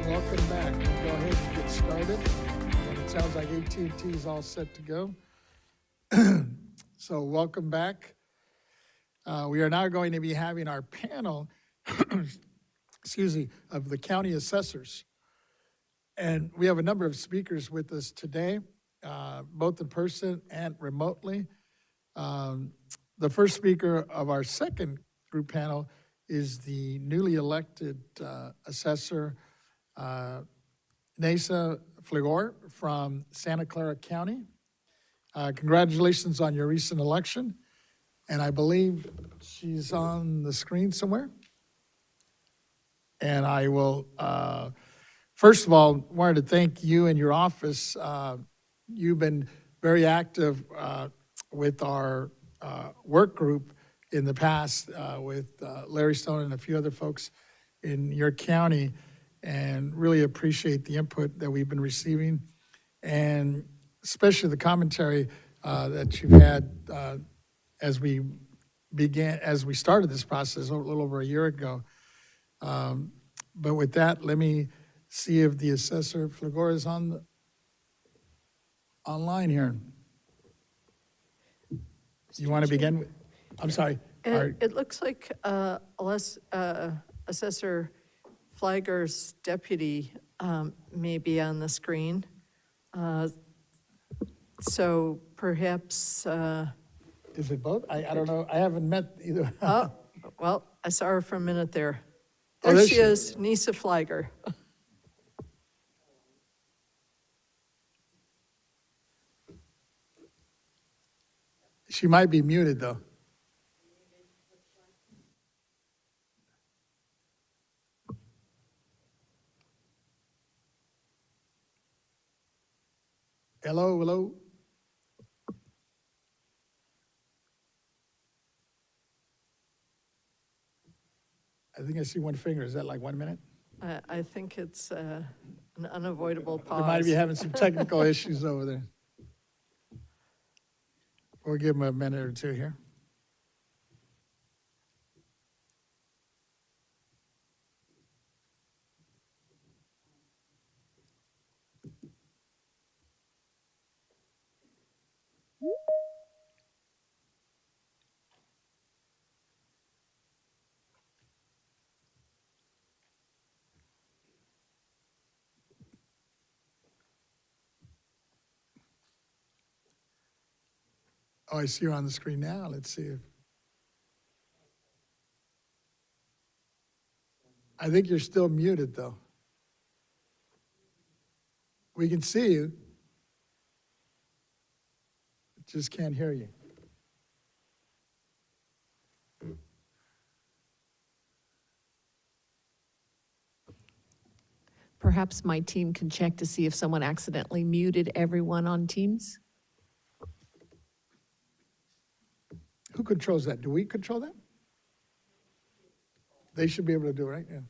Welcome back. We'll go ahead and get started. And it sounds like AT&T is all set to go. So welcome back. We are now going to be having our panel, excuse me, of the county assessors. And we have a number of speakers with us today, both in person and remotely. The first speaker of our second group panel is the newly elected assessor, Nasa Fligor from Santa Clara County. Congratulations on your recent election. And I believe she's on the screen somewhere. And I will, first of all, wanted to thank you and your office. You've been very active with our work group in the past with Larry Stone and a few other folks in your county, and really appreciate the input that we've been receiving, and especially the commentary that you've had as we started this process a little over a year ago. But with that, let me see if the assessor Fligor is online here. You want to begin? I'm sorry. It looks like Assessor Flagger's deputy may be on the screen. So perhaps... Is it both? I don't know. I haven't met either. Oh, well, I saw her for a minute there. Oh, There she is, Nisa Flagger. She might be muted, though. Hello, hello. I think I see one finger. Is that like 1 minute? I think it's an unavoidable pause. They might be having some technical issues over there. We'll give them a minute or two here. Oh, I see her on the screen now. Let's see if. I think you're still muted, though. We can see you. Just can't hear you. Perhaps my team can check to see if someone accidentally muted everyone on Teams. Who controls that? Do we control that? They should be able to do it, right? Yeah.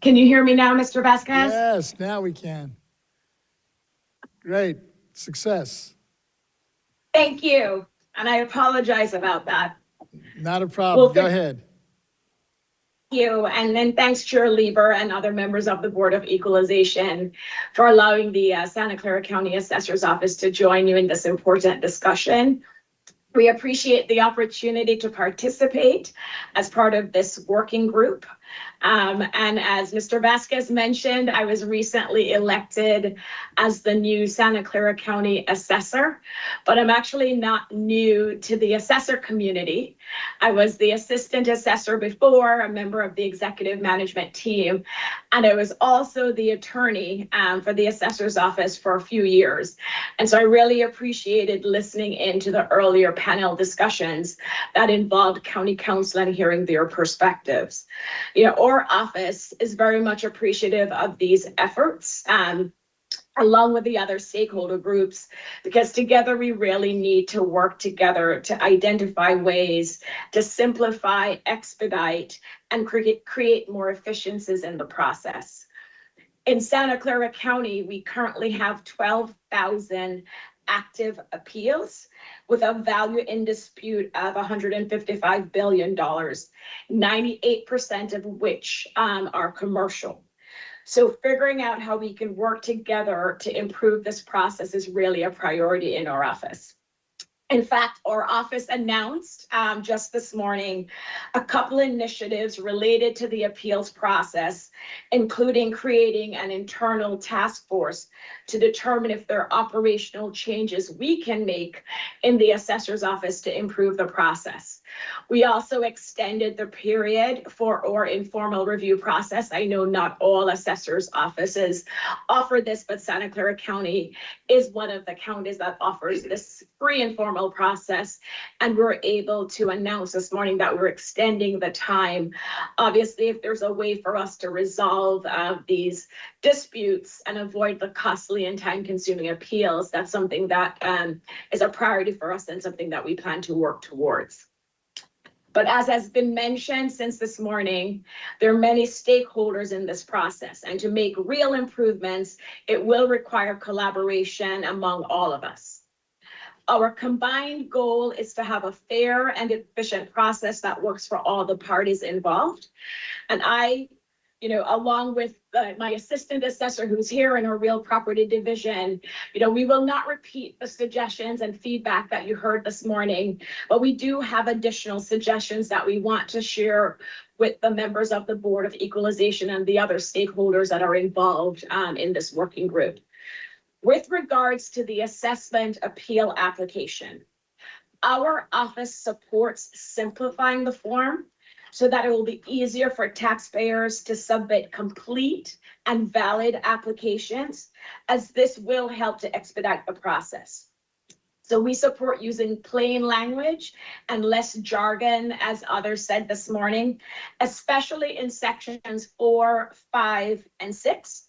Can you hear me now, Mr. Vasquez? Yes, now we can. Great. Success. Thank you. And I apologize about that. Not a problem. Well, Go ahead. Thank you. And then thanks, Chair Lieber and other members of the Board of Equalization for allowing the Santa Clara County Assessor's Office to join you in this important discussion. We appreciate the opportunity to participate as part of this working group And as Mr. Vasquez mentioned, I was recently elected as the new Santa Clara County assessor, but I'm actually not new to the assessor community. I was the assistant assessor before, a member of the executive management team, and I was also the attorney for the assessor's office for a few years. And so I really appreciated listening into the earlier panel discussions that involved county council and hearing their perspectives. You know, our office is very much appreciative of these efforts, along with the other stakeholder groups, because together we really need to work together to identify ways to simplify, expedite, and create more efficiencies in the process. In Santa Clara County, we currently have 12,000 active appeals with a value in dispute of $155 billion, 98% of which are commercial. So figuring out how we can work together to improve this process is really a priority in our office. In fact, our office announced just this morning a couple initiatives related to the appeals process, including creating an internal task force to determine if there are operational changes we can make in the assessor's office to improve the process. We also extended the period for our informal review process. I know not all assessor's offices offer this, but Santa Clara County is one of the counties that offers this free informal process. And we're able to announce this morning that we're extending the time. Obviously, if there's a way for us to resolve these disputes and avoid the costly and time-consuming appeals, that's something that is a priority for us and something that we plan to work towards. But as has been mentioned since this morning, there are many stakeholders in this process, and to make real improvements, it will require collaboration among all of us. Our combined goal is to have a fair and efficient process that works for all the parties involved. And I, along with my assistant assessor who's here in our real property division, we will not repeat the suggestions and feedback that you heard this morning, but we do have additional suggestions that we want to share with the members of the Board of Equalization and the other stakeholders that are involved in this working group. With regards to the assessment appeal application, our office supports simplifying the form so that it will be easier for taxpayers to submit complete and valid applications, as this will help to expedite the process. So we support using plain language and less jargon, as others said this morning, especially in sections 4, 5, and 6.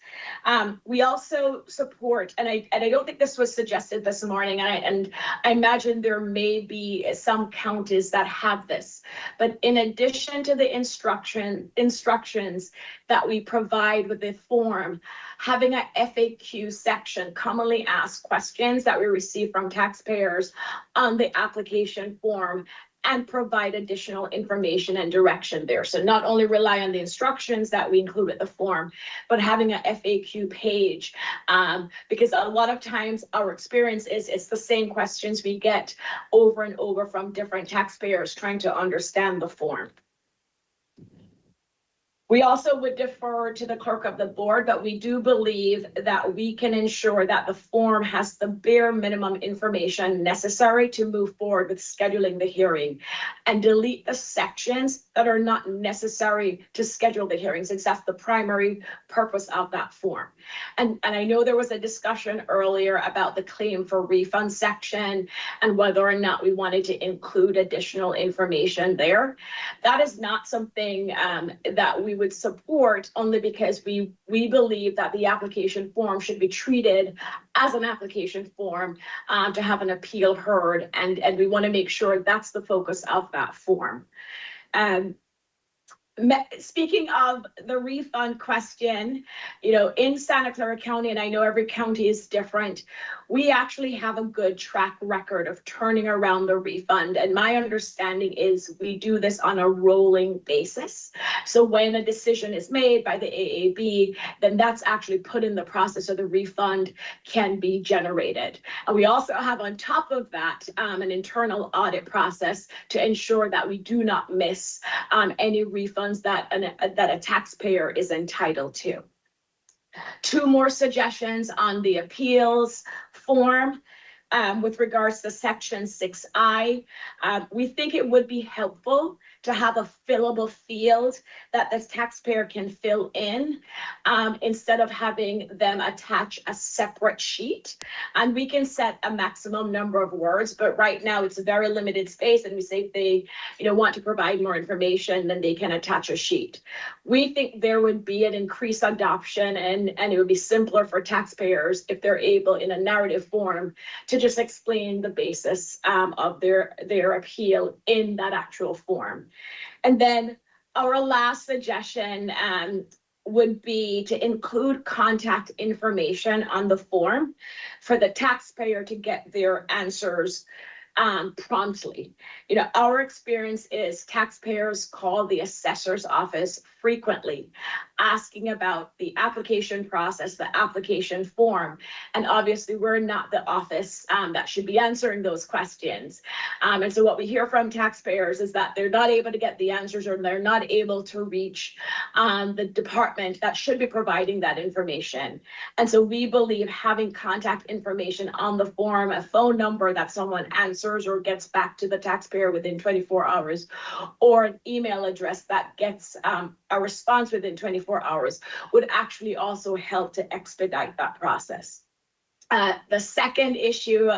We also support, and I don't think this was suggested this morning, and I imagine there may be some counties that have this, but in addition to the instructions that we provide with the form, having a FAQ section, commonly asked questions that we receive from taxpayers on the application form, and provide additional information and direction there. So not only rely on the instructions that we include with the form, but having a FAQ page, because a lot of times our experience is it's the same questions we get over and over from different taxpayers trying to understand the form. We also would defer to the clerk of the board, but we do believe that we can ensure that the form has the bare minimum information necessary to move forward with scheduling the hearing, and delete the sections that are not necessary to schedule the hearings, since that's the primary purpose of that form. And I know there was a discussion earlier about the claim for refund section and whether or not we wanted to include additional information there. That is not something that we would support, only because we believe that the application form should be treated as an application form to have an appeal heard, and we want to make sure that's the focus of that form. Speaking of the refund question, in Santa Clara County, and I know every county is different, we actually have a good track record of turning around the refund. And my understanding is we do this on a rolling basis. So when a decision is made by the AAB, then that's actually put in the process so the refund can be generated. And we also have on top of that an internal audit process to ensure that we do not miss any refund refunds that a taxpayer is entitled to. Two more suggestions on the appeals form. With regards to section 6I, we think it would be helpful to have a fillable field that the taxpayer can fill in instead of having them attach a separate sheet. And we can set a maximum number of words, but right now it's a very limited space. And we say if they want to provide more information, then they can attach a sheet. We think there would be an increased adoption and it would be simpler for taxpayers if they're able in a narrative form to just explain the basis of their appeal in that actual form. And then our last suggestion would be to include contact information on the form for the taxpayer to get their answers promptly. Our experience is taxpayers call the assessor's office frequently asking about the application process, the application form. And obviously we're not the office that should be answering those questions. And so what we hear from taxpayers is that they're not able to get the answers or they're not able to reach the department that should be providing that information. And so we believe having contact information on the form, a phone number that someone answers or gets back to the taxpayer within 24 hours, or an email address that gets a response within 24 hours would actually also help to expedite that process. The second issue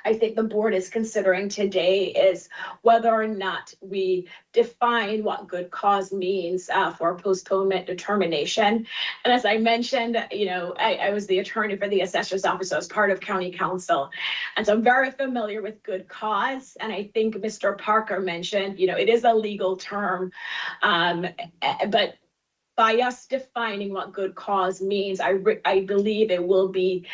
I think the board is considering today is whether or not we define what good cause means for postponement determination. And as I mentioned, I was the attorney for the assessor's office, so I was part of county council. And so I'm very familiar with good cause. And I think Mr. Parker mentioned, it is a legal term, but by us defining what good cause means, I believe it will be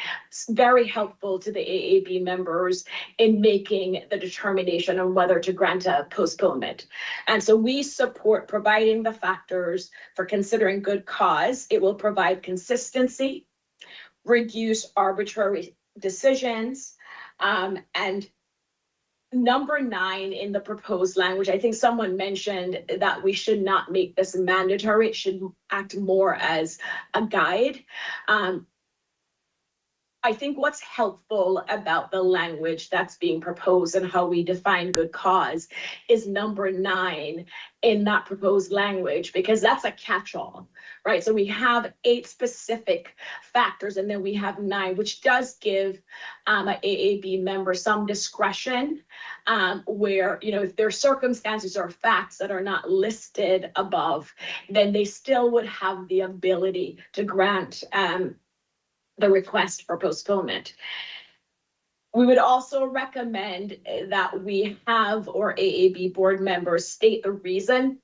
very helpful to the AAB members in making the determination on whether to grant a postponement. And so we support providing the factors for considering good cause. It will provide consistency, reduce arbitrary decisions, and number 9 in the proposed language, I think someone mentioned that we should not make this mandatory. It should act more as a guide. I think what's helpful about the language that's being proposed and how we define good cause is number 9 in that proposed language, because that's a catch-all, right? So we have 8 specific factors and then we have 9, which does give an AAB member some discretion where, if there are circumstances or facts that are not listed above, then they still would have the ability to grant the request for postponement. We would also recommend that we have our AAB board members state the reason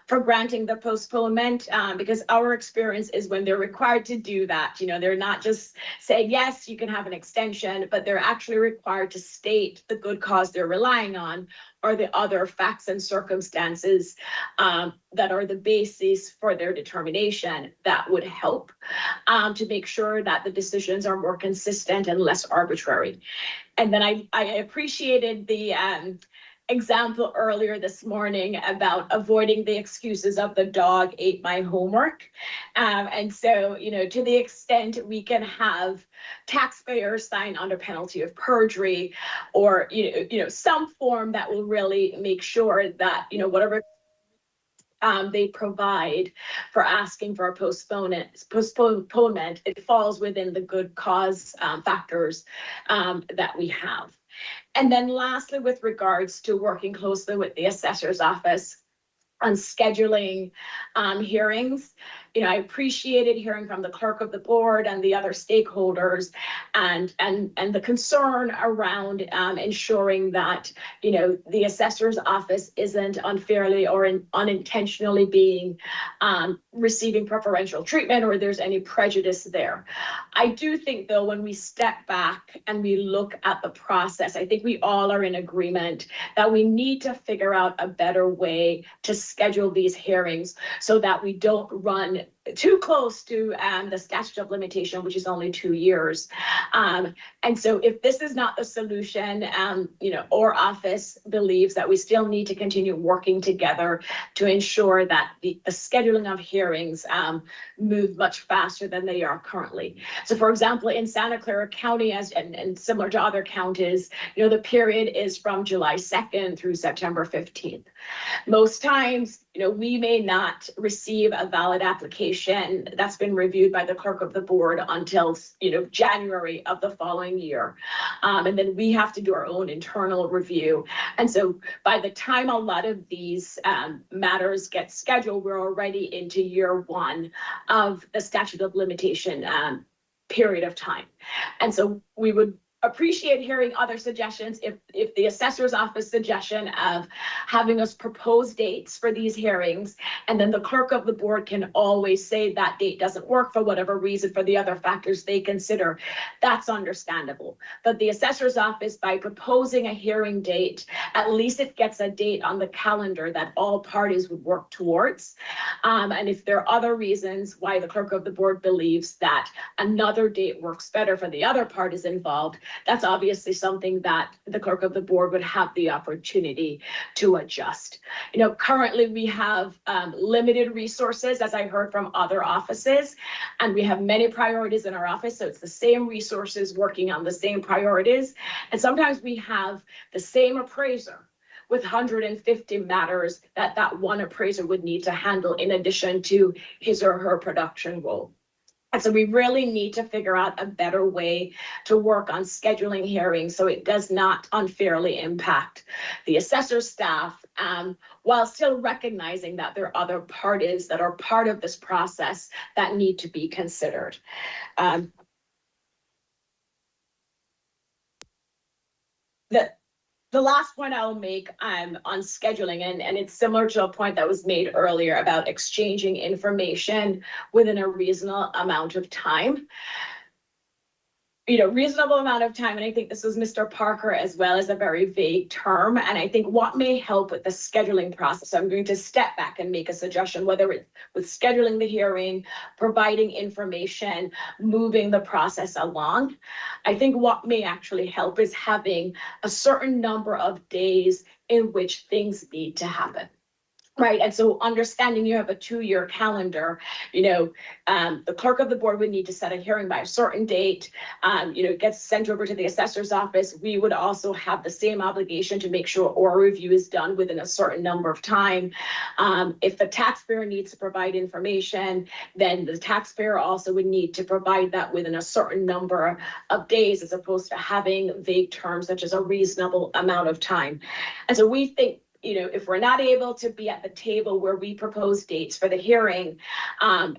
for granting the postponement, because our experience is when they're required to do that, they're not just saying, yes, you can have an extension, but they're actually required to state the good cause they're relying on or the other facts and circumstances that are the basis for their determination. That would help to make sure that the decisions are more consistent and less arbitrary. And then I appreciated the example earlier this morning about avoiding the excuses of the dog ate my homework. And so, to the extent we can have taxpayers sign under penalty of perjury or, some form that will really make sure that, whatever they provide for asking for a postponement, it falls within the good cause factors that we have. And then lastly, with regards to working closely with the assessor's office on scheduling hearings, I appreciated hearing from the clerk of the board and the other stakeholders and the concern around ensuring that, the assessor's office isn't unfairly or unintentionally being receiving preferential treatment or there's any prejudice there. I do think, though, when we step back and we look at the process, I think we all are in agreement that we need to figure out a better way to schedule these hearings so that we don't run too close to the statute of limitation, which is only 2 years. And so if this is not the solution, our office believes that we still need to continue working together to ensure that the scheduling of hearings move much faster than they are currently. So for example, in Santa Clara County, and similar to other counties, the period is from July 2nd through September 15th. Most times, we may not receive a valid application that's been reviewed by the clerk of the board until, January of the following year. And then we have to do our own internal review. And so by the time a lot of these matters get scheduled, we're already into year 1 of the statute of limitation period of time. And so we would appreciate hearing other suggestions. If the assessor's office suggestion of having us propose dates for these hearings, and then the clerk of the board can always say that date doesn't work for whatever reason, for the other factors they consider, that's understandable. But the assessor's office, by proposing a hearing date, at least it gets a date on the calendar that all parties would work towards. And if there are other reasons why the clerk of the board believes that another date works better for the other parties involved, that's obviously something that the clerk of the board would have the opportunity to adjust. Currently we have limited resources, as I heard from other offices, and we have many priorities in our office. So it's the same resources working on the same priorities. And sometimes we have the same appraiser with 150 matters that one appraiser would need to handle in addition to his or her production role. And so we really need to figure out a better way to work on scheduling hearings so it does not unfairly impact the assessor's staff, while still recognizing that there are other parties that are part of this process that need to be considered. The last point I'll make on scheduling, and it's similar to a point that was made earlier about exchanging information within a reasonable amount of time. Reasonable amount of time, and I think this was Mr. Parker as well, as a very vague term. And I think what may help with the scheduling process, I'm going to step back and make a suggestion, whether it's with scheduling the hearing, providing information, moving the process along. I think what may actually help is having a certain number of days in which things need to happen. Right. And so understanding you have a 2-year calendar, the clerk of the board would need to set a hearing by a certain date, it gets sent over to the assessor's office. We would also have the same obligation to make sure oral review is done within a certain number of time. If the taxpayer needs to provide information, then the taxpayer also would need to provide that within a certain number of days, as opposed to having vague terms such as a reasonable amount of time. And so we think, if we're not able to be at the table where we propose dates for the hearing,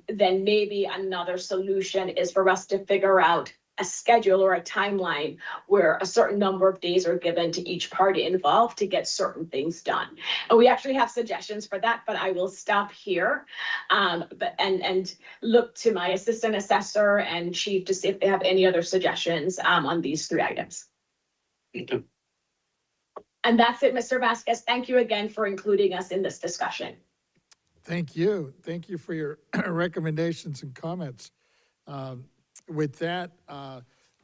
then maybe another solution is for us to figure out a schedule or a timeline where a certain number of days are given to each party involved to get certain things done. And we actually have suggestions for that, but I will stop here and look to my assistant assessor and chief to see if they have any other suggestions on these 3 items. Thank you. And that's it, Mr. Vasquez. Thank you again for including us in this discussion. Thank you. Thank you for your recommendations and comments. With that,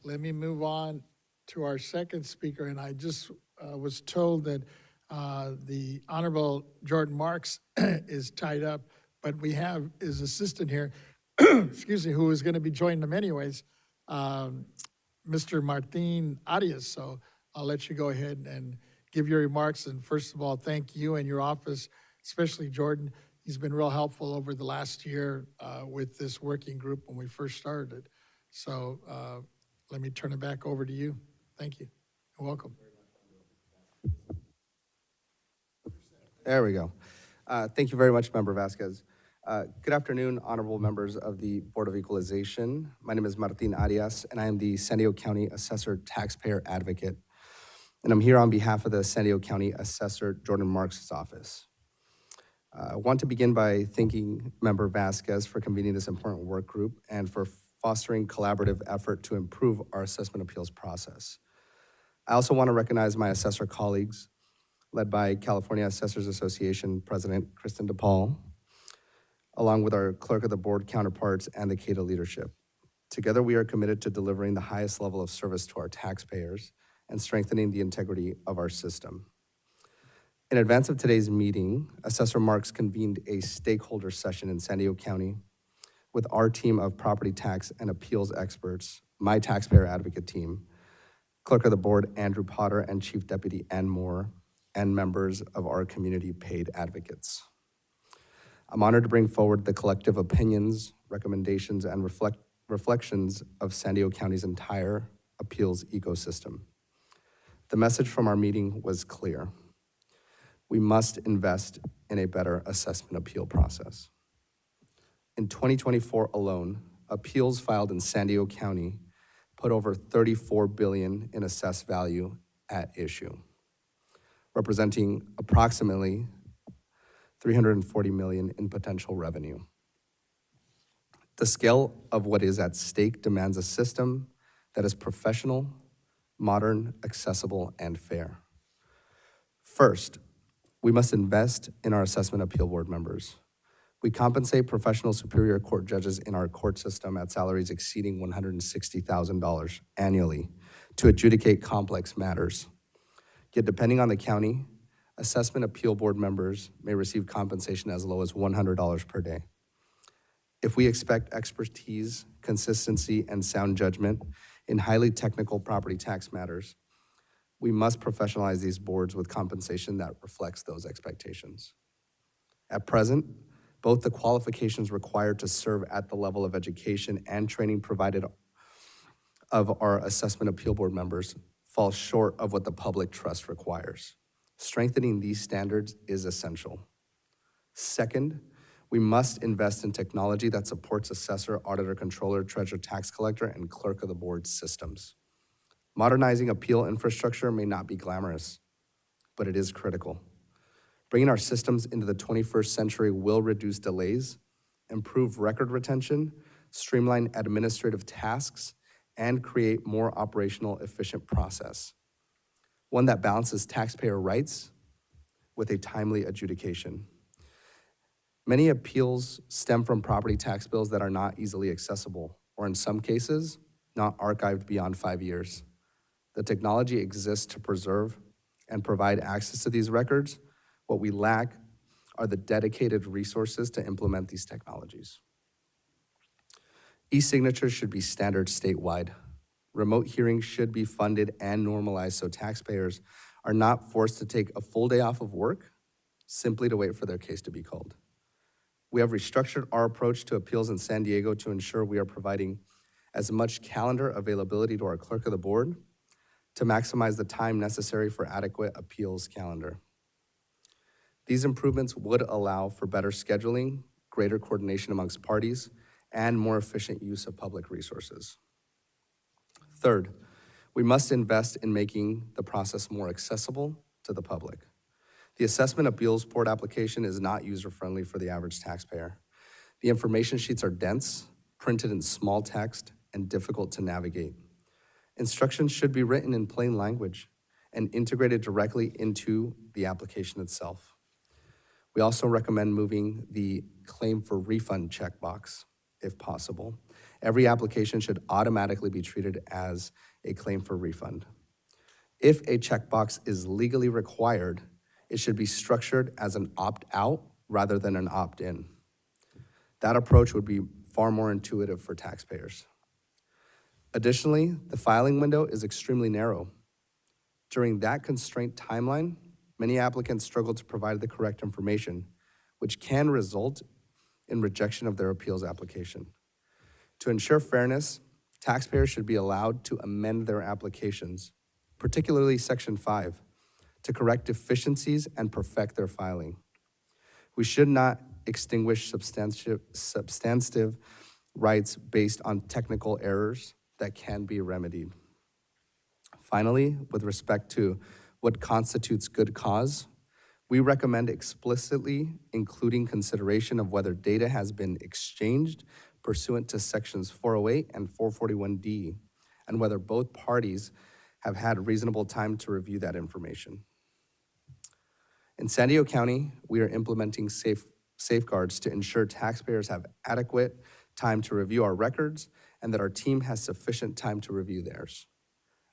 let me move on to our second speaker. And I just was told that the Honorable Jordan Marks is tied up, but we have his assistant here, excuse me, who is going to be joining them anyways, Mr. Martin Arias. So I'll let you go ahead and give your remarks. And first of all, thank you and your office, especially Jordan. He's been real helpful over the last year with this working group when we first started. So let me turn it back over to you. Thank you and welcome. There we go. Thank you very much, Member Vasquez. Good afternoon, honorable members of the Board of Equalization. My name is Martin Arias, and I am the San Diego County Assessor Taxpayer Advocate. And I'm here on behalf of the San Diego County Assessor Jordan Marks' office. I want to begin by thanking Member Vasquez for convening this important work group and for fostering collaborative effort to improve our assessment appeals process. I also want to recognize my assessor colleagues, led by California Assessors Association President Kristen DePaul, along with our clerk of the board counterparts and the CADA leadership. Together, we are committed to delivering the highest level of service to our taxpayers and strengthening the integrity of our system. In advance of today's meeting, Assessor Marks convened a stakeholder session in San Diego County with our team of property tax and appeals experts, my taxpayer advocate team, Clerk of the Board Andrew Potter, and Chief Deputy Ann Moore, and members of our community paid advocates. I'm honored to bring forward the collective opinions, recommendations, and reflections of San Diego County's entire appeals ecosystem. The message from our meeting was clear. We must invest in a better assessment appeal process. In 2024 alone, appeals filed in San Diego County put over $34 billion in assessed value at issue, representing approximately $340 million in potential revenue. The scale of what is at stake demands a system that is professional, modern, accessible, and fair. First, we must invest in our assessment appeal board members. We compensate professional superior court judges in our court system at salaries exceeding $160,000 annually to adjudicate complex matters. Yet depending on the county, assessment appeal board members may receive compensation as low as $100 per day. If we expect expertise, consistency, and sound judgment in highly technical property tax matters, we must professionalize these boards with compensation that reflects those expectations. At present, both the qualifications required to serve at the level of education and training provided of our assessment appeal board members fall short of what the public trust requires. Strengthening these standards is essential. Second, we must invest in technology that supports assessor, auditor, controller, treasurer, tax collector, and clerk of the board systems. Modernizing appeal infrastructure may not be glamorous, but it is critical. Bringing our systems into the 21st century will reduce delays, improve record retention, streamline administrative tasks, and create more operational efficient process, one that balances taxpayer rights with a timely adjudication. Many appeals stem from property tax bills that are not easily accessible, or in some cases, not archived beyond 5 years. The technology exists to preserve and provide access to these records. What we lack are the dedicated resources to implement these technologies. E-signatures should be standard statewide. Remote hearings should be funded and normalized so taxpayers are not forced to take a full day off of work simply to wait for their case to be called. We have restructured our approach to appeals in San Diego to ensure we are providing as much calendar availability to our clerk of the board to maximize the time necessary for adequate appeals calendar. These improvements would allow for better scheduling, greater coordination amongst parties, and more efficient use of public resources. Third, we must invest in making the process more accessible to the public. The assessment appeals board application is not user-friendly for the average taxpayer. The information sheets are dense, printed in small text, and difficult to navigate. Instructions should be written in plain language and integrated directly into the application itself. We also recommend moving the claim for refund checkbox, if possible. Every application should automatically be treated as a claim for refund. If a checkbox is legally required, it should be structured as an opt-out rather than an opt-in. That approach would be far more intuitive for taxpayers. Additionally, the filing window is extremely narrow. During that constrained timeline, many applicants struggle to provide the correct information, which can result in rejection of their appeals application. To ensure fairness, taxpayers should be allowed to amend their applications, particularly Section 5, to correct deficiencies and perfect their filing. We should not extinguish substantive rights based on technical errors that can be remedied. Finally, with respect to what constitutes good cause, we recommend explicitly including consideration of whether data has been exchanged pursuant to Sections 408 and 441D, and whether both parties have had reasonable time to review that information. In San Diego County, we are implementing safeguards to ensure taxpayers have adequate time to review our records and that our team has sufficient time to review theirs.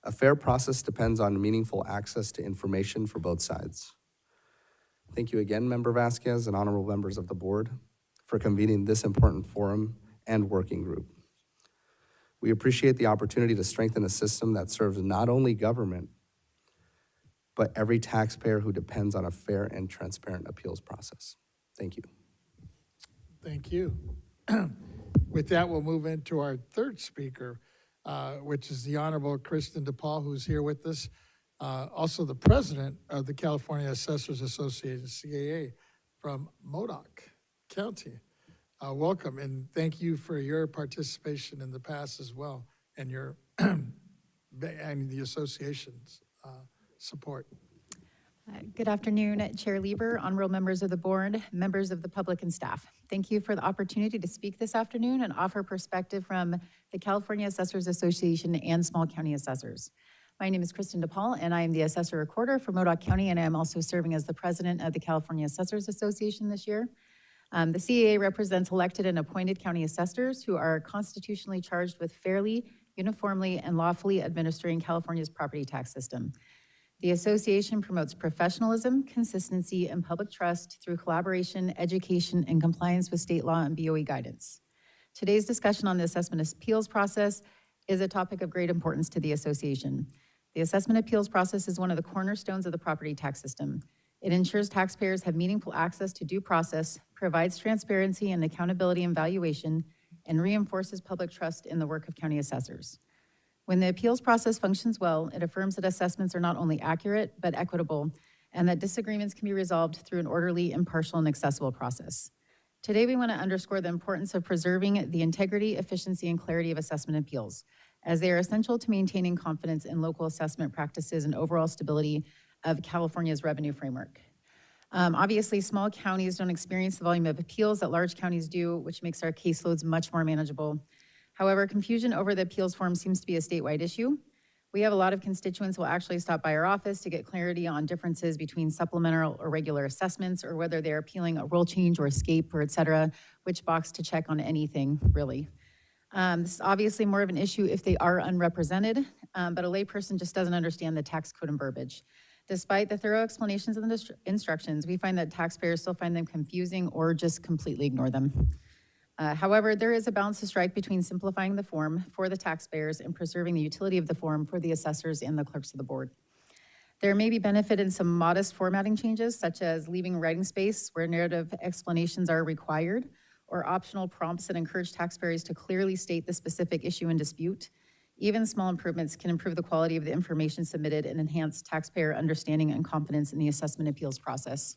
A fair process depends on meaningful access to information for both sides. Thank you again, Member Vasquez and honorable members of the board, for convening this important forum and working group. We appreciate the opportunity to strengthen a system that serves not only government, but every taxpayer who depends on a fair and transparent appeals process. Thank you. Thank you. With that, we'll move into our third speaker, which is the Honorable Kristen DePaul, who's here with us. Also the president of the California Assessors Association, CAA, from Modoc County. Welcome, and thank you for your participation in the past as well, and your and the association's support. Good afternoon, Chair Lieber, honorable members of the board, members of the public and staff. Thank you for the opportunity to speak this afternoon and offer perspective from the California Assessors Association and small county assessors. My name is Kristen DePaul, and I am the assessor recorder for Modoc County, and I am also serving as the president of the California Assessors Association this year. The CAA represents elected and appointed county assessors who are constitutionally charged with fairly, uniformly, and lawfully administering California's property tax system. The association promotes professionalism, consistency, and public trust through collaboration, education, and compliance with state law and BOE guidance. Today's discussion on the assessment appeals process is a topic of great importance to the association. The assessment appeals process is one of the cornerstones of the property tax system. It ensures taxpayers have meaningful access to due process, provides transparency and accountability and valuation, and reinforces public trust in the work of county assessors. When the appeals process functions well, it affirms that assessments are not only accurate, but equitable, and that disagreements can be resolved through an orderly, impartial, and accessible process. Today, we want to underscore the importance of preserving the integrity, efficiency, and clarity of assessment appeals, as they are essential to maintaining confidence in local assessment practices and overall stability of California's revenue framework. Obviously, small counties don't experience the volume of appeals that large counties do, which makes our caseloads much more manageable. However, confusion over the appeals form seems to be a statewide issue. We have a lot of constituents who will actually stop by our office to get clarity on differences between supplemental or regular assessments, or whether they're appealing a rule change or escape or et cetera, which box to check on anything, really. This is obviously more of an issue if they are unrepresented, but a layperson just doesn't understand the tax code and verbiage. Despite the thorough explanations of the instructions, we find that taxpayers still find them confusing or just completely ignore them. However, there is a balance to strike between simplifying the form for the taxpayers and preserving the utility of the form for the assessors and the clerks of the board. There may be benefit in some modest formatting changes, such as leaving writing space where narrative explanations are required, or optional prompts that encourage taxpayers to clearly state the specific issue in dispute. Even small improvements can improve the quality of the information submitted and enhance taxpayer understanding and confidence in the assessment appeals process.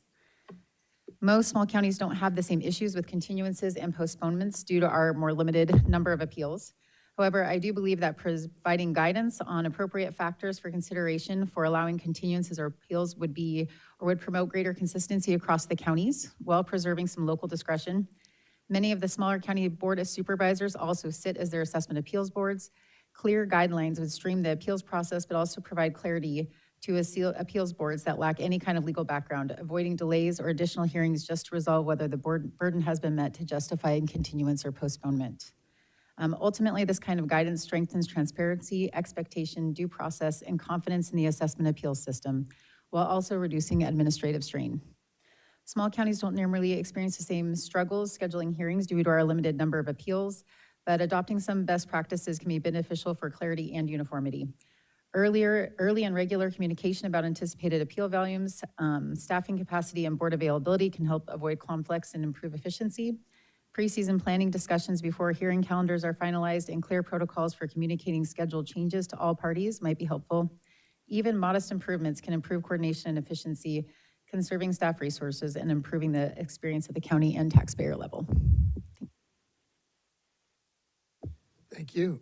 Most small counties don't have the same issues with continuances and postponements due to our more limited number of appeals. However, I do believe that providing guidance on appropriate factors for consideration for allowing continuances or appeals would promote greater consistency across the counties while preserving some local discretion. Many of the smaller county board of supervisors also sit as their assessment appeals boards. Clear guidelines would stream the appeals process, but also provide clarity to appeals boards that lack any kind of legal background, avoiding delays or additional hearings just to resolve whether the burden has been met to justify continuance or postponement. Ultimately, this kind of guidance strengthens transparency, expectation, due process, and confidence in the assessment appeals system, while also reducing administrative strain. Small counties don't normally experience the same struggles scheduling hearings due to our limited number of appeals, but adopting some best practices can be beneficial for clarity and uniformity. Early and regular communication about anticipated appeal volumes, staffing capacity, and board availability can help avoid conflicts and improve efficiency. Pre-season planning discussions before hearing calendars are finalized and clear protocols for communicating scheduled changes to all parties might be helpful. Even modest improvements can improve coordination and efficiency, conserving staff resources and improving the experience at the county and taxpayer level. Thank you.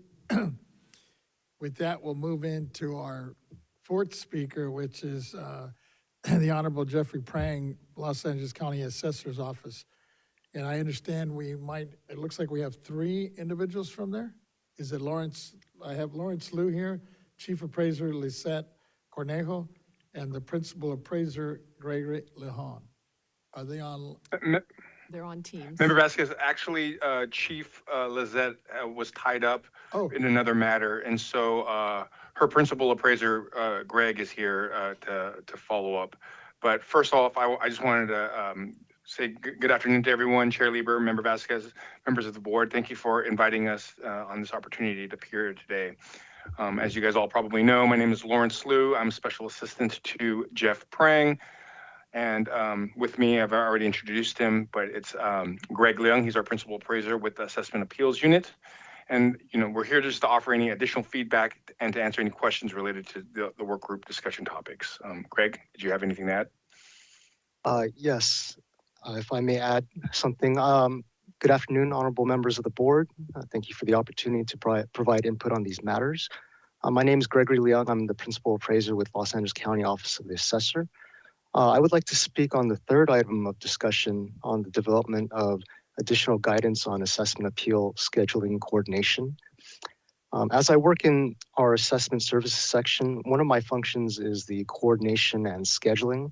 With that, we'll move into our fourth speaker, which is the Honorable Jeffrey Prang, Los Angeles County Assessor's Office. And I understand it looks like we have 3 individuals from there. Is it Lawrence? I have Lawrence Liu here, Chief Appraiser Lisette Cornejo, and the Principal Appraiser Gregory Lejon. Are they on? They're on Teams. Member Vasquez, actually, Chief Lizette was tied up Oh. in another matter, and so her principal appraiser, Greg, is here to follow up. But first off, I just wanted to say good afternoon to everyone, Chair Lieber, Member Vasquez, members of the board. Thank you for inviting us on this opportunity to appear today. As you guys all probably know, my name is Lawrence Liu. I'm Special Assistant to Jeff Prang. And with me, I've already introduced him, but it's Greg Leung. He's our principal appraiser with the Assessment Appeals Unit. And, we're here just to offer any additional feedback and to answer any questions related to the work group discussion topics. Greg, did you have anything to add? Yes, if I may add something. Good afternoon, honorable members of the board. Thank you for the opportunity to provide input on these matters. My name is Gregory Leung. I'm the principal appraiser with Los Angeles County Office of the Assessor. I would like to speak on the third item of discussion on the development of additional guidance on assessment appeal scheduling coordination. As I work in our assessment services section, one of my functions is the coordination and scheduling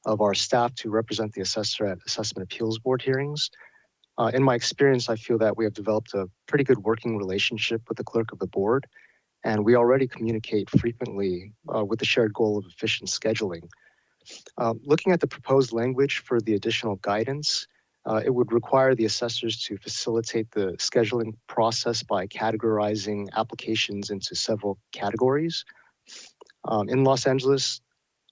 of our staff to represent the assessor at assessment appeals board hearings. In my experience, I feel that we have developed a pretty good working relationship with the clerk of the board, and we already communicate frequently with the shared goal of efficient scheduling. Looking at the proposed language for the additional guidance, it would require the assessors to facilitate the scheduling process by categorizing applications into several categories. In Los Angeles,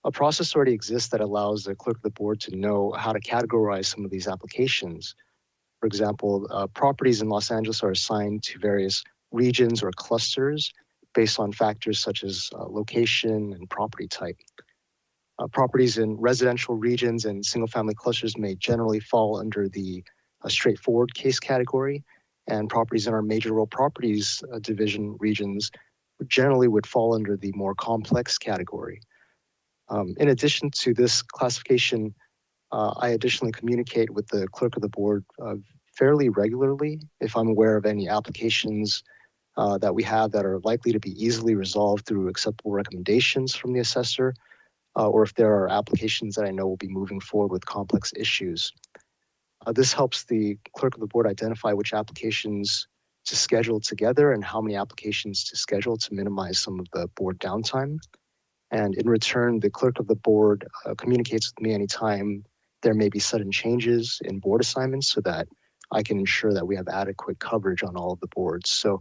a process already exists that allows the clerk of the board to know how to categorize some of these applications. For example, properties in Los Angeles are assigned to various regions or clusters based on factors such as location and property type. Properties in residential regions and single-family clusters may generally fall under the straightforward case category, and properties in our major rural properties division regions generally would fall under the more complex category. In addition to this classification, I additionally communicate with the clerk of the board fairly regularly if I'm aware of any applications that we have that are likely to be easily resolved through acceptable recommendations from the assessor, or if there are applications that I know will be moving forward with complex issues. This helps the clerk of the board identify which applications to schedule together and how many applications to schedule to minimize some of the board downtime. And in return, the clerk of the board communicates with me anytime there may be sudden changes in board assignments so that I can ensure that we have adequate coverage on all of the boards. So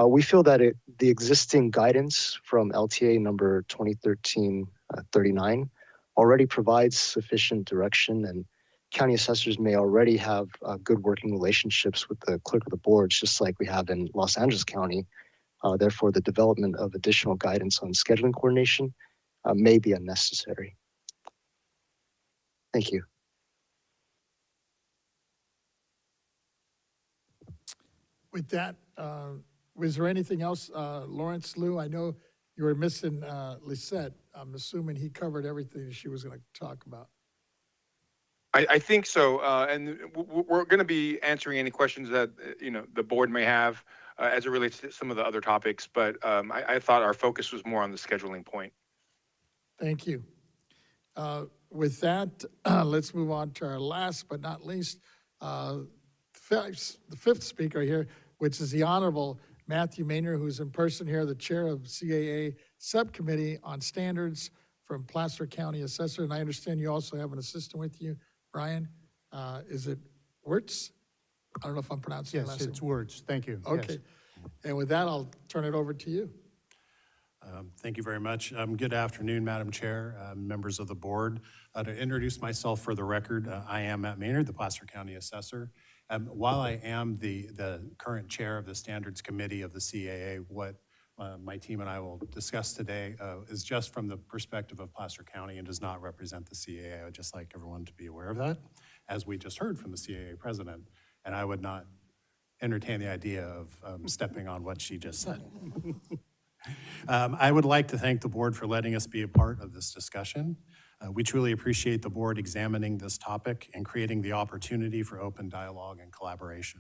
we feel that the existing guidance from LTA number 2013-39 already provides sufficient direction, and county assessors may already have good working relationships with the clerk of the boards, just like we have in Los Angeles County. Therefore, the development of additional guidance on scheduling coordination may be unnecessary. Thank you. With that, was there anything else, Lawrence Liu? I know you were missing Lisette. I'm assuming he covered everything she was going to talk about. I think so, and we're going to be answering any questions that the board may have as it relates to some of the other topics. But I thought our focus was more on the scheduling point. Thank you. With that, let's move on to our last but not least, the fifth speaker here, which is the Honorable Matthew Maynard, who's in person here, the chair of CAA Subcommittee on Standards from Placer County Assessor. And I understand you also have an assistant with you, Brian. Is it Wirtz? I don't know if I'm pronouncing your last name. Yes, it's Wirtz. Thank you. Okay. Yes. And with that, I'll turn it over to you. Thank you very much. Good afternoon, Madam Chair, members of the board. To introduce myself for the record, I am Matt Maynard, the Placer County Assessor. While I am the current chair of the Standards Committee of the CAA, what my team and I will discuss today is just from the perspective of Placer County and does not represent the CAA. I would just like everyone to be aware of that, as we just heard from the CAA president, and I would not entertain the idea of stepping on what she just said. I would like to thank the board for letting us be a part of this discussion. We truly appreciate the board examining this topic and creating the opportunity for open dialogue and collaboration.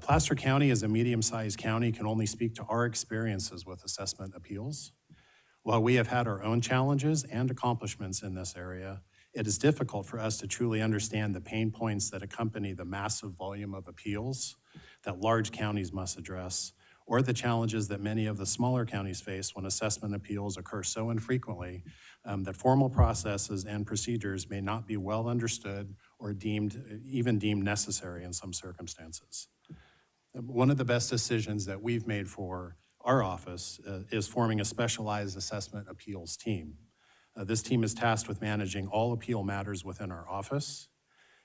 Placer County, as a medium-sized county, can only speak to our experiences with assessment appeals. While we have had our own challenges and accomplishments in this area, it is difficult for us to truly understand the pain points that accompany the massive volume of appeals that large counties must address, or the challenges that many of the smaller counties face when assessment appeals occur so infrequently that formal processes and procedures may not be well understood or even deemed necessary in some circumstances. One of the best decisions that we've made for our office is forming a specialized assessment appeals team. This team is tasked with managing all appeal matters within our office,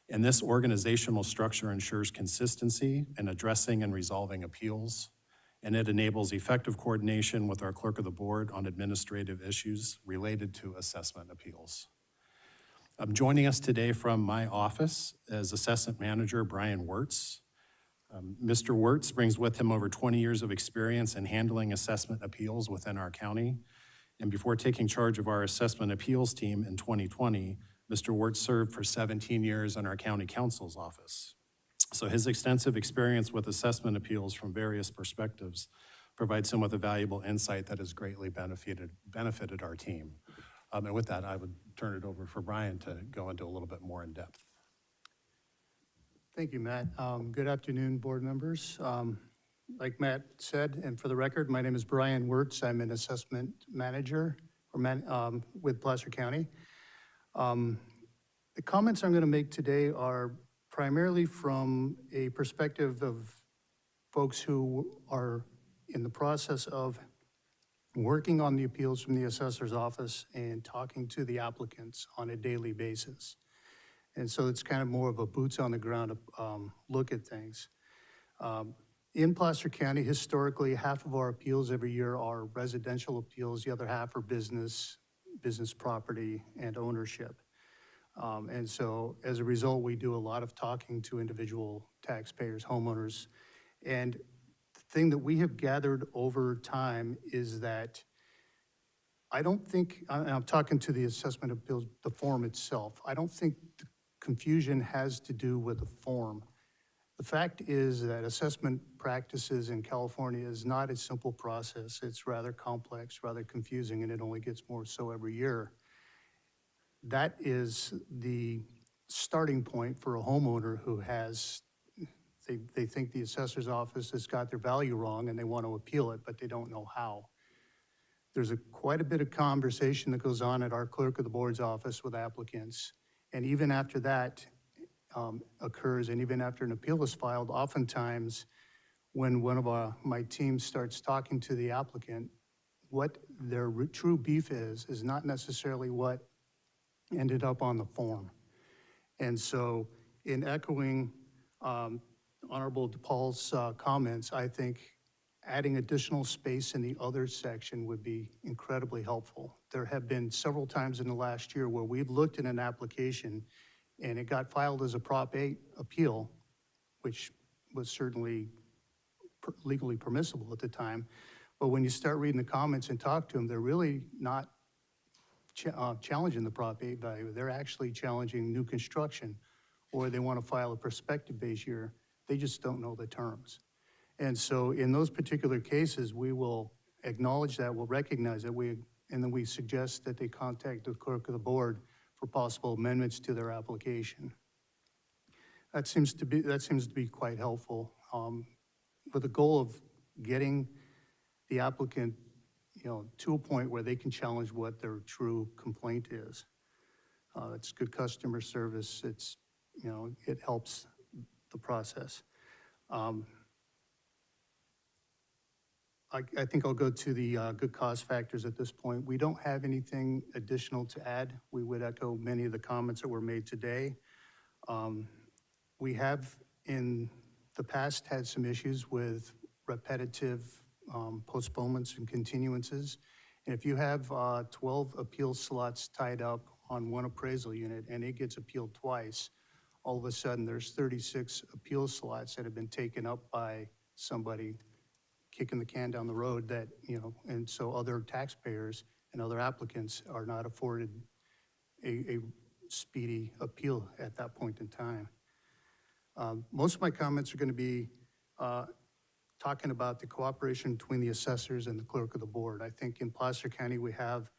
and this organizational structure ensures consistency in addressing and resolving appeals, and it enables effective coordination with our clerk of the board on administrative issues related to assessment appeals. Joining us today from my office is Assessment Manager Brian Wirtz. Mr. Wirtz brings with him over 20 years of experience in handling assessment appeals within our county. And before taking charge of our assessment appeals team in 2020, Mr. Wirtz served for 17 years in our county counsel's office. So his extensive experience with assessment appeals from various perspectives provides him with a valuable insight that has greatly benefited our team. And with that, I would turn it over for Brian to go into a little bit more in depth. Thank you, Matt. Good afternoon, board members. Like Matt said, and for the record, my name is Brian Wirtz. I'm an assessment manager with Placer County. The comments I'm going to make today are primarily from a perspective of folks who are in the process of working on the appeals from the assessor's office and talking to the applicants on a daily basis. And so it's kind of more of a boots on the ground look at things. In Placer County, historically, half of our appeals every year are residential appeals. The other half are business property, and ownership. And so as a result, we do a lot of talking to individual taxpayers, homeowners. And the thing that we have gathered over time is that I don't think, and I'm talking to the assessment appeals, the form itself, I don't think the confusion has to do with the form. The fact is that assessment practices in California is not a simple process. It's rather complex, rather confusing, and it only gets more so every year. That is the starting point for a homeowner who has, they think the assessor's office has got their value wrong and they want to appeal it, but they don't know how. There's quite a bit of conversation that goes on at our clerk of the board's office with applicants. And even after that occurs, and even after an appeal is filed, oftentimes when one of my team starts talking to the applicant, what their true beef is not necessarily what ended up on the form. And so in echoing Honorable DePaul's comments, I think adding additional space in the other section would be incredibly helpful. There have been several times in the last year where we've looked at an application and it got filed as a Prop 8 appeal, which was certainly legally permissible at the time. But when you start reading the comments and talk to them, they're really not challenging the Prop 8 value. They're actually challenging new construction, or they want to file a prospective-based year. They just don't know the terms. And so in those particular cases, we will acknowledge that, we'll recognize that, and then we suggest that they contact the clerk of the board for possible amendments to their application. That seems to be quite helpful, with the goal of getting the applicant, to a point where they can challenge what their true complaint is. It's good customer service. It's, it helps the process. I think I'll go to the good cause factors at this point. We don't have anything additional to add. We would echo many of the comments that were made today. We have in the past had some issues with repetitive postponements and continuances. And if you have 12 appeal slots tied up on one appraisal unit and it gets appealed twice, all of a sudden there's 36 appeal slots that have been taken up by somebody kicking the can down the road that, and so other taxpayers and other applicants are not afforded a speedy appeal at that point in time. Most of my comments are going to be talking about the cooperation between the assessors and the clerk of the board. I think in Placer County we have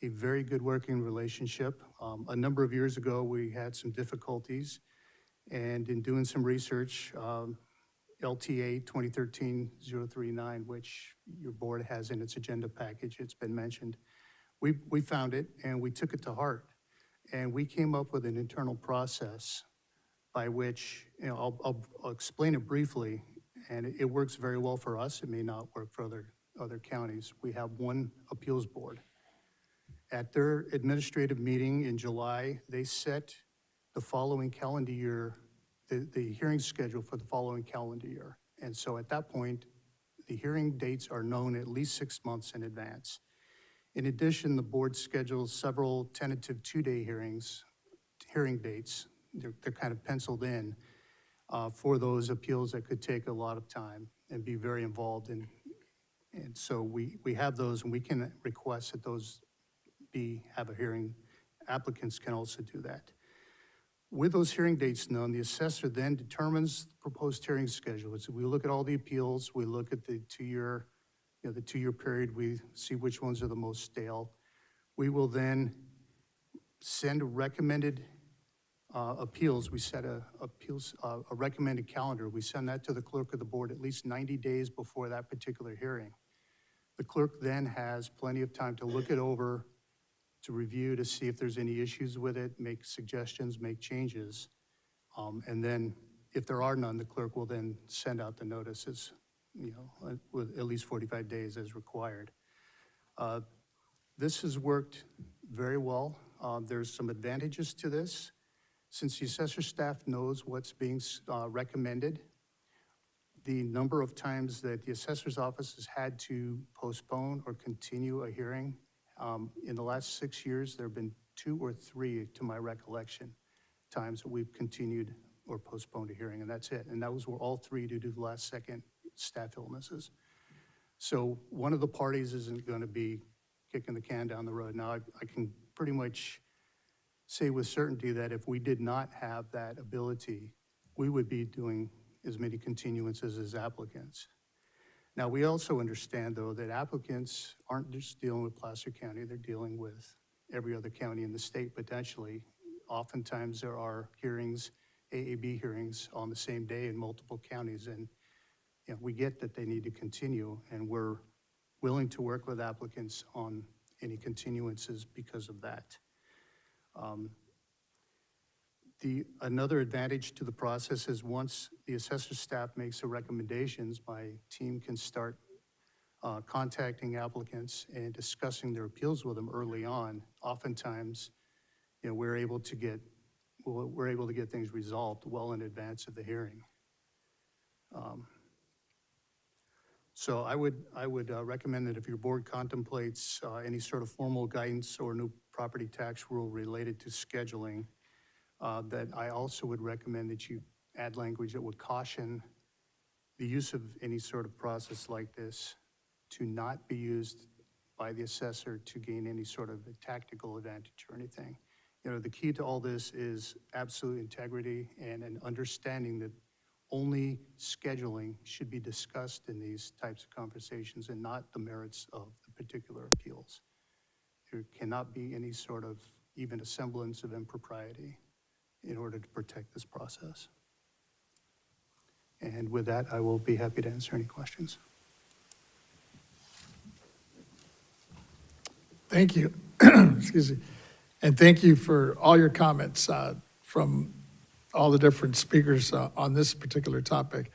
a very good working relationship. A number of years ago, we had some difficulties, and in doing some research, LTA 2013-039, which your board has in its agenda package, it's been mentioned. We found it and we took it to heart. And we came up with an internal process by which, I'll explain it briefly, and it works very well for us. It may not work for other counties. We have one appeals board. At their administrative meeting in July, they set the following calendar year, the hearing schedule for the following calendar year. And so at that point, the hearing dates are known at least 6 months in advance. In addition, the board schedules several tentative two-day hearing dates. They're kind of penciled in for those appeals that could take a lot of time and be very involved in. And so we have those, and we can request that those have a hearing. Applicants can also do that. With those hearing dates known, the assessor then determines the proposed hearing schedule. So we look at all the appeals, we look at the two-year period, we see which ones are the most stale. We will then send recommended appeals. We set a recommended calendar. We send that to the clerk of the board at least 90 days before that particular hearing. The clerk then has plenty of time to look it over, to review, to see if there's any issues with it, make suggestions, make changes. And then if there are none, the clerk will then send out the notices, with at least 45 days as required. This has worked very well. There's some advantages to this. Since the assessor staff knows what's being recommended, the number of times that the assessor's office has had to postpone or continue a hearing, in the last 6 years, there have been 2 or 3, to my recollection, times that we've continued or postponed a hearing, and that's it. And were all 3 due to the last-second staff illnesses. So one of the parties isn't going to be kicking the can down the road. Now, I can pretty much say with certainty that if we did not have that ability, we would be doing as many continuances as applicants. Now, we also understand, though, that applicants aren't just dealing with Placer County, they're dealing with every other county in the state, potentially. Oftentimes, there are hearings, AAB hearings, on the same day in multiple counties, and we get that they need to continue, and we're willing to work with applicants on any continuances because of that. Another advantage to the process is once the assessor staff makes the recommendations, my team can start contacting applicants and discussing their appeals with them early on. Oftentimes, we're able to get things resolved well in advance of the hearing. So I would recommend that if your board contemplates any sort of formal guidance or new property tax rule related to scheduling, that I also would recommend that you add language that would caution the use of any sort of process like this to not be used by the assessor to gain any sort of a tactical advantage or anything. The key to all this is absolute integrity and an understanding that only scheduling should be discussed in these types of conversations and not the merits of the particular appeals. There cannot be any sort of even a semblance of impropriety in order to protect this process. And with that, I will be happy to answer any questions. Thank you. Excuse me. And thank you for all your comments from all the different speakers on this particular topic.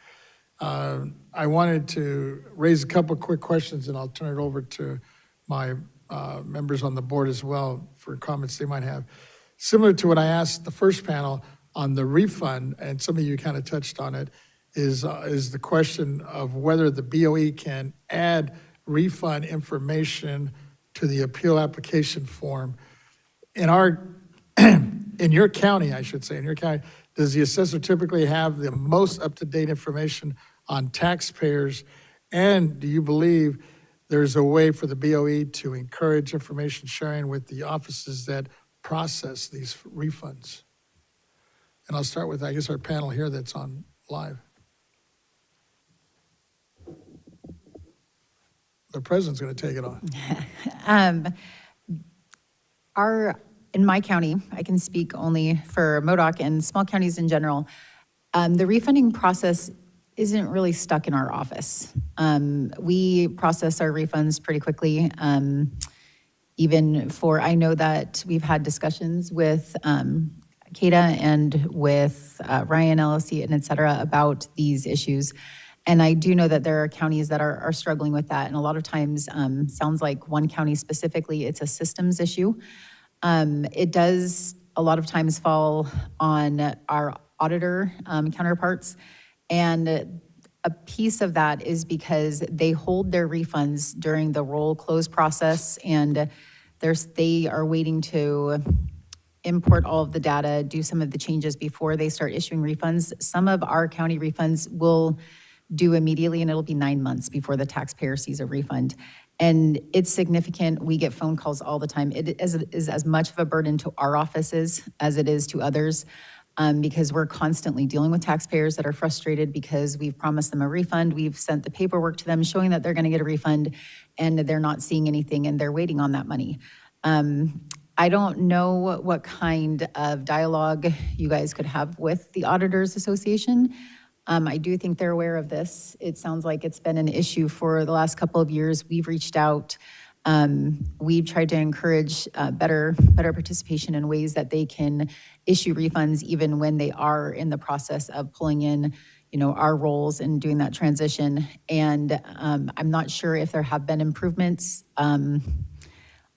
I wanted to raise a couple quick questions, and I'll turn it over to my members on the board as well for comments they might have. Similar to what I asked the first panel on the refund, and some of you kind of touched on it, is the question of whether the BOE can add refund information to the appeal application form. In your county, I should say, in your county, does the assessor typically have the most up-to-date information on taxpayers? And do you believe there's a way for the BOE to encourage information sharing with the offices that process these refunds? And I'll start with, I guess, our panel here that's on live. The president's going to take it on. In my county, I can speak only for MODOC and small counties in general, the refunding process isn't really stuck in our office. We process our refunds pretty quickly. I know that we've had discussions with CADA and with Ryan LLC and et cetera about these issues. And I do know that there are counties that are struggling with that. And a lot of times, sounds like one county specifically, it's a systems issue. It does a lot of times fall on our auditor counterparts. And a piece of that is because they hold their refunds during the roll close process, and they are waiting to import all of the data, do some of the changes before they start issuing refunds. Some of our county refunds will do immediately, and it'll be 9 months before the taxpayer sees a refund. And it's significant. We get phone calls all the time. It is as much of a burden to our offices as it is to others, because we're constantly dealing with taxpayers that are frustrated because we've promised them a refund. We've sent the paperwork to them showing that they're going to get a refund, and they're not seeing anything, and they're waiting on that money. I don't know what kind of dialogue you guys could have with the Auditors Association. I do think they're aware of this. It sounds like it's been an issue for the last couple of years. We've reached out. We've tried to encourage better participation in ways that they can issue refunds even when they are in the process of pulling in, our roles and doing that transition. And I'm not sure if there have been improvements.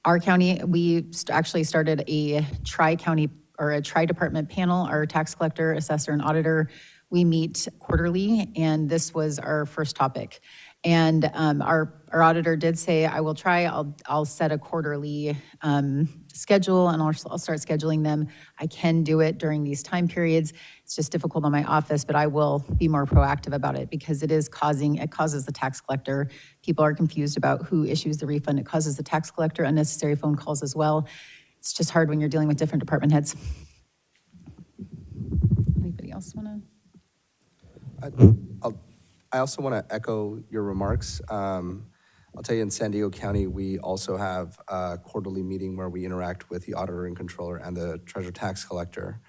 Our county, we actually started a tri-county or a tri-department panel, our tax collector, assessor, and auditor. We meet quarterly, and this was our first topic. And our auditor did say, I will try, I'll set a quarterly schedule, and I'll start scheduling them. I can do it during these time periods. It's just difficult on my office, but I will be more proactive about it because it causes the tax collector. People are confused about who issues the refund. It causes the tax collector unnecessary phone calls as well. It's just hard when you're dealing with different department heads. Anybody else want to? I also want to echo your remarks. I'll tell you, in San Diego County, we also have a quarterly meeting where we interact with the auditor and controller and the treasurer tax collector,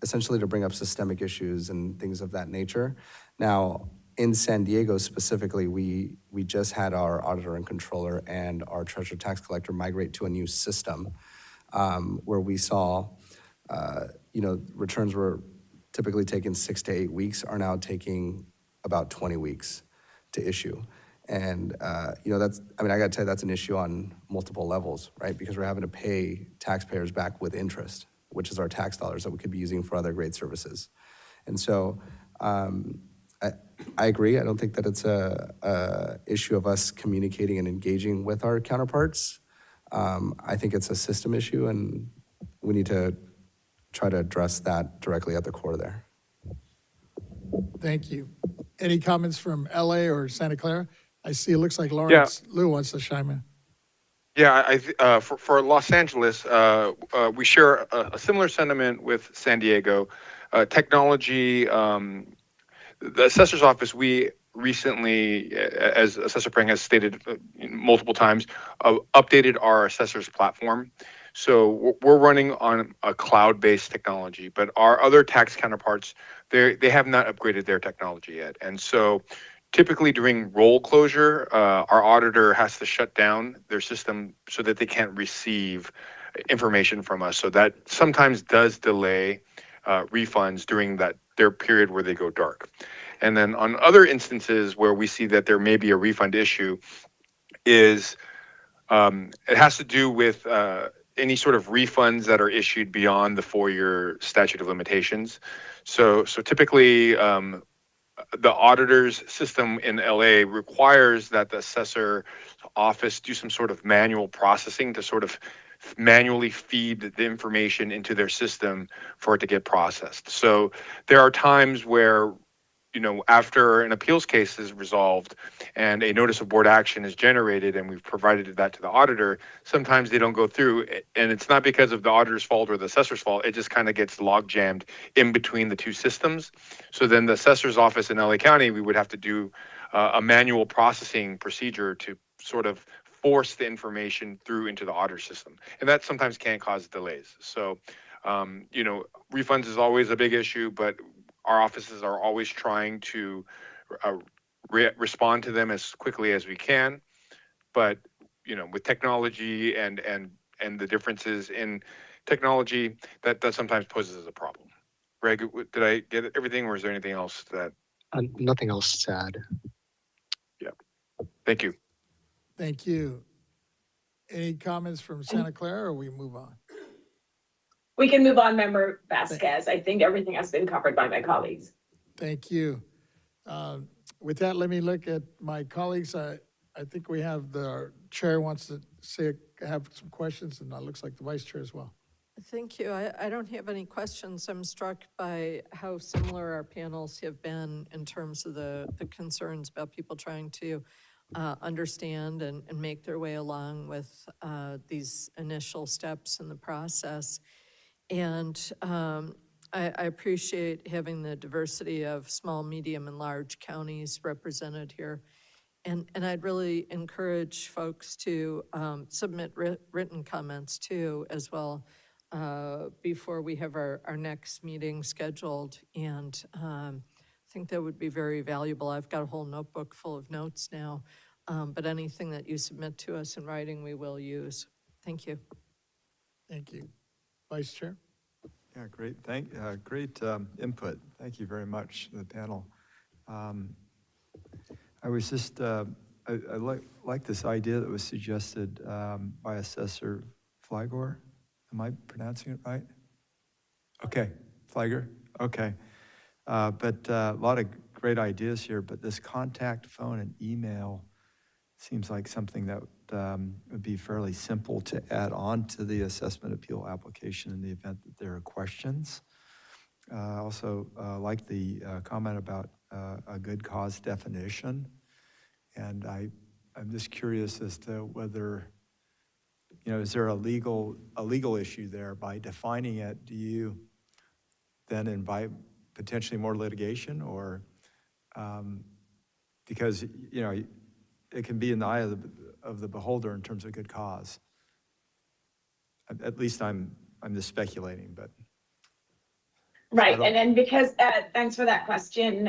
essentially to bring up systemic issues and things of that nature. Now, in San Diego specifically, we just had our auditor and controller and our treasurer tax collector migrate to a new system where we saw, returns were typically taking 6 to 8 weeks, are now taking about 20 weeks to issue. And, I gotta tell you, that's an issue on multiple levels, right? Because we're having to pay taxpayers back with interest, which is our tax dollars that we could be using for other great services. And so I agree. I don't think that it's a issue of us communicating and engaging with our counterparts. I think it's a system issue, and we need to try to address that directly at the core there. Thank you. Any comments from LA or Santa Clara? I see it looks like Lou wants to chime in. Yeah, for Los Angeles, we share a similar sentiment with San Diego. Technology, the assessor's office, we recently, as Assessor Prang has stated multiple times, updated our assessor's platform. So we're running on a cloud-based technology, but our other tax counterparts, they have not upgraded their technology yet. And so typically during roll closure, our auditor has to shut down their system so that they can't receive information from us. So that sometimes does delay refunds during their period where they go dark. And then on other instances where we see that there may be a refund issue is it has to do with any sort of refunds that are issued beyond the 4-year statute of limitations. So typically, the auditor's system in LA requires that the assessor office do some sort of manual processing to sort of manually feed the information into their system for it to get processed. So there are times where, after an appeals case is resolved and a notice of board action is generated and we've provided that to the auditor, sometimes they don't go through. And it's not because of the auditor's fault or the assessor's fault. It just kind of gets log jammed in between the two systems. So then the assessor's office in LA County, we would have to do a manual processing procedure to sort of force the information through into the auditor system. And that sometimes can cause delays. So, you know, refunds is always a big issue, but our offices are always trying to respond to them as quickly as we can. But, you know, with technology and the differences in technology, that sometimes poses a problem. Greg, did I get everything, or is there anything else that? Nothing else to add. Yeah. Thank you. Thank you. Any comments from Santa Clara, or we move on? We can move on, Member Vasquez. I think everything has been covered by my colleagues. Thank you. With that, let me look at my colleagues. I think we have the chair wants to have some questions, and it looks like the vice chair as well. Thank you. I don't have any questions. I'm struck by how similar our panels have been in terms of the concerns about people trying to understand and make their way along with these initial steps in the process. And I appreciate having the diversity of small, medium, and large counties represented here. And I'd really encourage folks to submit written comments too, as well, before we have our next meeting scheduled. And I think that would be very valuable. I've got a whole notebook full of notes now, but anything that you submit to us in writing, we will use. Thank you. Thank you. Vice Chair? Yeah, great. Great input. Thank you very much, the panel. I was just, I like this idea that was suggested by Assessor Flygor. Am I pronouncing it right? Okay, Flygor, okay. But a lot of great ideas here, but this contact phone and email seems like something that would be fairly simple to add on to the assessment appeal application in the event that there are questions. Also like the comment about a good cause definition. And I'm just curious as to whether, you know, is there a legal issue there? By defining it, do you then invite potentially more litigation, or because, you know, it can be in the eye of the beholder in terms of good cause. At least I'm just speculating, but. Right, and then because, thanks for that question,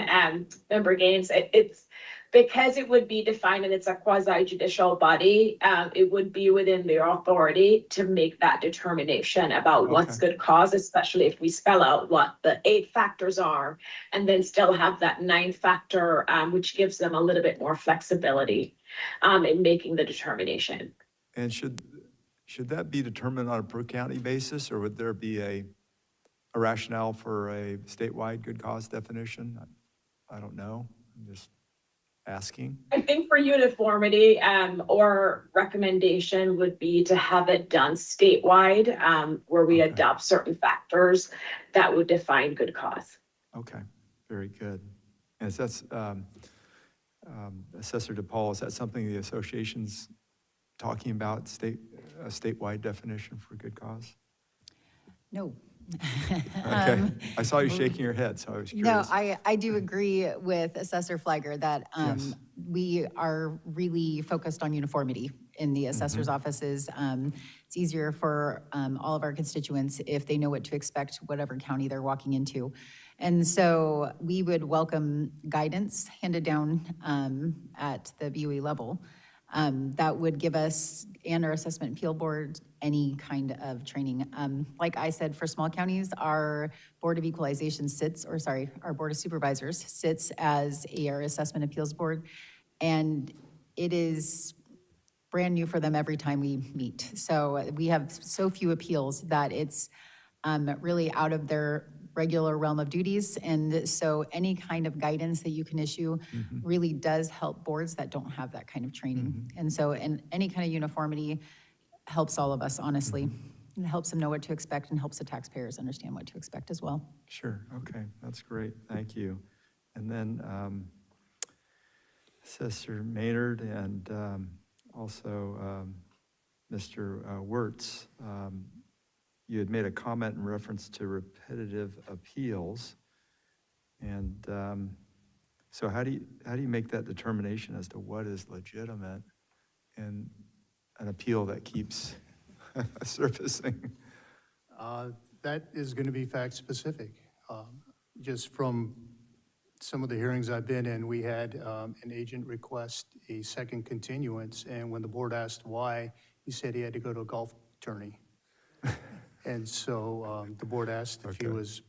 Member Gaines, it's because it would be defined and it's a quasi judicial body, it would be within their authority to make that determination about what's good cause, especially if we spell out what the 8 factors are, and then still have that 9th factor, which gives them a little bit more flexibility in making the determination. And should that be determined on a per county basis, or would there be a rationale for a statewide good cause definition? I don't know. I'm just asking. I think for uniformity, or recommendation would be to have it done statewide, where we adopt certain factors that would define good cause. Okay, very good. And is that's Assessor DePaul, is that something the association's talking about, a statewide definition for good cause? No. Okay, I saw you shaking your head, so I was curious. No, I do agree with Assessor Flygor that Yes. we are really focused on uniformity in the assessor's offices. It's easier for all of our constituents if they know what to expect, whatever county they're walking into. And so we would welcome guidance handed down at the BOE level that would give us and our assessment appeal board any kind of training. Like I said, for small counties, our Board of Equalization our Board of Supervisors sits as our assessment appeals board, and it is brand new for them every time we meet. So we have so few appeals that it's really out of their regular realm of duties. And so any kind of guidance that you can issue really does help boards that don't have that kind of training. And so any kind of uniformity helps all of us, honestly. It helps them know what to expect and helps the taxpayers understand what to expect as well. Sure, okay, that's great, thank you. And then Assessor Maynard and also Mr. Wirtz, you had made a comment in reference to repetitive appeals. And so how do you make that determination as to what is legitimate? And an appeal that keeps surfacing? That is going to be fact-specific. Just from some of the hearings I've been in, we had an agent request a second continuance, and when the board asked why, he said he had to go to a golf tourney. And so the board asked if he Okay. was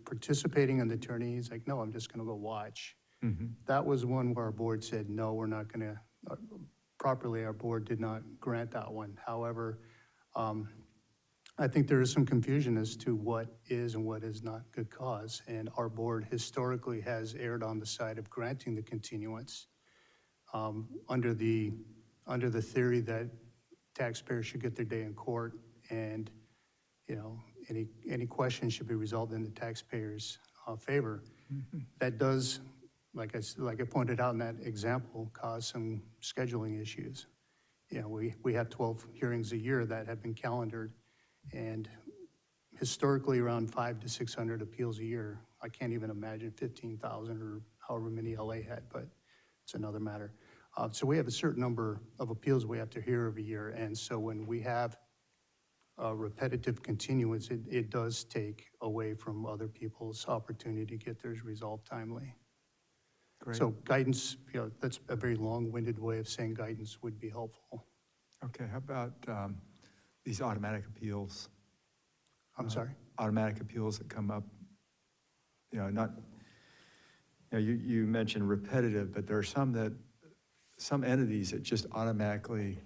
participating in the tourney. He's like, no, I'm just going to go watch. That was one where our board said, no, we're not going to, properly, our board did not grant that one. However, I think there is some confusion as to what is and what is not good cause, and our board historically has erred on the side of granting the continuance under the theory that taxpayers should get their day in court, and any questions should be resolved in the taxpayers' favor. That does, like I pointed out in that example, cause some scheduling issues. We have 12 hearings a year that have been calendared, and historically around 500 to 600 appeals a year. I can't even imagine 15,000 or however many LA had, but it's another matter. So we have a certain number of appeals we have to hear every year, and so when we have repetitive continuance, it does take away from other people's opportunity to get theirs resolved timely. Great. So guidance, that's a very long-winded way of saying guidance would be helpful. Okay, how about these automatic appeals? I'm sorry? Automatic appeals that come up, you mentioned repetitive, but there are some entities that just automatically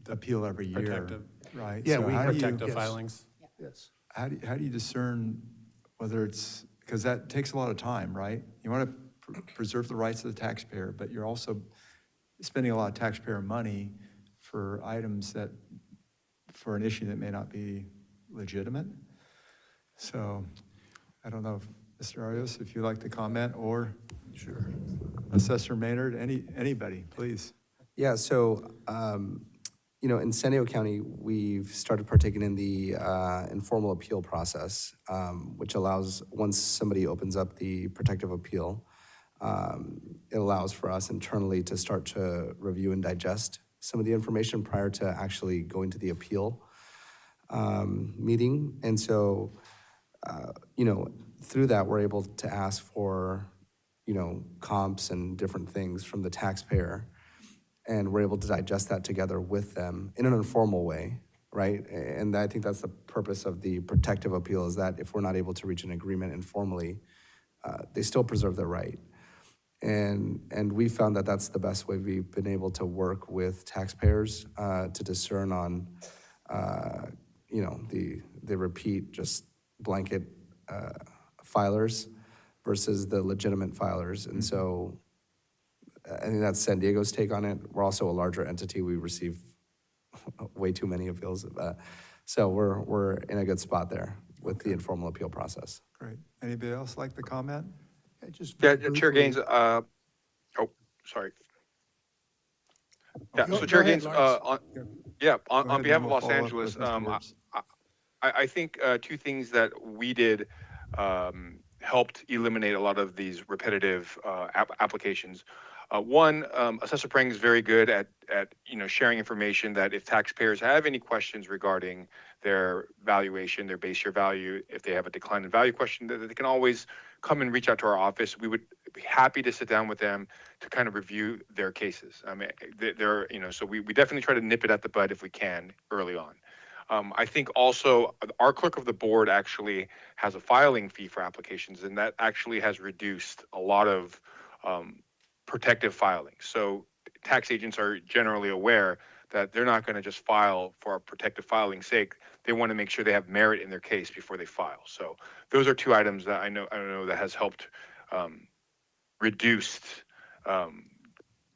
appeal every year, Protective. right? Yeah, So we how do you- Protective yes. filings. Yes. How do you discern whether it's, because that takes a lot of time, right? You want to preserve the rights of the taxpayer, but you're also spending a lot of taxpayer money for items for an issue that may not be legitimate. So I don't know, Mr. Arias, if you'd like to comment, or Sure. Assessor Maynard, anybody, please. Yeah, so, in San Diego County, we've started partaking in the informal appeal process, which allows, once somebody opens up the protective appeal, it allows for us internally to start to review and digest some of the information prior to actually going to the appeal meeting. And so, through that, we're able to ask for, comps and different things from the taxpayer. And we're able to digest that together with them in an informal way, right? And I think that's the purpose of the protective appeal, is that if we're not able to reach an agreement informally, they still preserve their right. And we found that that's the best way we've been able to work with taxpayers to discern on, the repeat, just blanket filers versus the legitimate filers. And so I think that's San Diego's take on it. We're also a larger entity. We receive way too many appeals. So we're in a good spot there with the informal appeal process. Great. Anybody else like to comment? Just Yeah, very Chair briefly- Gaines, sorry. Yeah, Go- so Chair go ahead, Gaines, Lawrence. on Go behalf ahead, of then we'll Los follow up Angeles, with Mr. Gibbs. I think two things that we did helped eliminate a lot of these repetitive applications. One, Assessor Prang is very good at sharing information that if taxpayers have any questions regarding their valuation, their base year value, if they have a decline in value question, that they can always come and reach out to our office. We would be happy to sit down with them to kind of review their cases. I mean, so we definitely try to nip it at the bud if we can early on. I think also our clerk of the board actually has a filing fee for applications, and that actually has reduced a lot of protective filing. So tax agents are generally aware that they're not going to just file for protective filing's sake. They want to make sure they have merit in their case before they file. So those are two items that I know that has helped reduce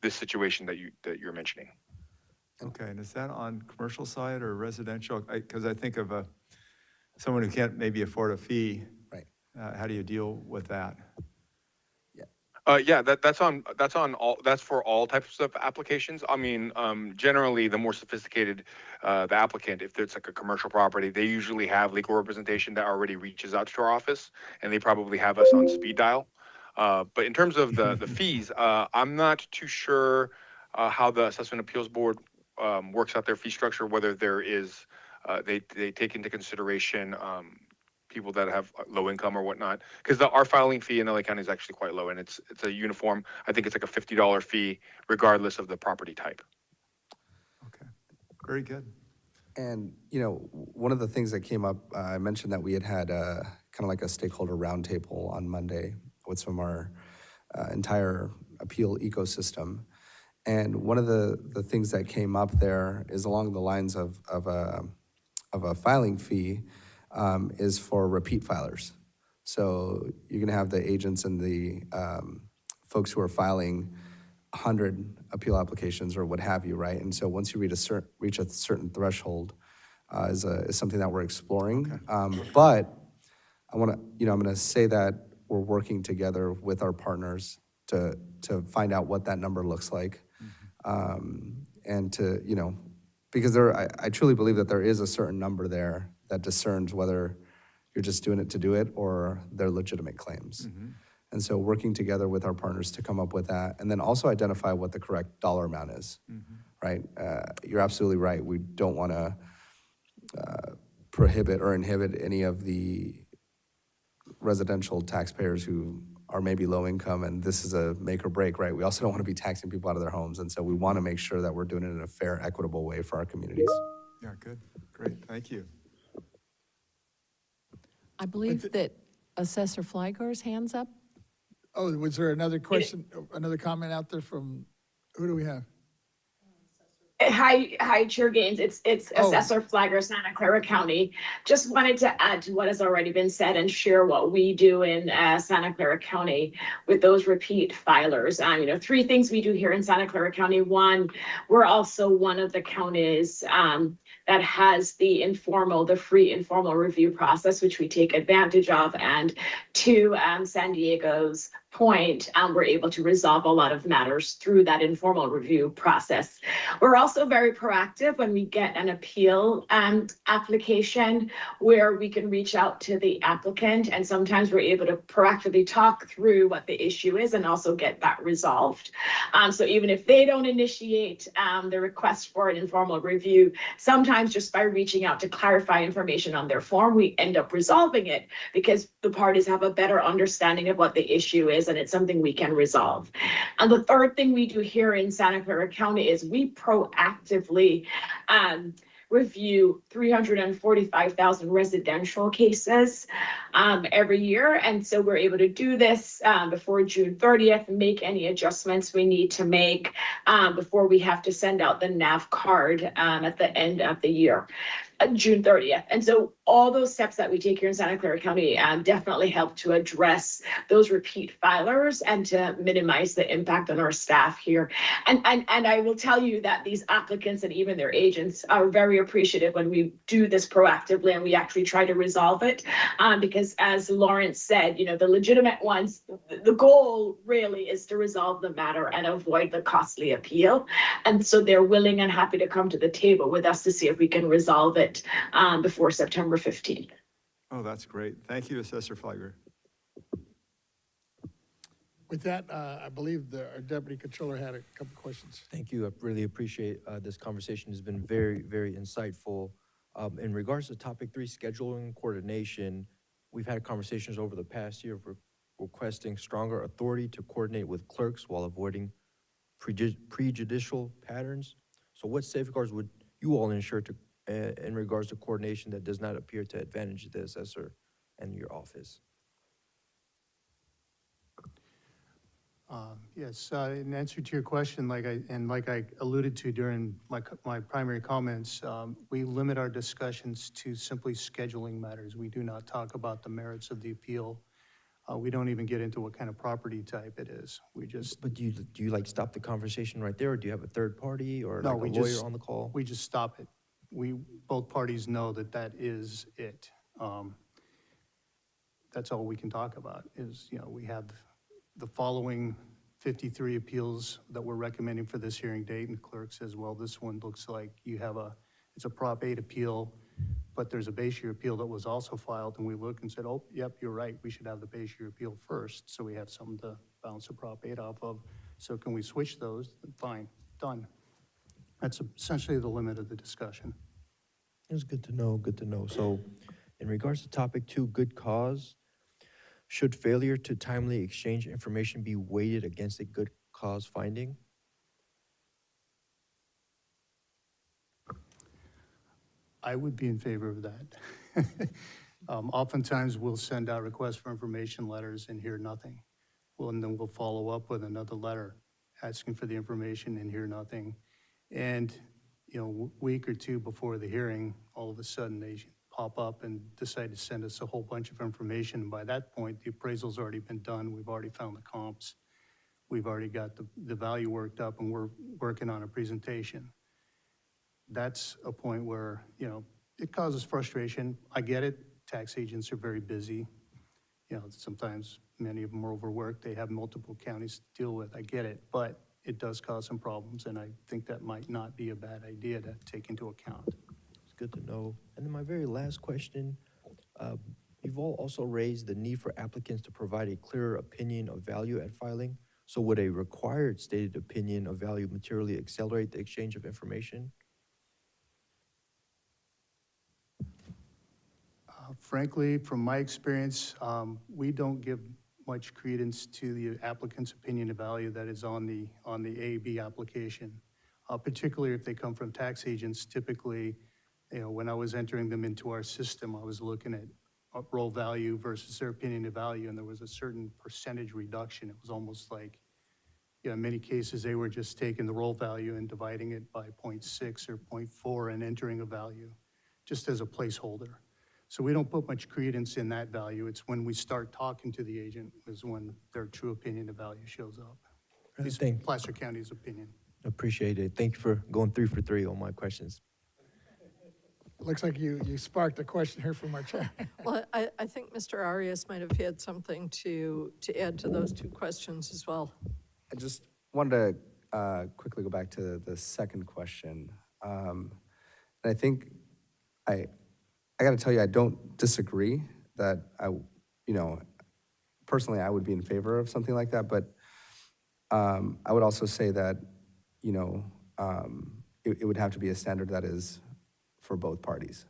this situation that you're mentioning. Okay, and is that on commercial side or residential? Because I think of someone who can't maybe afford a fee. Right. How do you deal with that? Yeah, that's for all types of applications. I mean, generally, the more sophisticated the applicant, if it's like a commercial property, they usually have legal representation that already reaches out to our office, and they probably have us on speed dial. But in terms of the fees, I'm not too sure how the Assessment Appeals Board works out their fee structure, whether there is, they take into consideration people that have low income or whatnot. Because our filing fee in LA County is actually quite low, and it's a uniform. I think it's like a $50 fee regardless of the property type. Okay, very good. And, you know, one of the things that came up, I mentioned that we had kind of like a stakeholder roundtable on Monday with some of our entire appeal ecosystem. And one of the things that came up there is along the lines of a filing fee is for repeat filers. So you're gonna have the agents and the folks who are filing 100 appeal applications or what have you, right? And so once you reach a certain threshold, is something that we're exploring. But I'm gonna say that we're working together with our partners to find out what that number looks like. And to, because I truly believe that there is a certain number there that discerns whether you're just doing it to do it or they're legitimate claims. And so working together with our partners to come up with that, and then also identify what the correct dollar amount is, right? You're absolutely right. We don't want to prohibit or inhibit any of the residential taxpayers who are maybe low income, and this is a make or break, right? We also don't want to be taxing people out of their homes, and so we want to make sure that we're doing it in a fair, equitable way for our communities. Yeah, good, great, thank you. I believe that Assessor Flygar's hand's up. Oh, was there another question, another comment out there from, who do we have? Hi, Chair Gaines. It's Oh. Assessor Flagler, Santa Clara County. Just wanted to add to what has already been said and share what we do in Santa Clara County with those repeat filers. Three things we do here in Santa Clara County. One, we're also one of the counties that has the free informal review process, which we take advantage of. And to San Diego's point, we're able to resolve a lot of matters through that informal review process. We're also very proactive when we get an appeal application where we can reach out to the applicant, and sometimes we're able to proactively talk through what the issue is and also get that resolved. So even if they don't initiate the request for an informal review, sometimes just by reaching out to clarify information on their form, we end up resolving it because the parties have a better understanding of what the issue is, and it's something we can resolve. And the third thing we do here in Santa Clara County is we proactively review 345,000 residential cases every year. And so we're able to do this before June 30th, make any adjustments we need to make before we have to send out the NAV card at the end of the year. June 30th. And so all those steps that we take here in Santa Clara County definitely help to address those repeat filers and to minimize the impact on our staff here. And I will tell you that these applicants and even their agents are very appreciative when we do this proactively and we actually try to resolve it. Because as Lawrence said, the legitimate ones, the goal really is to resolve the matter and avoid the costly appeal. And so they're willing and happy to come to the table with us to see if we can resolve it before September 15th. Oh, that's great. Thank you, Assessor Flagler. With that, I believe our Deputy Controller had a couple questions. Thank you. I really appreciate this conversation. Has been very, very insightful. In regards to topic 3, scheduling and coordination, we've had conversations over the past year of requesting stronger authority to coordinate with clerks while avoiding prejudicial patterns. So what safeguards would you all ensure to in regards to coordination that does not appear to advantage the assessor and your office? Yes, in answer to your question, like I alluded to during my primary comments, we limit our discussions to simply scheduling matters. We do not talk about the merits of the appeal. We don't even get into what kind of property type it is. We just. But do you like stop the conversation right there, or do you have a third party or No, like a lawyer on the call? We just stop it. Both parties know that is it. That's all we can talk about is, we have the following 53 appeals that we're recommending for this hearing date, and the clerk says, well, this one looks like it's a Prop 8 appeal, but there's a base year appeal that was also filed, and we look and said, oh, yep, you're right, we should have the base year appeal first, so we have something to bounce the Prop 8 off of. So can we switch those? Fine, done. That's essentially the limit of the discussion. It's good to know, good to know. So in regards to topic 2, good cause, should failure to timely exchange information be weighted against a good cause finding? I would be in favor of that. Oftentimes, we'll send out requests for information letters and hear nothing. Well, and then we'll follow up with another letter asking for the information and hear nothing. And, you know, a week or two before the hearing, all of a sudden, they pop up and decide to send us a whole bunch of information. And by that point, the appraisal's already been done. We've already found the comps. We've already got the value worked up, and we're working on a presentation. That's a point where, you know, it causes frustration. I get it. Tax agents are very busy. You know, sometimes many of them are overworked. They have multiple counties to deal with. I get it, but it does cause some problems, and I think that might not be a bad idea to take into account. It's good to know. And then my very last question, you've all also raised the need for applicants to provide a clearer opinion of value at filing. So would a required stated opinion of value materially accelerate the exchange of information? Frankly, from my experience, we don't give much credence to the applicant's opinion of value that is on the AAB application, particularly if they come from tax agents. Typically, you know, when I was entering them into our system, I was looking at roll value versus their opinion of value, and there was a certain percentage reduction. It was almost like, you know, in many cases, they were just taking the roll value and dividing it by 0.6 or 0.4 and entering a value just as a placeholder. So we don't put much credence in that value. It's when we start talking to the agent is when their true opinion of value shows up. At least Placer County's opinion. Appreciate it. Thank you for going 3 for 3 on my questions. Looks like you sparked a question here from our chair. Well, I think Mr. Arias might have had something to add to those 2 questions as well. I just wanted to quickly go back to the second question. And I think I got to tell you, I don't disagree that personally, I would be in favor of something like that. But I would also say that, it would have to be a standard that is for both parties,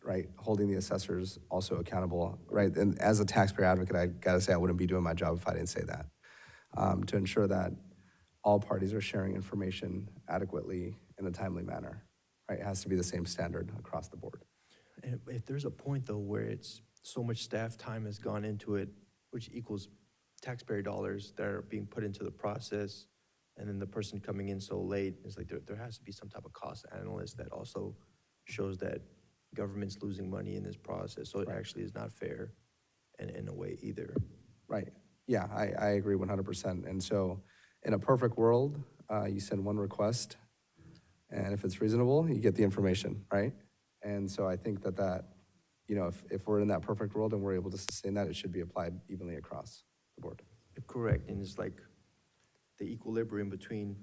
right? Holding the assessors also accountable, right? And as a taxpayer advocate, I got to say I wouldn't be doing my job if I didn't say that. To ensure that all parties are sharing information adequately in a timely manner, right? It has to be the same standard across the board. And if there's a point, though, where it's so much staff time has gone into it, which equals taxpayer dollars that are being put into the process, and then the person coming in so late, it's like there has to be some type of cost analyst that also shows that government's losing money in this process, so it actually is not fair in a way either. Right. Yeah, I agree 100%. And so in a perfect world, you send one request, and if it's reasonable, you get the information, right? And so I think that if we're in that perfect world and we're able to sustain that, it should be applied evenly across the board. Correct, and it's like the equilibrium between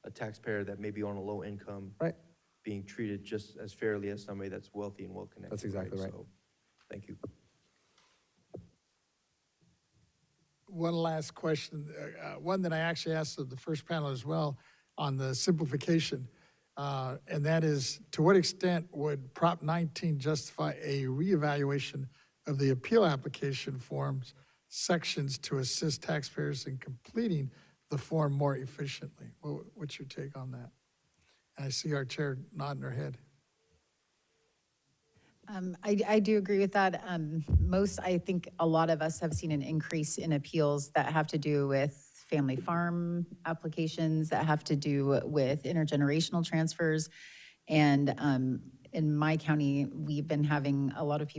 a taxpayer that may be on a low income, right, being treated just as fairly as somebody that's wealthy and well-connected. That's exactly right. So, thank you. One last question, one that I actually asked of the first panel as well on the simplification. And that is, to what extent would Prop 19 justify a reevaluation of the appeal application forms sections to assist taxpayers in completing the form more efficiently? What's your take on that? And I see our chair nodding her head. I do agree with that. I think a lot of us have seen an increase in appeals that have to do with family farm applications, that have to do with intergenerational transfers. And in my county, we've been having a lot of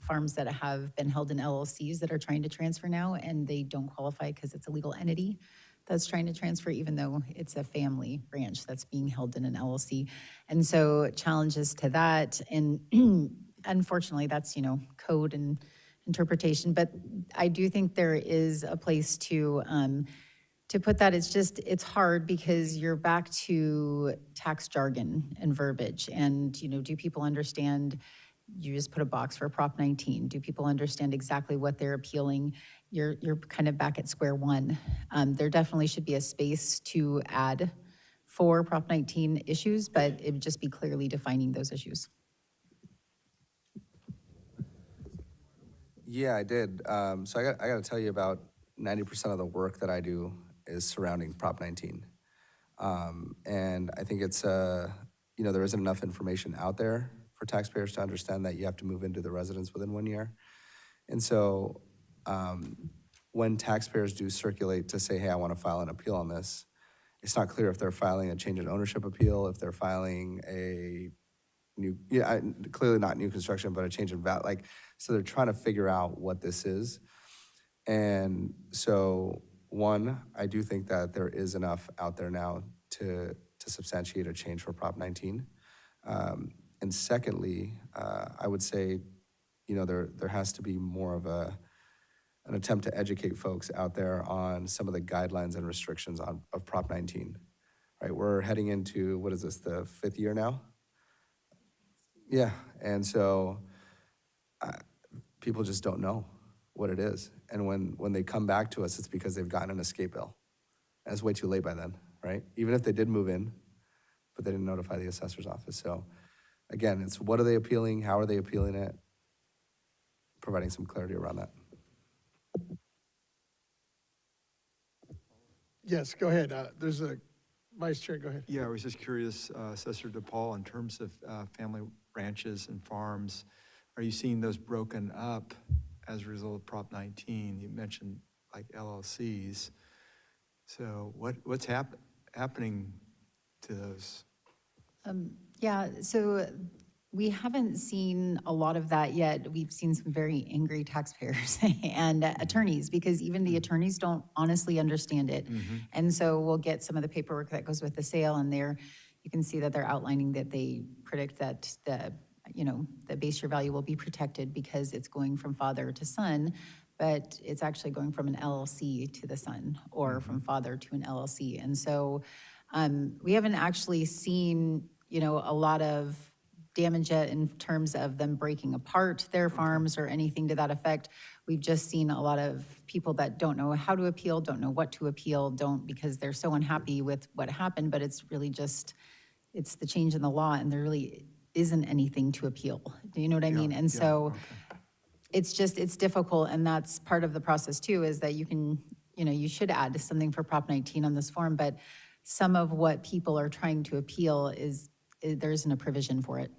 farms that have been held in LLCs that are trying to transfer now, and they don't qualify because it's a legal entity that's trying to transfer, even though it's a family branch that's being held in an LLC. And so challenges to that, and unfortunately, that's, code and interpretation. But I do think there is a place to put that. It's hard because you're back to tax jargon and verbiage. And, do people understand? You just put a box for Prop 19. Do people understand exactly what they're appealing? You're kind of back at square one. There definitely should be a space to add for Prop 19 issues, but it would just be clearly defining those issues. Yeah, I did. So I got to tell you about 90% of the work that I do is surrounding Prop 19. And I think it's, there isn't enough information out there for taxpayers to understand that you have to move into the residence within 1 year. And so when taxpayers do circulate to say, hey, I want to file an appeal on this, it's not clear if they're filing a change in ownership appeal, if they're filing a new, clearly not new construction, but a change in so they're trying to figure out what this is. And so, one, I do think that there is enough out there now to substantiate a change for Prop 19. And secondly, I would say, there has to be more of an attempt to educate folks out there on some of the guidelines and restrictions of Prop 19. Right, we're heading into, what is this, the 5th year now? Yeah, and so people just don't know what it is. And when they come back to us, it's because they've gotten an escape bill. And it's way too late by then, right? Even if they did move in, but they didn't notify the assessor's office. So again, it's what are they appealing? How are they appealing it? Providing some clarity around that. Yes, go ahead. There's a Vice Chair, go ahead. Yeah, I was just curious, Assessor DePaul, in terms of family ranches and farms, are you seeing those broken up as a result of Prop 19? You mentioned like LLCs. So what's happening to those? Yeah, so we haven't seen a lot of that yet. We've seen some very angry taxpayers and attorneys, because even the attorneys don't honestly understand it. And so we'll get some of the paperwork that goes with the sale, and you can see that they're outlining that they predict that the base year value will be protected because it's going from father to son, but it's actually going from an LLC to the son, or from father to an LLC. And so we haven't actually seen, a lot of damage yet in terms of them breaking apart their farms or anything to that effect. We've just seen a lot of people that don't know how to appeal, don't know what to appeal, because they're so unhappy with what happened, but it's really just, it's the change in the law, and there really isn't anything to appeal. Do you know what I mean? And so it's difficult, and that's part of the process too, is that you should add something for Prop 19 on this form, but some of what people are trying to appeal there isn't a provision for it.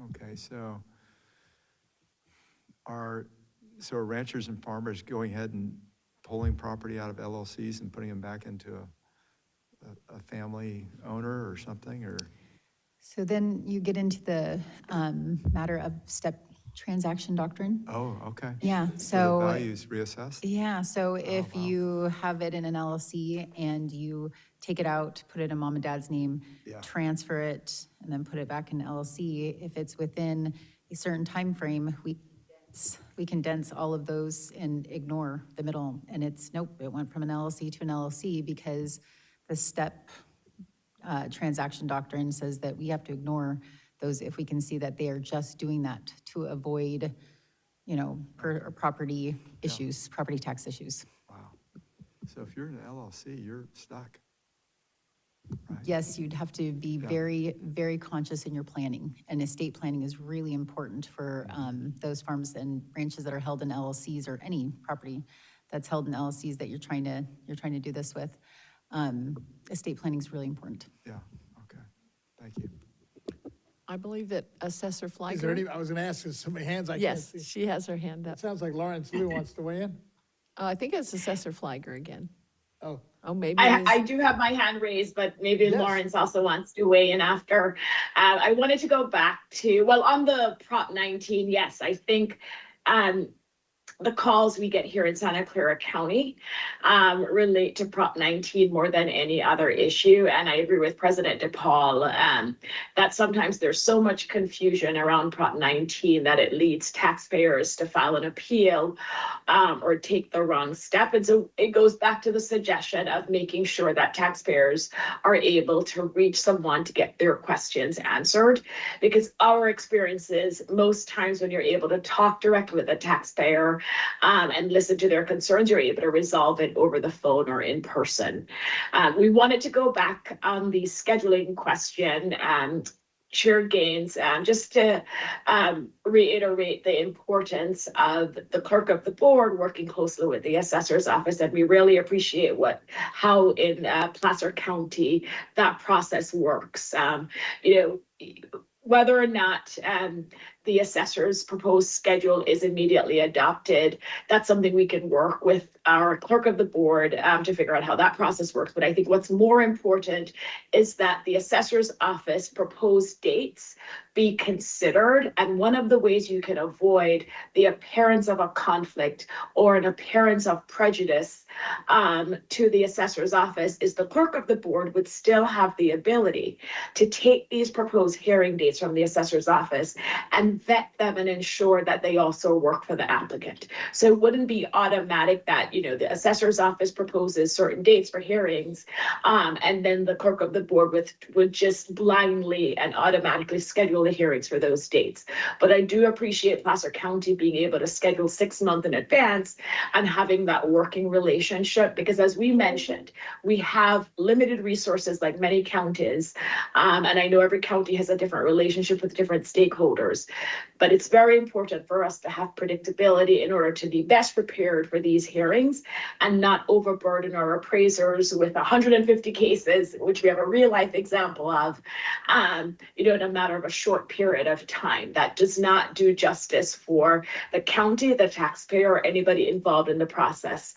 Okay, so are ranchers and farmers going ahead and pulling property out of LLCs and putting them back into a family owner or something, or? So then you get into the matter of step transaction doctrine. Oh, okay. Yeah, So the value is reassessed? Yeah, so if you have it in an LLC and you take it out, put it in mom and dad's name, transfer it, and then put it back in LLC, if it's within a certain time frame, we condense all of those and ignore the middle. And nope, it went from an LLC to an LLC because the step transaction doctrine says that we have to ignore those if we can see that they are just doing that to avoid, property issues, property tax issues. Wow. So if you're in an LLC, you're stuck. Right. Yes, you'd have to be very, very conscious in your planning. And estate planning is really important for those farms and ranches that are held in LLCs, or any property that's held in LLCs that you're trying to do this with. Estate planning is really important. Yeah, okay, thank you. I believe that Assessor Is there Fliger. I was going to ask, is so many hands I can't Yes, see. she has her hand up. It sounds like Lawrence Liu wants to weigh in. I think it's Assessor Fliger again. Oh, Oh, maybe. I do have my hand raised, but maybe Yes. Lawrence also wants to weigh in after. I wanted to go back to, on the Prop 19, yes, I think the calls we get here in Santa Clara County relate to Prop 19 more than any other issue. And I agree with President DePaul that sometimes there's so much confusion around Prop 19 that it leads taxpayers to file an appeal or take the wrong step. And so it goes back to the suggestion of making sure that taxpayers are able to reach someone to get their questions answered. Because our experience is most times when you're able to talk directly with a taxpayer, and listen to their concerns, you're able to resolve it over the phone or in person. We wanted to go back on the scheduling question, Chair Gaines, just to reiterate the importance of the clerk of the board working closely with the assessor's office. And we really appreciate how in Placer County that process works. Whether or not the assessor's proposed schedule is immediately adopted, that's something we can work with our clerk of the board to figure out how that process works. But I think what's more important is that the assessor's office proposed dates be considered. And one of the ways you can avoid the appearance of a conflict or an appearance of prejudice to the assessor's office is the clerk of the board would still have the ability to take these proposed hearing dates from the assessor's office and vet them and ensure that they also work for the applicant. So it wouldn't be automatic that, the assessor's office proposes certain dates for hearings, and then the clerk of the board would just blindly and automatically schedule the hearings for those dates. But I do appreciate Placer County being able to schedule 6 months in advance and having that working relationship, because as we mentioned, we have limited resources like many counties, and I know every county has a different relationship with different stakeholders, but it's very important for us to have predictability in order to be best prepared for these hearings and not overburden our appraisers with 150 cases, which we have a real life example of, in a matter of a short period of time. That does not do justice for the county, the taxpayer, or anybody involved in the process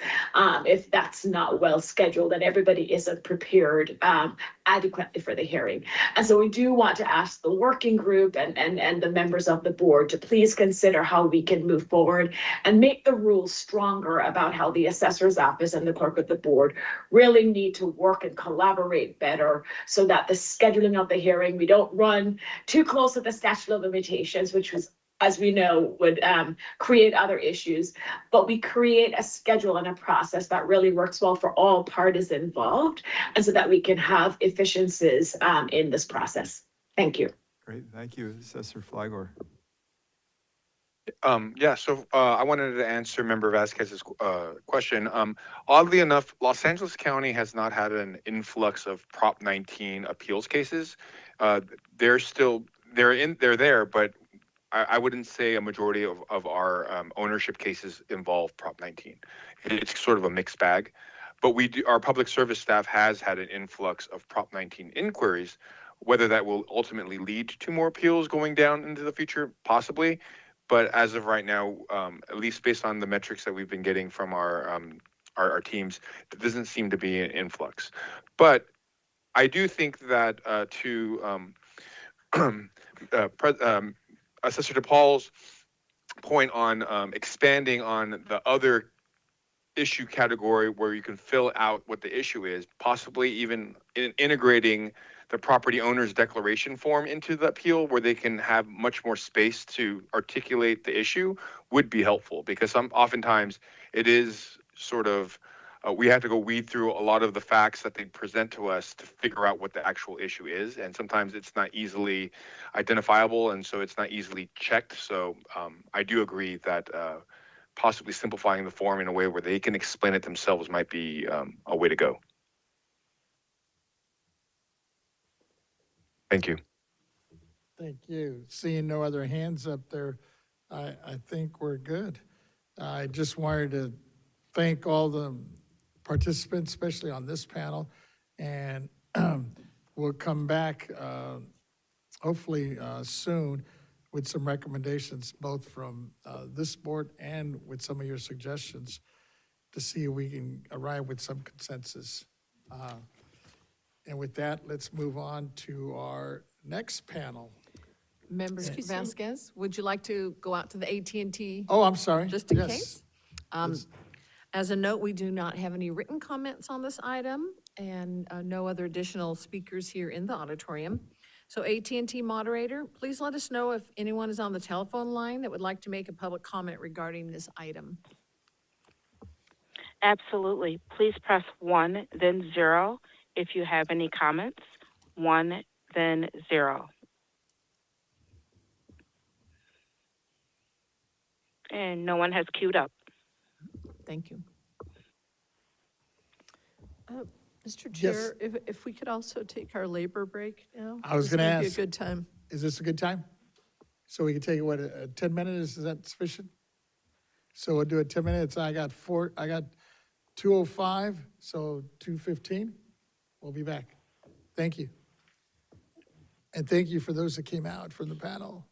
if that's not well scheduled and everybody isn't prepared adequately for the hearing. And so we do want to ask the working group and the members of the board to please consider how we can move forward and make the rules stronger about how the assessor's office and the clerk of the board really need to work and collaborate better so that the scheduling of the hearing, we don't run too close to the statute of limitations, which was, as we know, would create other issues, but we create a schedule and a process that really works well for all parties involved, and so that we can have efficiencies in this process. Thank you. Great, thank you, Assessor Flygor. So I wanted to answer Member Vasquez's question. Oddly enough, Los Angeles County has not had an influx of Prop 19 appeals cases. They're there, but I wouldn't say a majority of our ownership cases involve Prop 19. It's sort of a mixed bag. But our public service staff has had an influx of Prop 19 inquiries. Whether that will ultimately lead to more appeals going down into the future, possibly. But as of right now, at least based on the metrics that we've been getting from our teams, it doesn't seem to be an influx. But I do think that Assessor DePaul's point on expanding on the other issue category where you can fill out what the issue is, possibly even integrating the property owner's declaration form into the appeal where they can have much more space to articulate the issue would be helpful, because oftentimes it is sort of, we have to go weed through a lot of the facts that they present to us to figure out what the actual issue is. And sometimes it's not easily identifiable, and so it's not easily checked. So I do agree that possibly simplifying the form in a way where they can explain it themselves might be a way to go. Thank you. Thank you. Seeing no other hands up there, I think we're good. I just wanted to thank all the participants, especially on this panel, and we'll come back hopefully soon with some recommendations, both from this board and with some of your suggestions to see if we can arrive with some consensus. And with that, let's move on to our next panel. Member Vasquez, would you like to go out to the AT&T? Oh, I'm sorry. Just in Yes. case? Yes. As a note, we do not have any written comments on this item and no other additional speakers here in the auditorium. So AT&T moderator, please let us know if anyone is on the telephone line that would like to make a public comment regarding this item. Absolutely. Please press 1, then 0 if you have any comments. 1, then 0. And no one has queued up. Thank you. Mr. Yes. Chair, if we could also take our labor break now? I was This gonna might be ask. a good time. Is this a good time? So we can take, what, 10 minutes, is that sufficient? So we'll do it 10 minutes, I got 2:05, so 2:15, we'll be back. Thank you. And thank you for those that came out from the panel.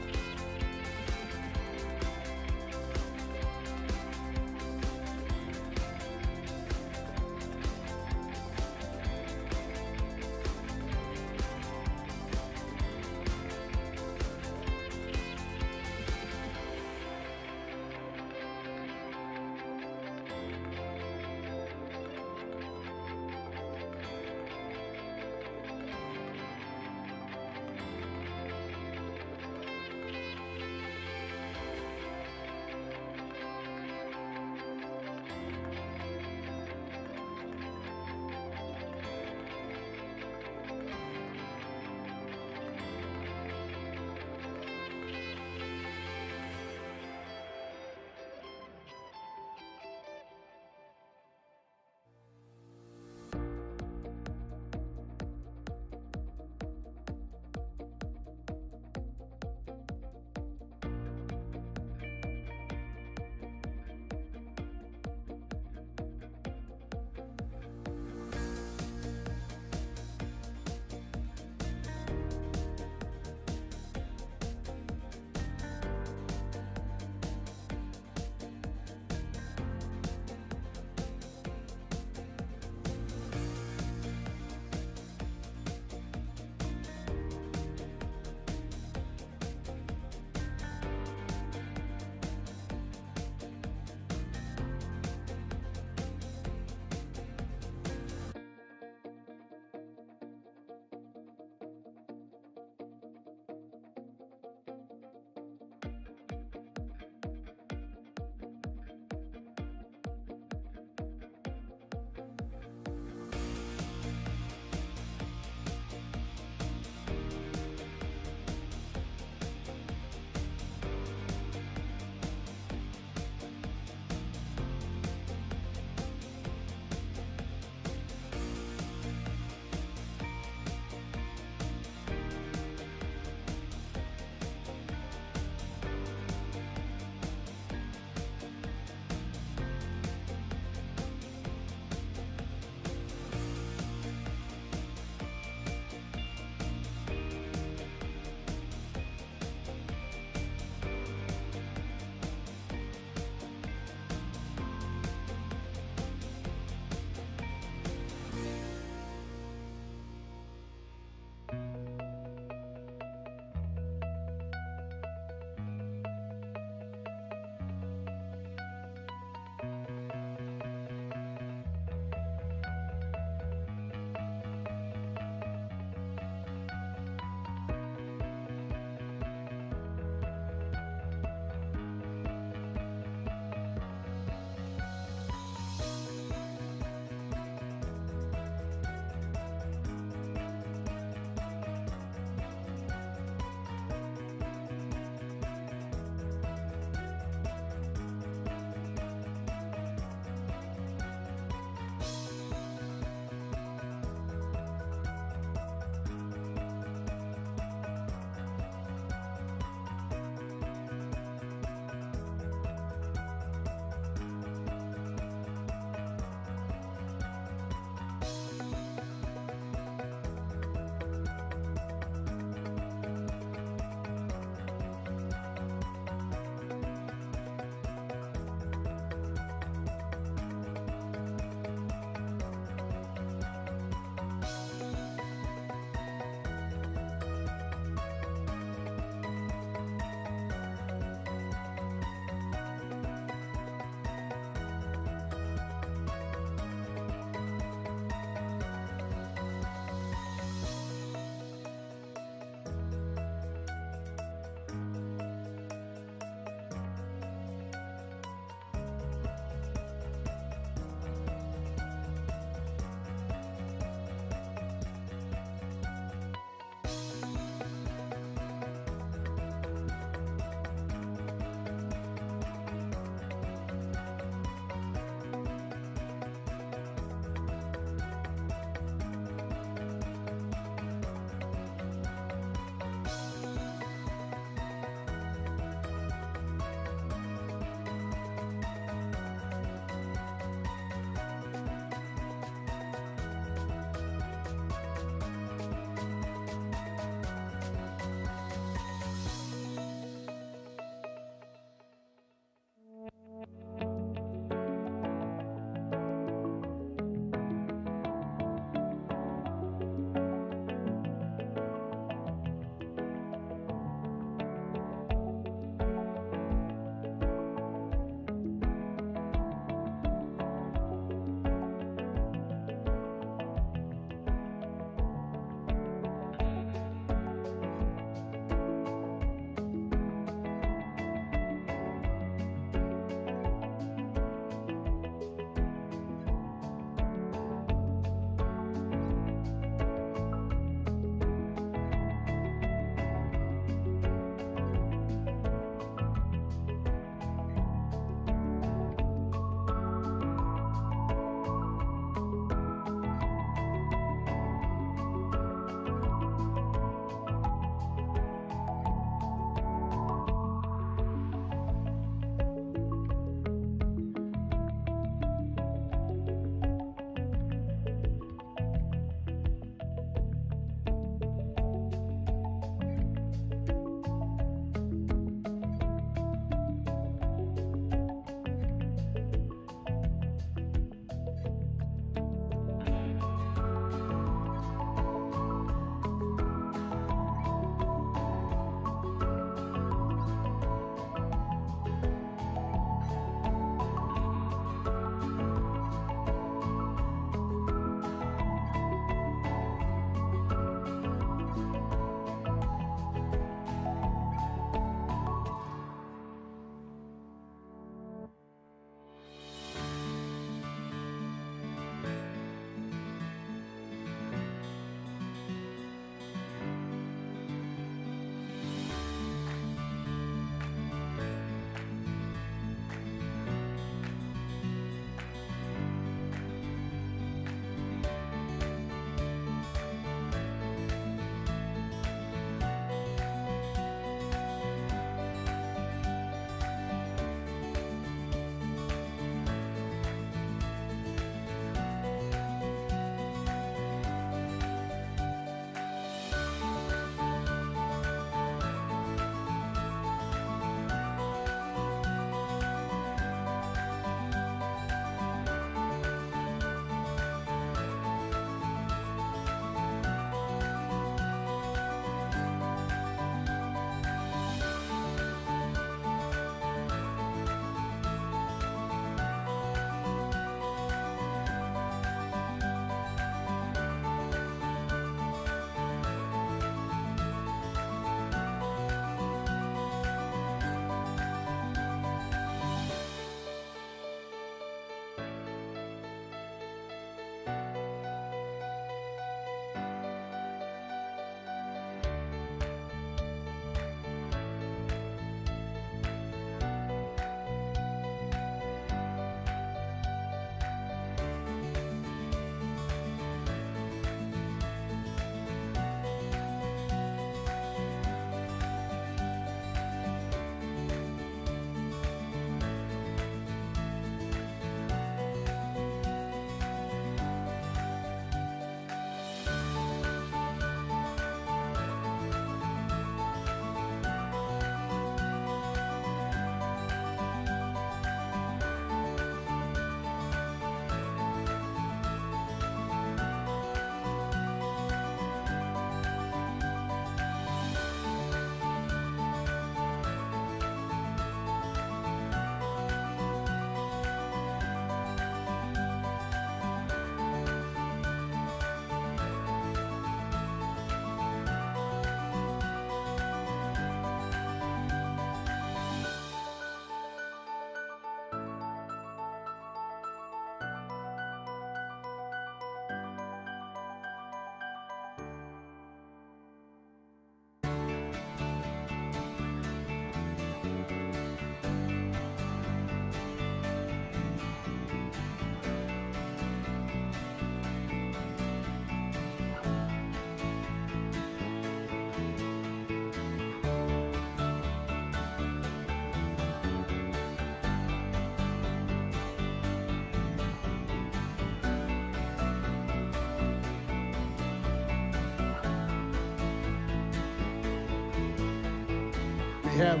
We have,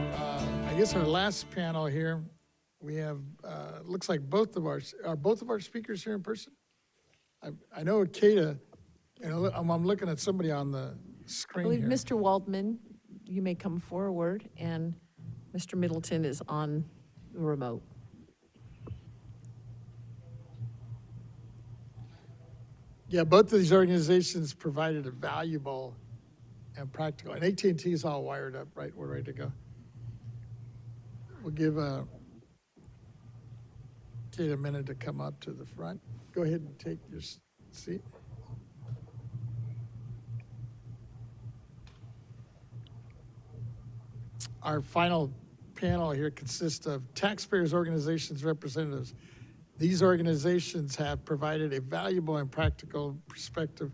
I guess our last panel here, we have, looks like both of our speakers here in person? I know Kata, and I'm looking at somebody on the I screen believe here. Mr. Waldman, you may come forward, and Mr. Middleton is on the remote. Yeah, both of these organizations provided a valuable and practical, and AT&T is all wired up, right? We're ready to go. We'll give Kate a minute to come up to the front. Go ahead and take your seat. Our final panel here consists of taxpayers, organizations, representatives. These organizations have provided a valuable and practical perspective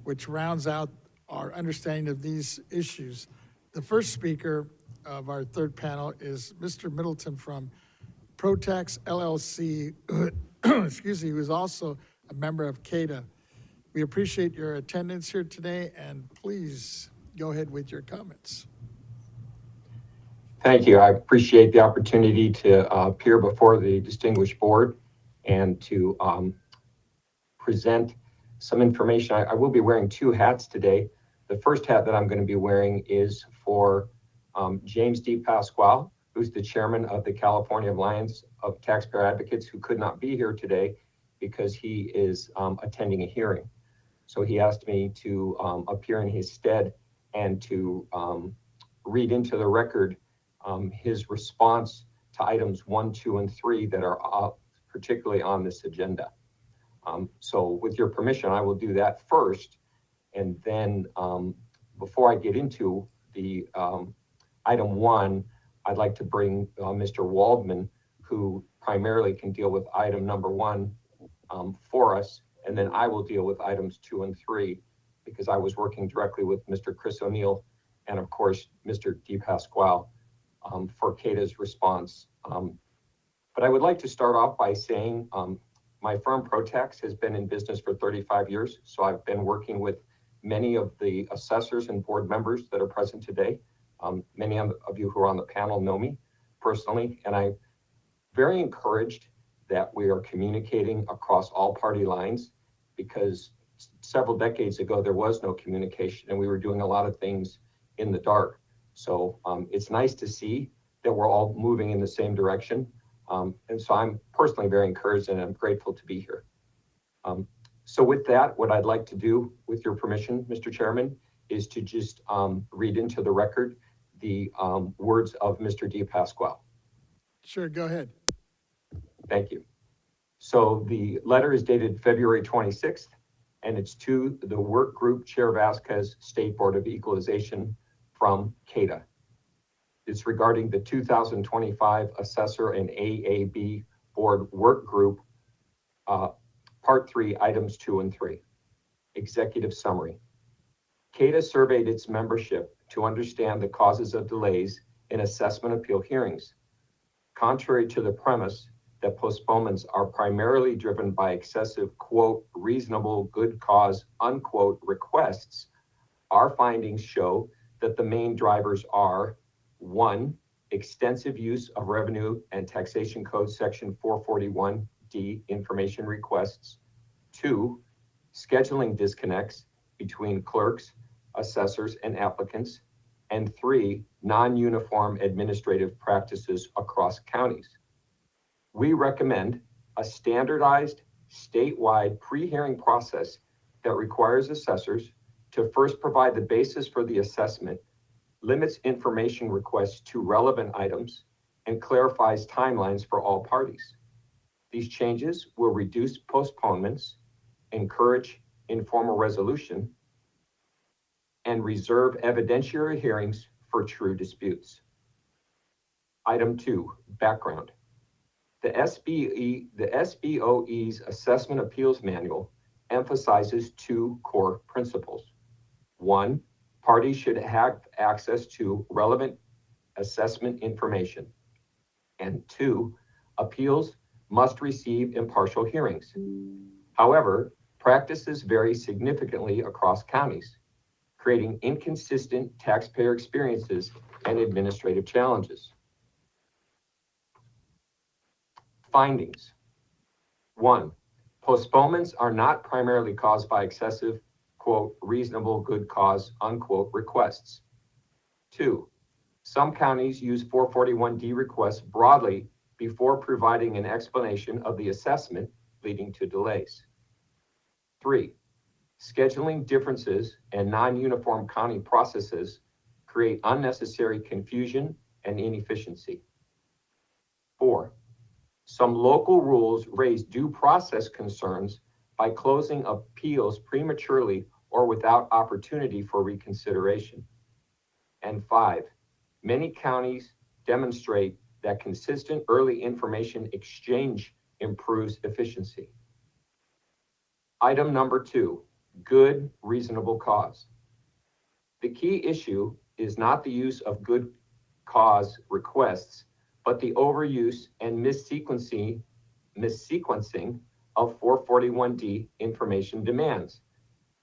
which rounds out our understanding of these issues. The first speaker of our third panel is Mr. Middleton from ProTax LLC, excuse me, who is also a member of CADA. We appreciate your attendance here today, and please go ahead with your comments. Thank you. I appreciate the opportunity to appear before the distinguished board and to present some information. I will be wearing two hats today. The first hat that I'm going to be wearing is for James D. Pasquale, who's the chairman of the California Alliance of Taxpayer Advocates, who could not be here today because he is attending a hearing. So he asked me to appear in his stead and to read into the record his response to items 1, 2, and 3 that are particularly on this agenda. So with your permission, I will do that first. And then before I get into the item 1, I'd like to bring Mr. Waldman, who primarily can deal with item number 1 for us. And then I will deal with items 2 and 3 because I was working directly with Mr. Chris O'Neill and of course, Mr. D. Pasquale for CADA's response. But I would like to start off by saying my firm ProTax has been in business for 35 years. So I've been working with many of the assessors and board members that are present today. Many of you who are on the panel know me personally, and I'm very encouraged that we are communicating across all party lines because several decades ago, there was no communication and we were doing a lot of things in the dark. So it's nice to see that we're all moving in the same direction. And so I'm personally very encouraged and I'm grateful to be here. So with that, what I'd like to do, with your permission, Mr. Chairman, is to just read into the record the words of Mr. D. Pasquale. Sure, go ahead. Thank you. So the letter is dated February 26th, and it's to the work group Chair Vasquez, State Board of Equalization from CADA. It's regarding the 2025 Assessor and AAB Board Work Group, Part 3, Items 2 and 3. Executive Summary. CADA surveyed its membership to understand the causes of delays in assessment appeal hearings. Contrary to the premise that postponements are primarily driven by excessive, quote, reasonable good cause, unquote, requests, our findings show that the main drivers are 1, extensive use of Revenue and Taxation Code Section 441D information requests. 2, scheduling disconnects between clerks, assessors, and applicants. And 3, non-uniform administrative practices across counties. We recommend a standardized statewide pre-hearing process that requires assessors to first provide the basis for the assessment, limits information requests to relevant items, and clarifies timelines for all parties. These changes will reduce postponements, encourage informal resolution, and reserve evidentiary hearings for true disputes. Item 2, background. The SBOE's Assessment Appeals Manual emphasizes 2 core principles. 1, parties should have access to relevant assessment information. And 2, appeals must receive impartial hearings. However, practices vary significantly across counties, creating inconsistent taxpayer experiences and administrative challenges. Findings. 1, postponements are not primarily caused by excessive, quote, reasonable good cause, unquote, requests. 2, some counties use 441D requests broadly before providing an explanation of the assessment, leading to delays. 3, scheduling differences and non-uniform county processes create unnecessary confusion and inefficiency. 4, some local rules raise due process concerns by closing appeals prematurely or without opportunity for reconsideration. And 5, many counties demonstrate that consistent early information exchange improves efficiency. Item number 2, good, reasonable cause. The key issue is not the use of good cause requests, but the overuse and missequencing of 441D information demands.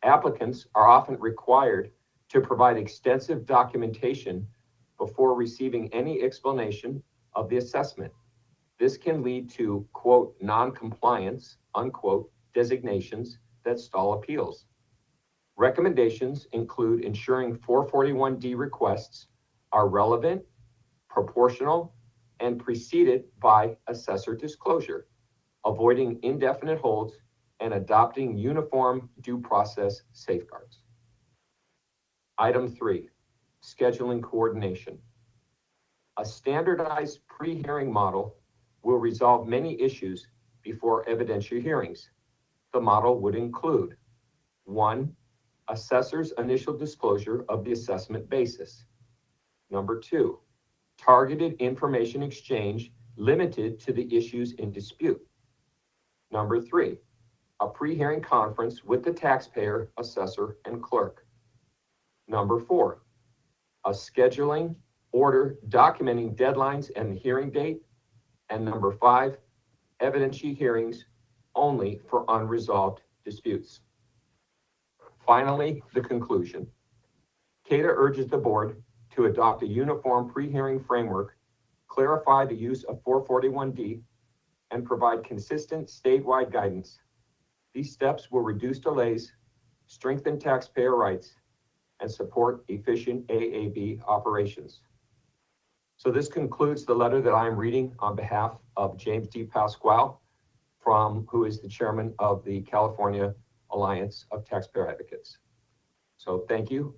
Applicants are often required to provide extensive documentation before receiving any explanation of the assessment. This can lead to, quote, non-compliance, unquote, designations that stall appeals. Recommendations include ensuring 441D requests are relevant, proportional, and preceded by assessor disclosure, avoiding indefinite holds, and adopting uniform due process safeguards. Item 3, scheduling coordination. A standardized pre-hearing model will resolve many issues before evidentiary hearings. The model would include 1, assessor's initial disclosure of the assessment basis. Number 2, targeted information exchange limited to the issues in dispute. Number 3, a pre-hearing conference with the taxpayer, assessor, and clerk. Number 4, a scheduling order documenting deadlines and the hearing date. And number 5, evidentiary hearings only for unresolved disputes. Finally, the conclusion. CADA urges the board to adopt a uniform pre-hearing framework, clarify the use of 441D, and provide consistent statewide guidance. These steps will reduce delays, strengthen taxpayer rights, and support efficient AAB operations. So this concludes the letter that I am reading on behalf of James D. Pasquale, who is the chairman of the California Alliance of Taxpayer Advocates. So thank you.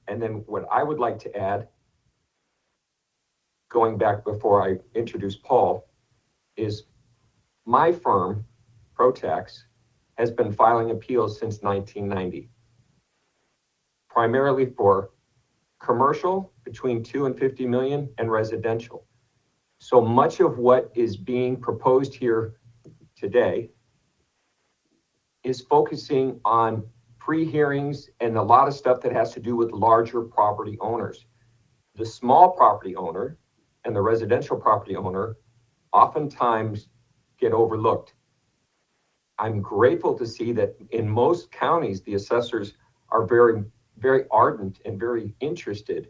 And then what I would like to add, going back before I introduce Paul, is my firm, ProTax, has been filing appeals since 1990, primarily for commercial between 2 and 50 million and residential. So much of what is being proposed here today is focusing on pre-hearings and a lot of stuff that has to do with larger property owners. The small property owner and the residential property owner oftentimes get overlooked. I'm grateful to see that in most counties, the assessors are very, very ardent and very interested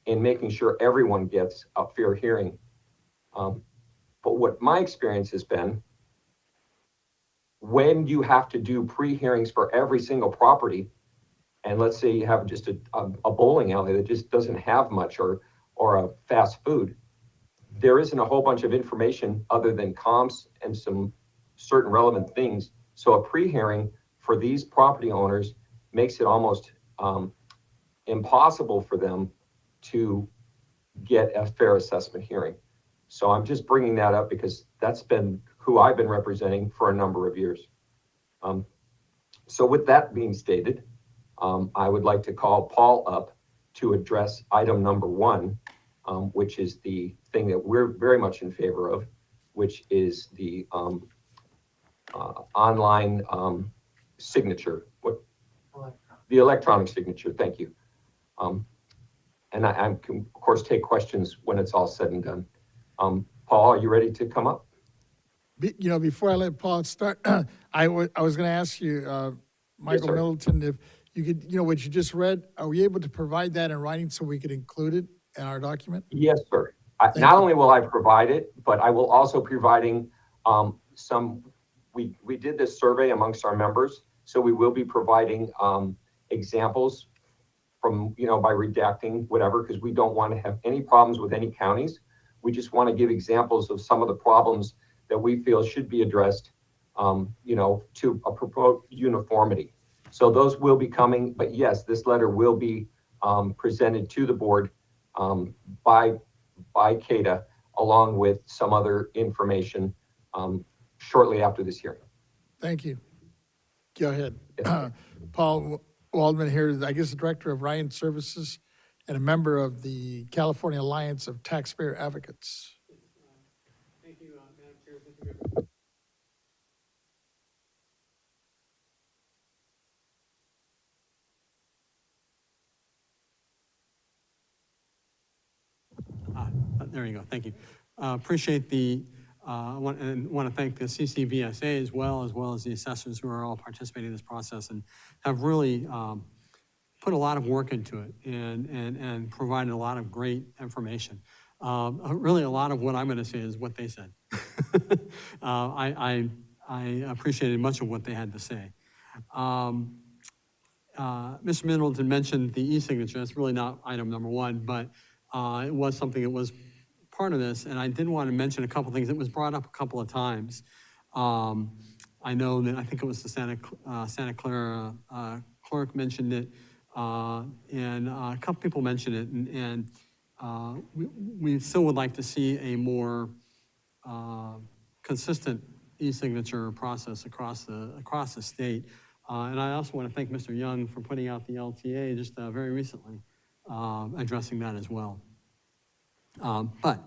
in making sure everyone gets a fair hearing. But what my experience has been, when you have to do pre-hearings for every single property, and let's say you have just a bowling alley that just doesn't have much, or a fast food, there isn't a whole bunch of information other than comps and some certain relevant things. So a pre-hearing for these property owners makes it almost impossible for them to get a fair assessment hearing. So I'm just bringing that up because that's been who I've been representing for a number of years. So with that being stated, I would like to call Paul up to address item number 1, which is the thing that we're very much in favor of, which is the online signature. The electronic signature, thank you. And I can, of course, take questions when it's all said and done. Paul, are you ready to come up? You know, before I let Paul start, I was going to ask you, Michael sir. Middleton, you could, what you just read, are we able to provide that in writing so we could include it in our document? Yes, sir. Thank Not you. only will I provide it, but I will also providing we did this survey amongst our members, so we will be providing examples from, by redacting whatever, because we don't want to have any problems with any counties. We just want to give examples of some of the problems that we feel should be addressed, to a proposed uniformity. So those will be coming, but yes, this letter will be presented to the board by CADA, along with some other information shortly after this hearing. Thank you. Go ahead. Paul Waldman here, I guess the Director of Ryan Services and a member of the California Alliance of Taxpayer Advocates. Thank you, Madam Chair. Thank you, there you go. Thank you. Appreciate the, want to thank the CCBSA as well as the assessors who are all participating in this process and have really put a lot of work into it and provided a lot of great information. Really, a lot of what I'm going to say is what they said. I appreciated much of what they had to say. Mr. Middleton mentioned the e-signature. That's really not item number one, but it was something that was part of this, and I did want to mention a couple things. It was brought up a couple of times. I know that I think it was the Santa Clara clerk mentioned it, and a couple people mentioned it, and we still would like to see a more consistent e-signature process across the state. And I also want to thank Mr. Young for putting out the LTA just very recently, addressing that as well. But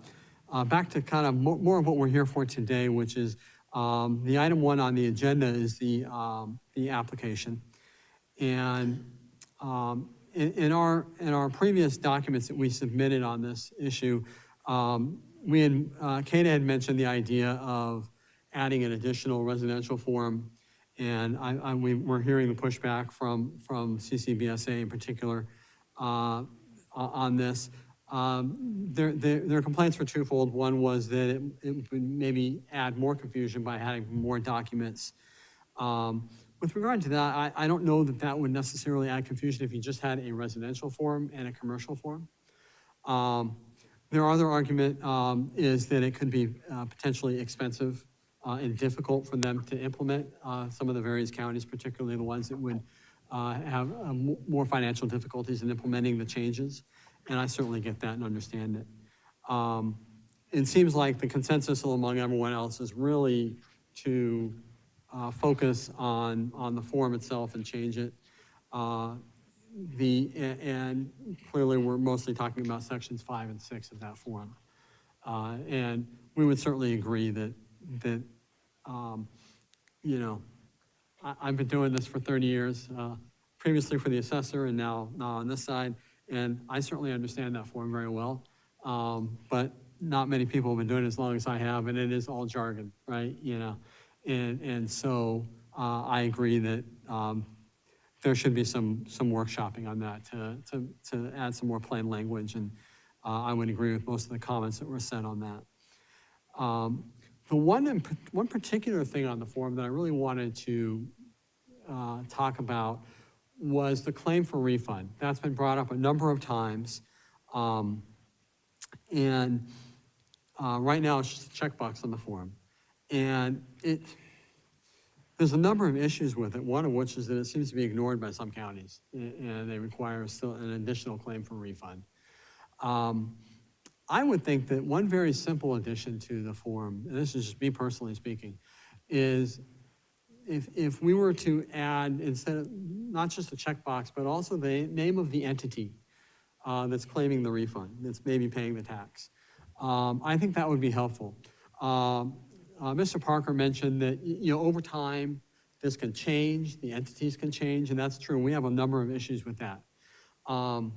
back to kind of more of what we're here for today, which is the item one on the agenda is the application. And in our previous documents that we submitted on this issue, CADA had mentioned the idea of adding an additional residential form, and we're hearing the pushback from CCBSA in particular on this. Their complaints were twofold. One was that it would maybe add more confusion by having more documents. With regard to that, I don't know that that would necessarily add confusion if you just had a residential form and a commercial form. Their other argument is that it could be potentially expensive and difficult for them to implement. Some of the various counties, particularly the ones that would have more financial difficulties in implementing the changes. And I certainly get that and understand it. It seems like the consensus among everyone else is really to focus on the form itself and change it. And clearly we're mostly talking about sections 5 and 6 of that form. And we would certainly agree that I've been doing this for 30 years, previously for the assessor and now on this side. And I certainly understand that form very well, but not many people have been doing it as long as I have, and it is all jargon, right? And so I agree that there should be some workshopping on that to add some more plain language, and I would agree with most of the comments that were said on that. The one particular thing on the form that I really wanted to talk about was the claim for refund. That's been brought up a number of times. And right now it's just a checkbox on the form. And there's a number of issues with it, one of which is that it seems to be ignored by some counties, and they require still an additional claim for refund. I would think that one very simple addition to the form, and this is just me personally speaking, is if we were to add, instead of not just a checkbox, but also the name of the entity that's claiming the refund, that's maybe paying the tax. I think that would be helpful. Mr. Parker mentioned that over time this can change, the entities can change, and that's true. We have a number of issues with that. And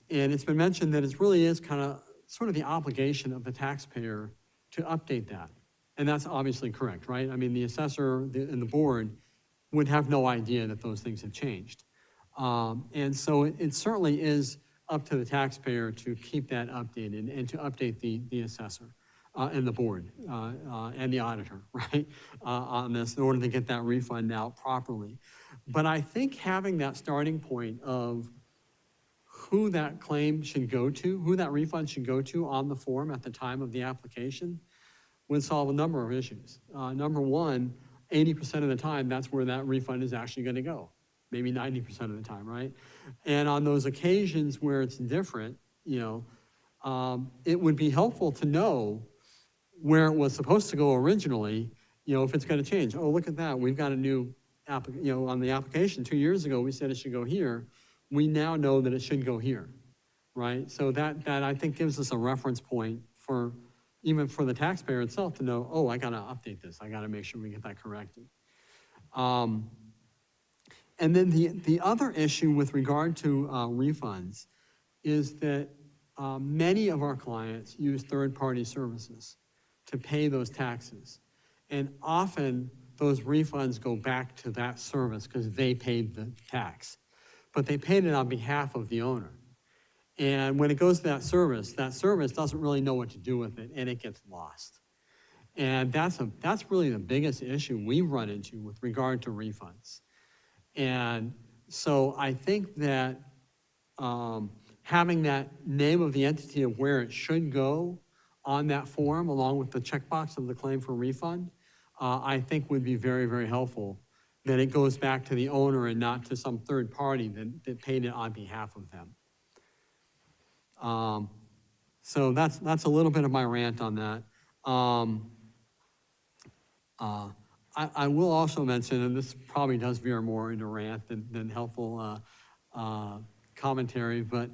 it's been mentioned that it really is kind of sort of the obligation of the taxpayer to update that. And that's obviously correct, right? I mean, the assessor and the board would have no idea that those things have changed. And so it certainly is up to the taxpayer to keep that updated and to update the assessor and the board and the auditor, right, on this in order to get that refund out properly. But I think having that starting point of who that claim should go to, who that refund should go to on the form at the time of the application would solve a number of issues. Number one, 80% of the time, that's where that refund is actually going to go. Maybe 90% of the time, right? And on those occasions where it's different, it would be helpful to know where it was supposed to go originally, if it's going to change. Oh, look at that. We've got a new, on the application 2 years ago, we said it should go here. We now know that it should go here, right? So that I think gives us a reference point for, even for the taxpayer itself to know, oh, I got to update this. I got to make sure we get that corrected. And then the other issue with regard to refunds is that many of our clients use third-party services to pay those taxes. And often those refunds go back to that service because they paid the tax. But they paid it on behalf of the owner. And when it goes to that service doesn't really know what to do with it, and it gets lost. And that's really the biggest issue we run into with regard to refunds. And so I think that having that name of the entity of where it should go on that form, along with the checkbox of the claim for refund, I think would be very, very helpful. That it goes back to the owner and not to some third party that paid it on behalf of them. So that's a little bit of my rant on that. I will also mention, and this probably does veer more into rant than helpful commentary, but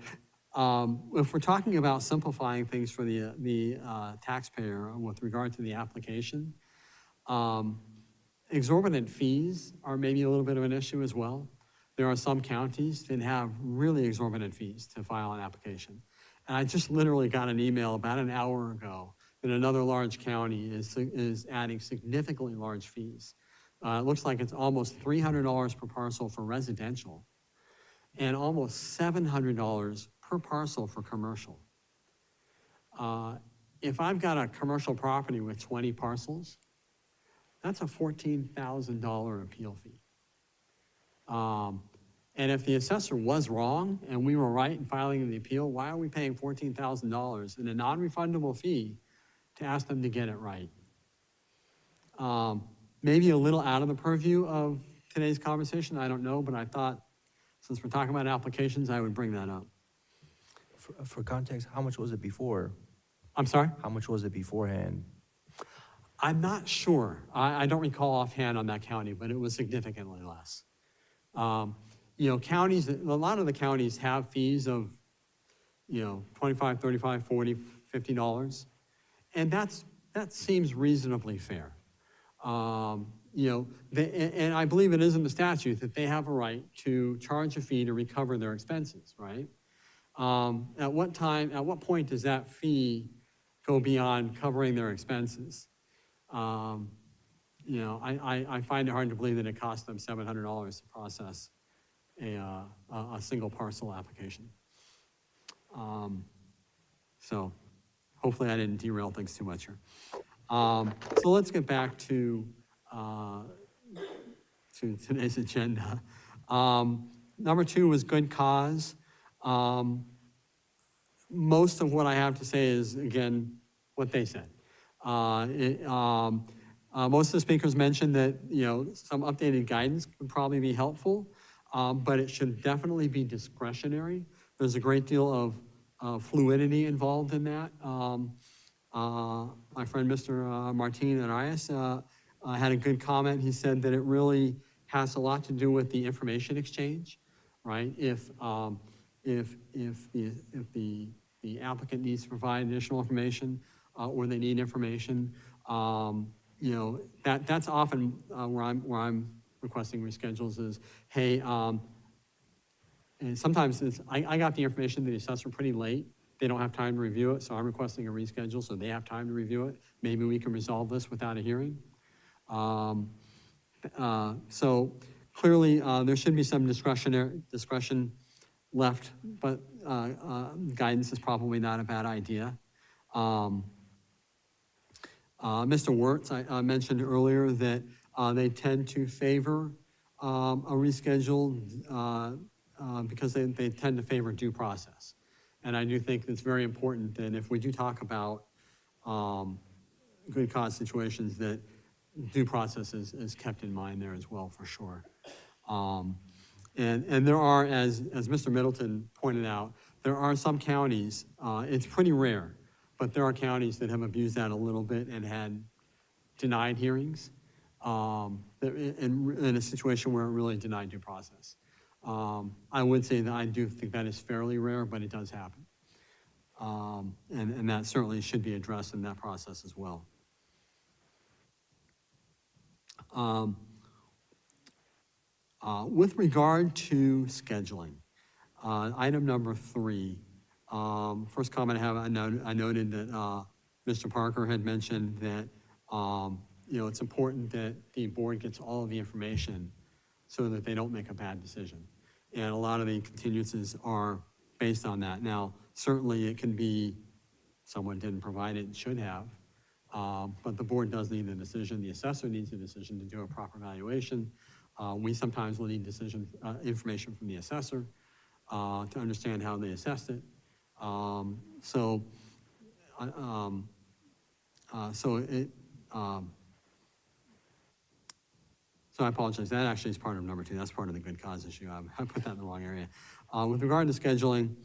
if we're talking about simplifying things for the taxpayer with regard to the application, exorbitant fees are maybe a little bit of an issue as well. There are some counties that have really exorbitant fees to file an application. And I just literally got an email about an hour ago that another large county is adding significantly large fees. It looks like it's almost $300 per parcel for residential and almost $700 per parcel for commercial. If I've got a commercial property with 20 parcels, that's a $14,000 appeal fee. And if the assessor was wrong and we were right in filing the appeal, why are we paying $14,000 in a non-refundable fee to ask them to get it right? Maybe a little out of the purview of today's conversation, I don't know, but I thought since we're talking about applications, I would bring that up. For context, how much was it before? I'm sorry? How much was it beforehand? I'm not sure. I don't recall offhand on that county, but it was significantly less. Counties, a lot of the counties have fees of, $25, $35, $40, $50. And that seems reasonably fair. And I believe it is in the statute that they have a right to charge a fee to recover their expenses, right? At what point does that fee go beyond covering their expenses? I find it hard to believe that it costs them $700 to process a single parcel application. So hopefully I didn't derail things too much here. So let's get back to today's agenda. Number 2 was good cause. Most of what I have to say is, again, what they said. Most of the speakers mentioned that, some updated guidance would probably be helpful, but it should definitely be discretionary. There's a great deal of fluidity involved in that. My friend, Mr. Martin Arias, had a good comment. He said that it really has a lot to do with the information exchange, right? If the applicant needs to provide additional information or they need information, that's often where I'm requesting reschedules is, hey, and sometimes I got the information to the assessor pretty late. They don't have time to review it, so I'm requesting a reschedule so they have time to review it. Maybe we can resolve this without a hearing. So Clearly, there should be some discretion left, but guidance is probably not a bad idea. Mr. Wertz, I mentioned earlier that they tend to favor a reschedule because they tend to favor due process. And I do think it's very important that if we do talk about good cause situations, that due process is kept in mind there as well, for sure. And there are, as Mr. Middleton pointed out, there are some counties, it's pretty rare, but there are counties that have abused that a little bit and had denied hearings in a situation where it really denied due process. I would say that I do think that is fairly rare, but it does happen. And that certainly should be addressed in that process as well. With regard to scheduling, item number 3, first comment I have, I noted that Mr. Parker had mentioned that it's important that the board gets all of the information so that they don't make a bad decision. And a lot of the continuances are based on that. Now, certainly it can be someone didn't provide it and should have, but the board does need a decision. The assessor needs a decision to do a proper evaluation. We sometimes will need information from the assessor to understand how they assessed it. So I apologize. That actually is part of number 2. That's part of the good cause issue. I put that in the wrong area. With regard to scheduling,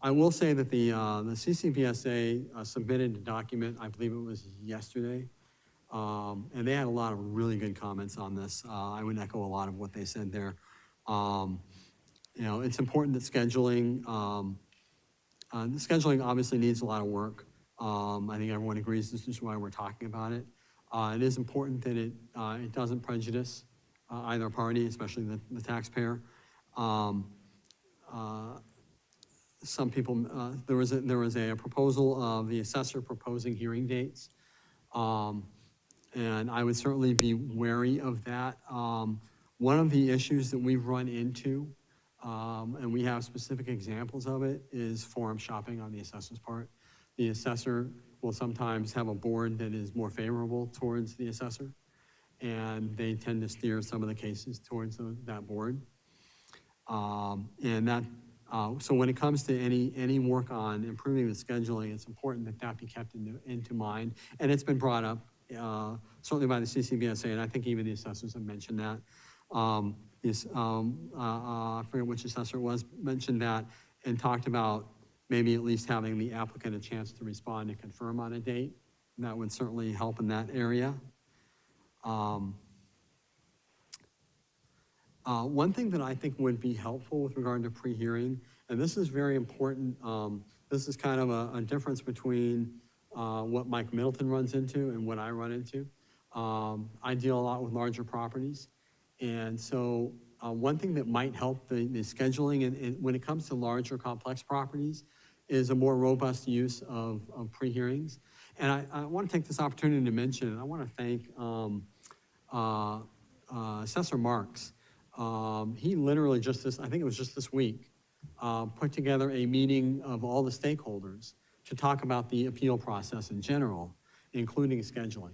I will say that the CCBSA submitted a document, I believe it was yesterday, and they had a lot of really good comments on this. I would echo a lot of what they said there. It's important that scheduling obviously needs a lot of work. I think everyone agrees this is why we're talking about it. It is important that it doesn't prejudice either party, especially the taxpayer. Some people, there was a proposal of the assessor proposing hearing dates. And I would certainly be wary of that. One of the issues that we've run into, and we have specific examples of it, is forum shopping on the assessor's part. The assessor will sometimes have a board that is more favorable towards the assessor, and they tend to steer some of the cases towards that board. So when it comes to any work on improving the scheduling, it's important that that be kept into mind. And it's been brought up certainly by the CCBSA, and I think even the assessors have mentioned that. I forget which assessor it was, mentioned that and talked about maybe at least having the applicant a chance to respond and confirm on a date. And that would certainly help in that area. One thing that I think would be helpful with regard to pre-hearing, and this is very important, this is kind of a difference between what Mike Middleton runs into and what I run into. I deal a lot with larger properties. And so one thing that might help the scheduling and when it comes to larger complex properties is a more robust use of pre-hearings. And I want to take this opportunity to mention, and I want to thank Assessor Marks. He literally I think it was just this week, put together a meeting of all the stakeholders to talk about the appeal process in general, including scheduling.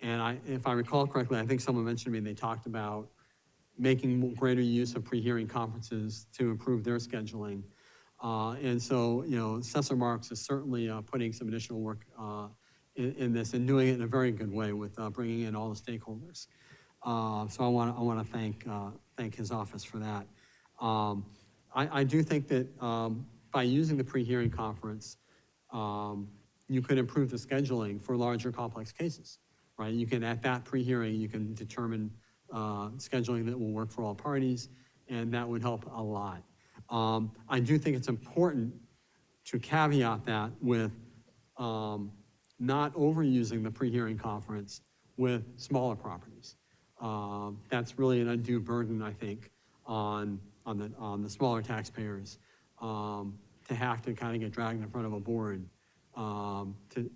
And if I recall correctly, I think someone mentioned to me, they talked about making greater use of pre-hearing conferences to improve their scheduling. And so, Assessor Marks is certainly putting some additional work in this and doing it in a very good way with bringing in all the stakeholders. So I want to thank his office for that. I do think that by using the pre-hearing conference, you could improve the scheduling for larger complex cases, right? You can, at that pre-hearing, you can determine scheduling that will work for all parties, and that would help a lot. I do think it's important to caveat that with not overusing the pre-hearing conference with smaller properties. That's really an undue burden, I think, on the smaller taxpayers to have to kind of get dragged in front of a board to,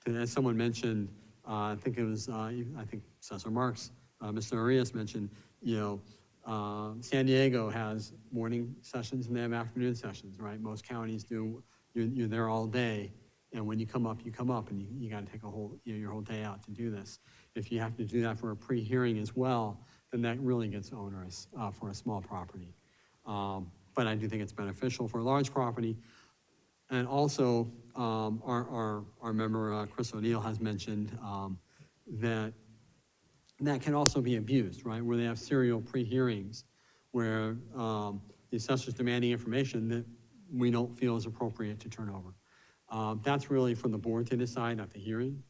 as someone mentioned, I think it was, I think Assessor Marks, Mr. Arias mentioned, San Diego has morning sessions and they have afternoon sessions, right? Most counties do, you're there all day. And when you come up, and you gotta take your whole day out to do this. If you have to do that for a pre-hearing as well, then that really gets onerous, for a small property. But I do think it's beneficial for a large property. And also, our member, Chris O'Neill has mentioned, that can also be abused, right? Where they have serial pre-hearings, where, the assessor's demanding information that we don't feel is appropriate to turn over. That's really for the board to decide at the hearing.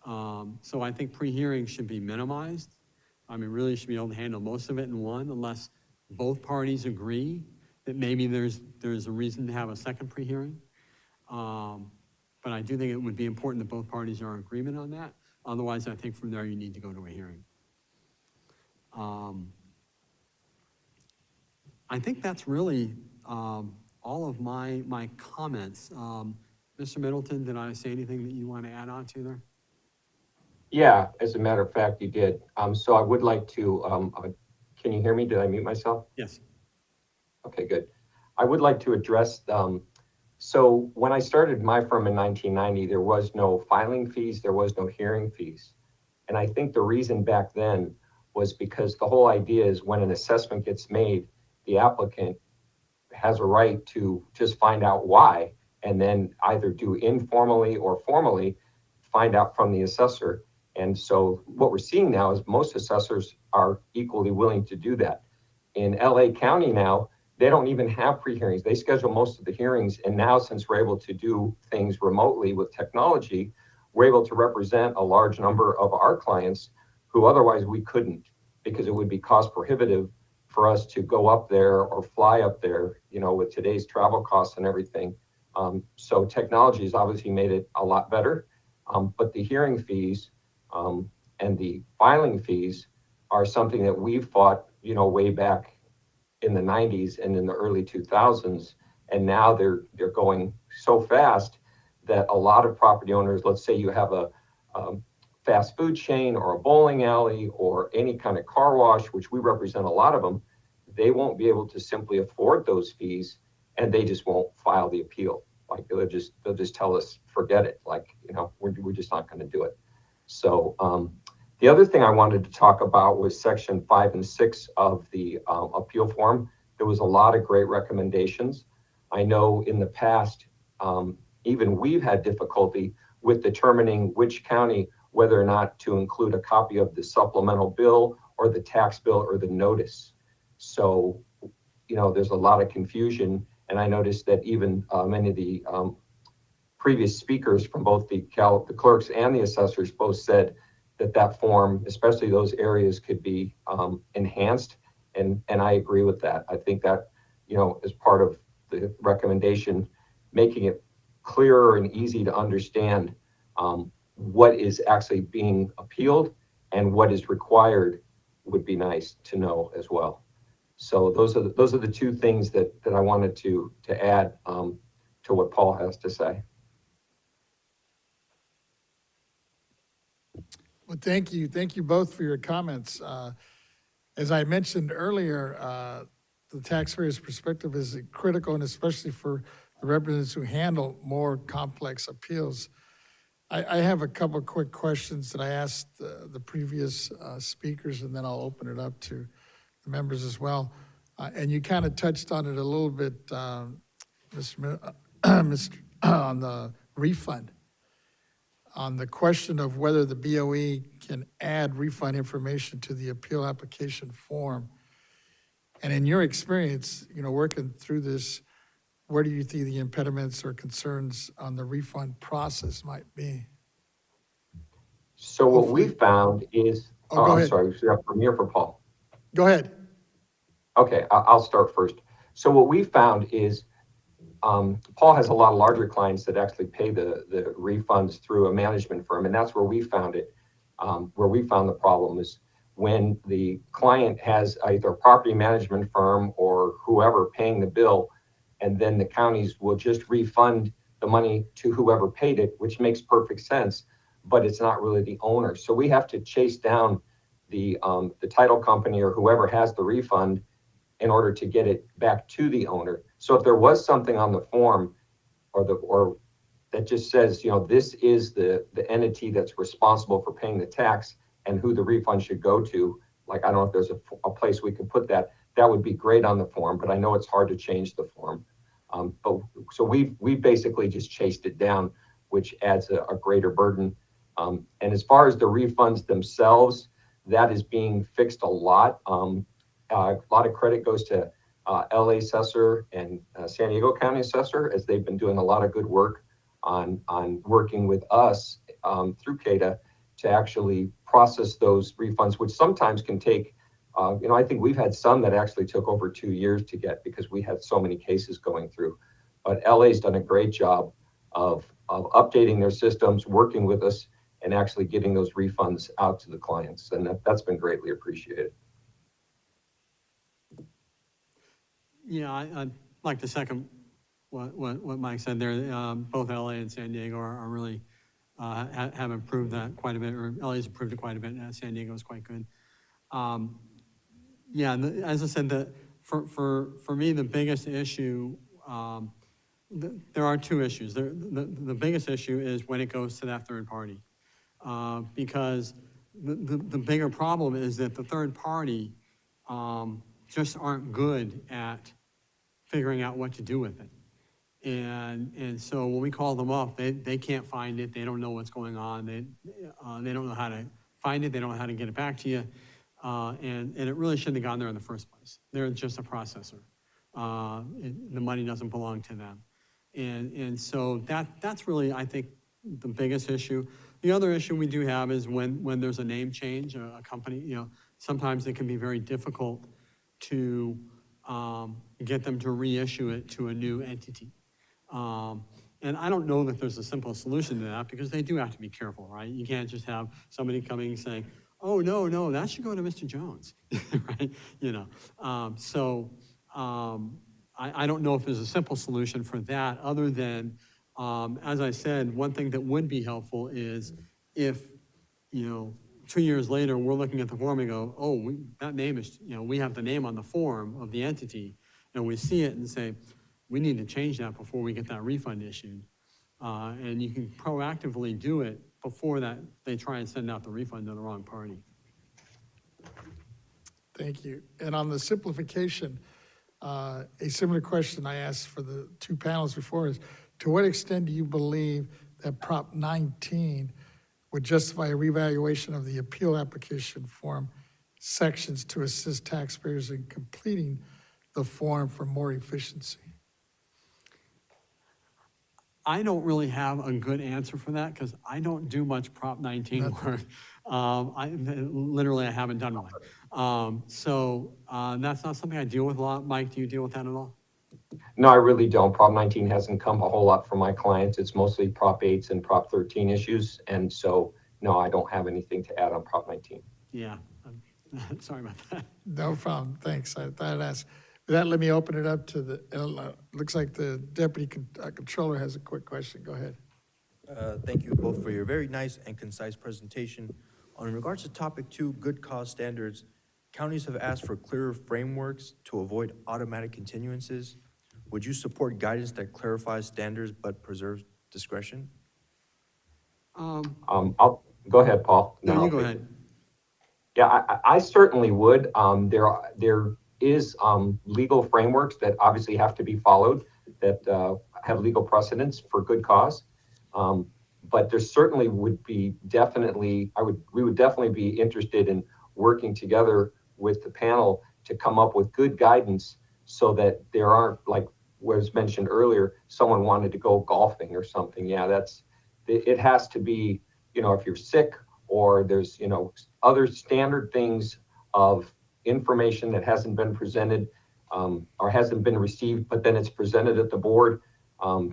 So I think pre-hearing should be minimized. I mean, really should be able to handle most of it in one, unless both parties agree that maybe there's a reason to have a second pre-hearing. But I do think it would be important that both parties are in agreement on that. Otherwise, I think from there, you need to go to a hearing. I think that's really all of my comments. Mr. Middleton, did I say anything that you want to add on to there? Yeah, as a matter of fact, you did. So I would like to, can you hear me? Did I mute myself? Yes. Okay, good. I would like to address, so when I started my firm in 1990, there was no filing fees, there was no hearing fees. And I think the reason back then was because the whole idea is when an assessment gets made, the applicant has a right to just find out why, and then either do informally or formally find out from the assessor. And so what we're seeing now is most assessors are equally willing to do that. In LA County now, they don't even have pre-hearings. They schedule most of the hearings. And now, since we're able to do things remotely with technology, we're able to represent a large number of our clients who otherwise we couldn't, because it would be cost prohibitive for us to go up there or fly up there, with today's travel costs and everything. So technology has obviously made it a lot better. But the hearing fees and the filing fees are something that we've fought, way back in the 90s and in the early 2000s. And now they're going so fast that a lot of property owners, let's say you have a fast food chain or a bowling alley or any kind of car wash, which we represent a lot of them, they won't be able to simply afford those fees, and they just won't file the appeal. Like they'll just tell us, forget it. Like, we're just not going to do it. So the other thing I wanted to talk about was section 5 and 6 of the appeal form. There was a lot of great recommendations. I know in the past, even we've had difficulty with determining which county, whether or not to include a copy of the supplemental bill or the tax bill or the notice. So, there's a lot of confusion. And I noticed that even many of the previous speakers from both the clerks and the assessors both said that form, especially those areas, could be enhanced. And I agree with that. I think that, as part of the recommendation, making it clearer and easy to understand what is actually being appealed and what is required would be nice to know as well. So those are the two things that I wanted to add to what Paul has to say. Well, thank you. Thank you both for your comments. As I mentioned earlier, the taxpayer's perspective is critical, and especially for the representatives who handle more complex appeals. I have a couple of quick questions that I asked the previous speakers, and then I'll open it up to the members as well. And you kind of touched on it a little bit, Mr. on the refund. On the question of whether the BOE can add refund information to the appeal application form. And in your experience, working through this, where do you think the impediments or concerns on the refund process might be? So what we found is, go I'm ahead. sorry, we have from here for Paul. Go ahead. Okay, I'll start first. So what we found is Paul has a lot of larger clients that actually pay the refunds through a management firm, and that's where we found it. Where we found the problem is when the client has either a property management firm or whoever paying the bill, and then the counties will just refund the money to whoever paid it, which makes perfect sense. but it's not really the owner. So we have to chase down the title company or whoever has the refund in order to get it back to the owner. So if there was something on the form or that just says, this is the entity that's responsible for paying the tax and who the refund should go to, like, I don't know if there's a place we could put that, that would be great on the form, but I know it's hard to change the form. So we've basically just chased it down, which adds a greater burden. And as far as the refunds themselves, that is being fixed a lot. A lot of credit goes to LA assessor and San Diego County assessor, as they've been doing a lot of good work on working with us through CADA to actually process those refunds, which sometimes can take, I think we've had some that actually took over 2 years to get because we had so many cases going through. But LA's done a great job of updating their systems, working with us, and actually getting those refunds out to the clients. And that's been greatly appreciated. Yeah, I'd like to second what Mike said there. Both LA and San Diego are really, have improved that quite a bit, or LA's improved it quite a bit, and San Diego is quite good. Yeah, as I said, for me, the biggest issue, there are two issues. The biggest issue is when it goes to that third party. Because the bigger problem is that the third party just aren't good at figuring out what to do with it. And so when we call them up, they can't find it. They don't know what's going on. They don't know how to find it. They don't know how to get it back to you. And it really shouldn't have gone there in the first place. They're just a processor. The money doesn't belong to them. And so that's really, I think, the biggest issue. The other issue we do have is when there's a name change, a company, sometimes it can be very difficult to get them to reissue it to a new entity. And I don't know that there's a simple solution to that because they do have to be careful, right? You can't just have somebody coming and saying, oh, no, that should go to Mr. Jones, right? I don't know if there's a simple solution for that other than, as I said, one thing that would be helpful is if, 2 years later, we're looking at the form and go, oh, that name is, we have the name on the form of the entity, and we see it and say, we need to change that before we get that refund issued. And you can proactively do it before that they try and send out the refund to the wrong party. Thank you. And on the simplification, a similar question I asked for the two panels before is, to what extent do you believe that Prop 19 would justify a revaluation of the appeal application form sections to assist taxpayers in completing the form for more efficiency? I don't really have a good answer for that because I don't do much Prop 19 work. I haven't done one. So that's not something I deal with a lot. Mike, do you deal with that at all? No, I really don't. Prop 19 hasn't come a whole lot from my clients. It's mostly Prop 8s and Prop 13 issues. And so, no, I don't have anything to add on Prop 19. Yeah, sorry about that. No problem. Thanks. I thought I'd ask. With that, let me open it up to looks like the Deputy Controller has a quick question. Go ahead. Thank you both for your very nice and concise presentation. In regards to topic 2, good cause standards, counties have asked for clearer frameworks to avoid automatic continuances. Would you support guidance that clarifies standards but preserves discretion? I'll go ahead, Paul. No, you go ahead. Yeah, I certainly would. There is legal frameworks that obviously have to be followed that have legal precedence for good cause. But there certainly would be we would definitely be interested in working together with the panel to come up with good guidance so that there aren't, like was mentioned earlier, someone wanted to go golfing or something. Yeah, it has to be, if you're sick or there's, other standard things of information that hasn't been presented or hasn't been received, but then it's presented at the board,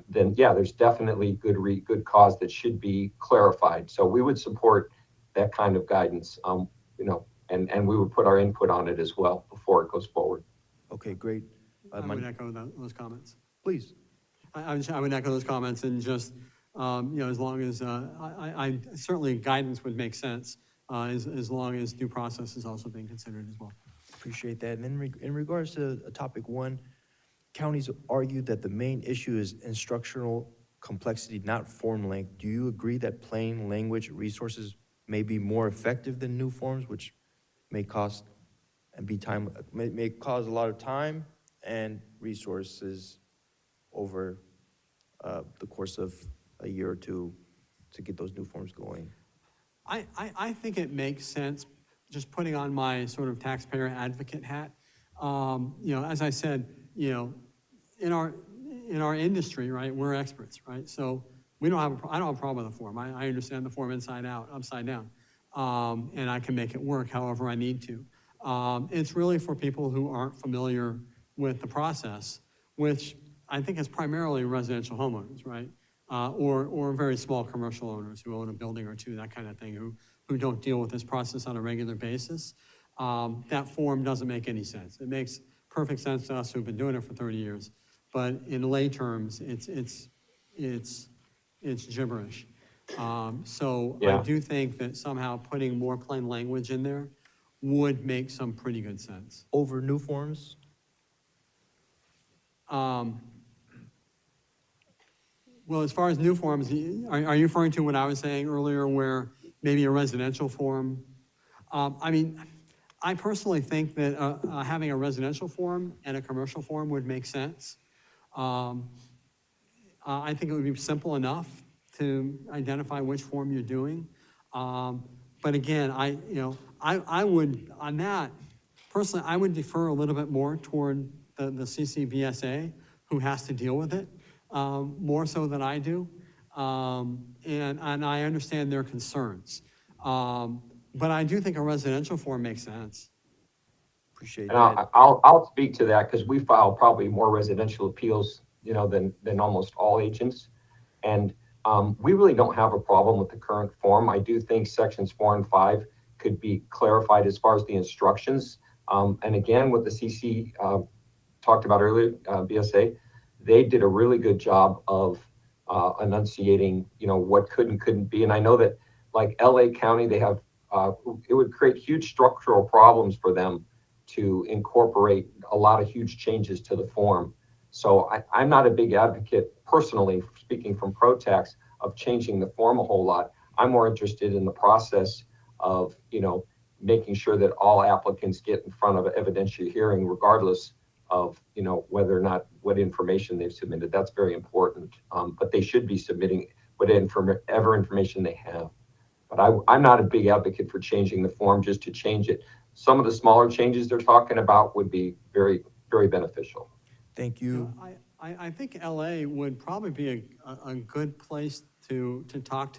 then yeah, there's definitely good cause that should be clarified. So we would support that kind of guidance, and we would put our input on it as well before it goes forward. Okay, great. I would echo those comments. Please. I would echo those comments and just As long as, I certainly guidance would make sense, as long as due process is also being considered as well. Appreciate that. And then in regards to topic one, counties argue that the main issue is instructional complexity, not form length. Do you agree that plain language resources may be more effective than new forms, which may cost and be time, may cause a lot of time and resources over the course of a year or two to get those new forms going? I think it makes sense, just putting on my sort of taxpayer advocate hat. As I said, in our industry, right, we're experts, right? So I don't have a problem with the form. I understand the form inside out, upside down. And I can make it work however I need to. It's really for people who aren't familiar with the process, which I think is primarily residential homeowners, right? Or very small commercial owners who own a building or two, that kind of thing, who don't deal with this process on a regular basis. That form doesn't make any sense. It makes perfect sense to us who've been doing it for 30 years, but in lay terms, it's gibberish. So I do think that somehow putting more plain language in there would make some pretty good sense. Over new forms? Well, as far as new forms, are you referring to what I was saying earlier, where maybe a residential form? I personally think that having a residential form and a commercial form would make sense. I think it would be simple enough to identify which form you're doing. But again, I would, on that, personally, I would defer a little bit more toward the CCBSA, who has to deal with it, more so than I do. And I understand their concerns. But I do think a residential form makes sense. Appreciate And that. I'll speak to that because we file probably more residential appeals, than almost all agents. And we really don't have a problem with the current form. I do think sections 4 and 5 could be clarified as far as the instructions. And again, what the CC talked about earlier, BSA, they did a really good job of enunciating, what could and couldn't be. And I know that like LA County, they have, it would create huge structural problems for them to incorporate a lot of huge changes to the form. So I'm not a big advocate, personally, speaking from ProTax, of changing the form a whole lot. I'm more interested in the process of, making sure that all applicants get in front of an evidentiary hearing, regardless of, whether or not what information they've submitted. That's very important. But they should be submitting whatever information they have. But I'm not a big advocate for changing the form just to change it. Some of the smaller changes they're talking about would be very, very beneficial. Thank you. I think LA would probably be a good place to talk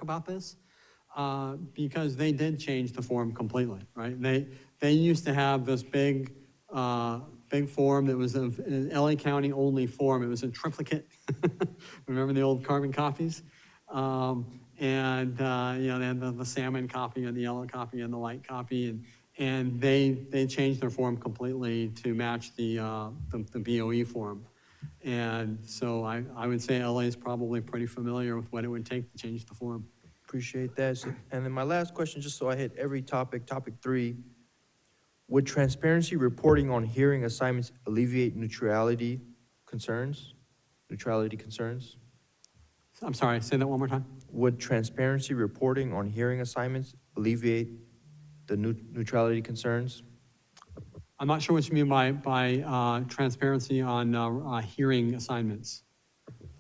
about this, because they did change the form completely, right? They used to have this big form that was an LA County only form. It was a triplicate. Remember the old carbon copies? They had the salmon copy and the yellow copy and the light copy, and they changed their form completely to match the BOE form. And so I would say LA is probably pretty familiar with what it would take to change the form. Appreciate that. And then my last question, just so I hit every topic, topic 3, would transparency reporting on hearing assignments alleviate neutrality concerns? I'm sorry, say that one more time. Would transparency reporting on hearing assignments alleviate the neutrality concerns? I'm not sure what you mean by transparency on hearing assignments.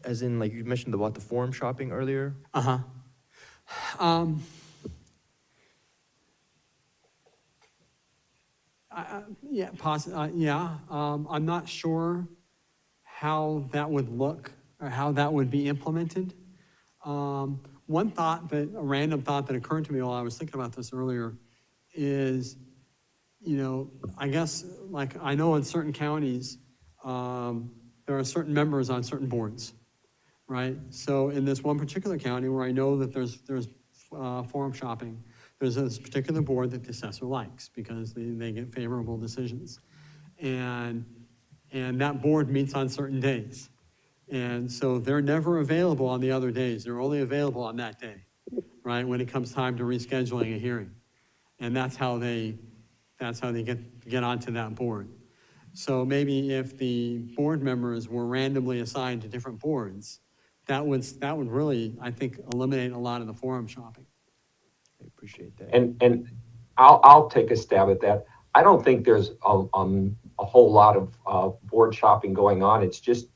As in, like you mentioned about the forum shopping earlier? Uh-huh. I'm not sure how that would look or how that would be implemented. One thought a random thought that occurred to me while I was thinking about this earlier is, I guess, like I know in certain counties, there are certain members on certain boards, right? So in this one particular county where I know that there's forum shopping, there's this particular board that the assessor likes because they get favorable decisions. And that board meets on certain days. And so they're never available on the other days. They're only available on that day, right? When it comes time to rescheduling a hearing. And that's how they get onto that board. So maybe if the board members were randomly assigned to different boards, that would really, I think, eliminate a lot of the forum shopping. I appreciate that. And I'll take a stab at that. I don't think there's a whole lot of board shopping going on. It's just,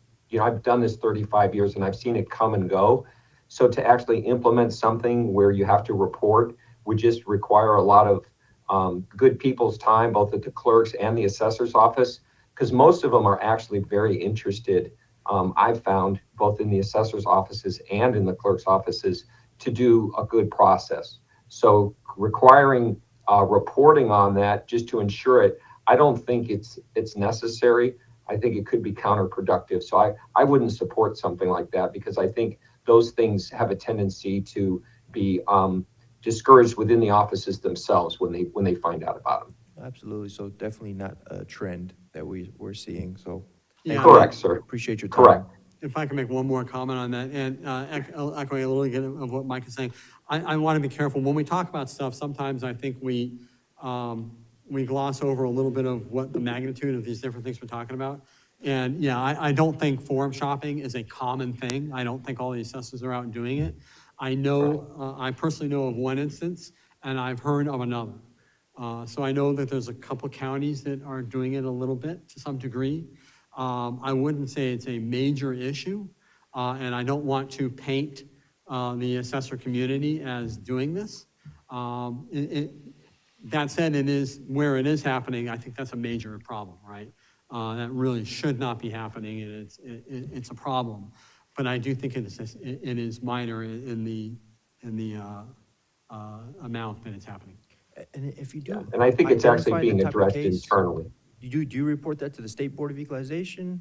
I've done this 35 years and I've seen it come and go. So to actually implement something where you have to report would just require a lot of good people's time, both at the clerk's and the assessor's office, because most of them are actually very interested. I've found both in the assessor's offices and in the clerk's offices to do a good process. So requiring reporting on that just to ensure it, I don't think it's necessary. I think it could be counterproductive. So I wouldn't support something like that because I think those things have a tendency to be discouraged within the offices themselves when they find out about them. Absolutely. So definitely not a trend that we're seeing. So Yeah, Correct, sir. appreciate your time. Correct. If I can make one more comment on that, and echoing a little bit of what Mike is saying, I want to be careful. When we talk about stuff, sometimes I think we gloss over a little bit of what the magnitude of these different things we're talking about. And yeah, I don't think forum shopping is a common thing. I don't think all the assessors are out doing it. I know, I personally know of one instance, and I've heard of another. So I know that there's a couple counties that are doing it a little bit to some degree. I wouldn't say it's a major issue, and I don't want to paint the assessor community as doing this. That said, it is where it is happening. I think that's a major problem, right? That really should not be happening, and it's a problem. But I do think it is minor in the amount that it's happening. And if you do, And I think it's actually identify the being type of addressed case, internally. do you report that to the State Board of Equalization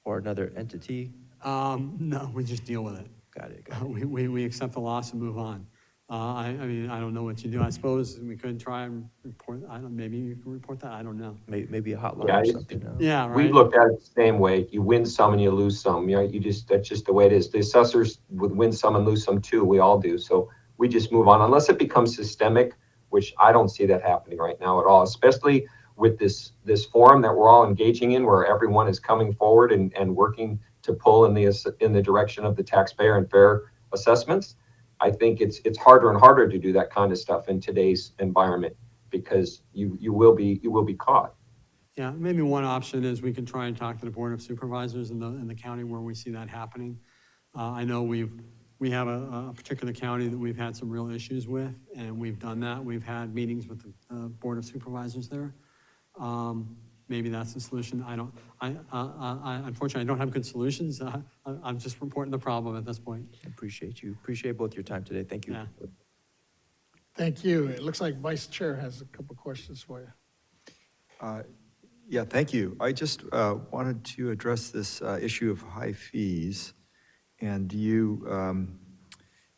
or another entity? No, we just deal with it. Got it. We accept the loss and move on. I mean, I don't know what you do. I suppose we could try and report, maybe you can report that, I don't know. Maybe a hotline Yeah, or it's- something. Yeah, We right. looked at it the same way. You win some and you lose some. That's just the way it is. The assessors would win some and lose some too. We all do. So we just move on unless it becomes systemic, which I don't see that happening right now at all, especially with this forum that we're all engaging in where everyone is coming forward and working to pull in the direction of the taxpayer and fair assessments. I think it's harder and harder to do that kind of stuff in today's environment because you will be caught. Yeah, maybe one option is we can try and talk to the Board of Supervisors in the county where we see that happening. I know we have a particular county that we've had some real issues with, and we've done that. We've had meetings with the Board of Supervisors there. Maybe that's the solution. I unfortunately, I don't have good solutions. I'm just reporting the problem at this point. I appreciate you. Appreciate both your time today. Thank you. Yeah. Thank you. It looks like Vice Chair has a couple questions for you. Yeah, thank you. I just wanted to address this issue of high fees. And do you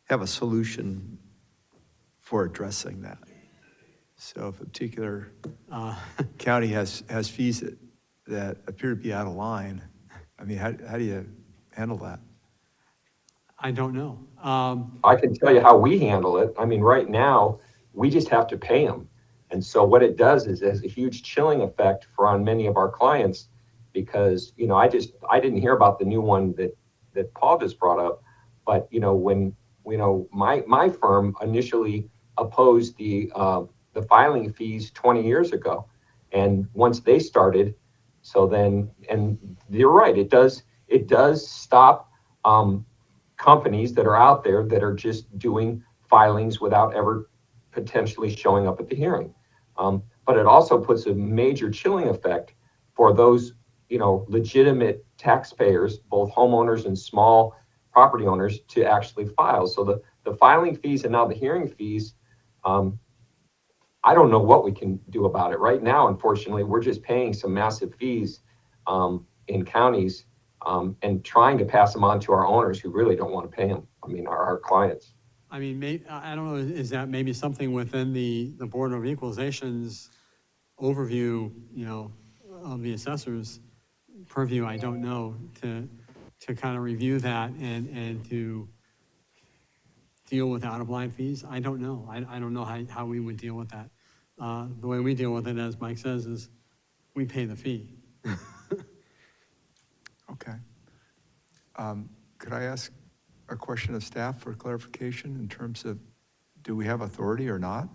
have a solution for addressing that? So if a particular county has fees that appear to be out of line, I mean, how do you handle that? I don't know. I can tell you how we handle it. I mean, right now, we just have to pay them. And so what it does is it has a huge chilling effect on many of our clients because, I didn't hear about the new one that Paul just brought up. But, when, my firm initially opposed the filing fees 20 years ago. And once they started, and you're right, it does stop companies that are out there that are just doing filings without ever potentially showing up at the hearing. But it also puts a major chilling effect for those, legitimate taxpayers, both homeowners and small property owners, to actually file. So the filing fees and now the hearing fees, I don't know what we can do about it. Right now, unfortunately, we're just paying some massive fees in counties and trying to pass them on to our owners who really don't want to pay them. I mean, our clients. I mean, I don't know, is that maybe something within the Board of Equalization's overview, of the assessors purview, I don't know, to kind of review that and to deal with out-of-line fees. I don't know. I don't know how we would deal with that. The way we deal with it, as Mike says, is we pay the fee. Okay. Could I ask a question of staff for clarification in terms of, do we have authority or not?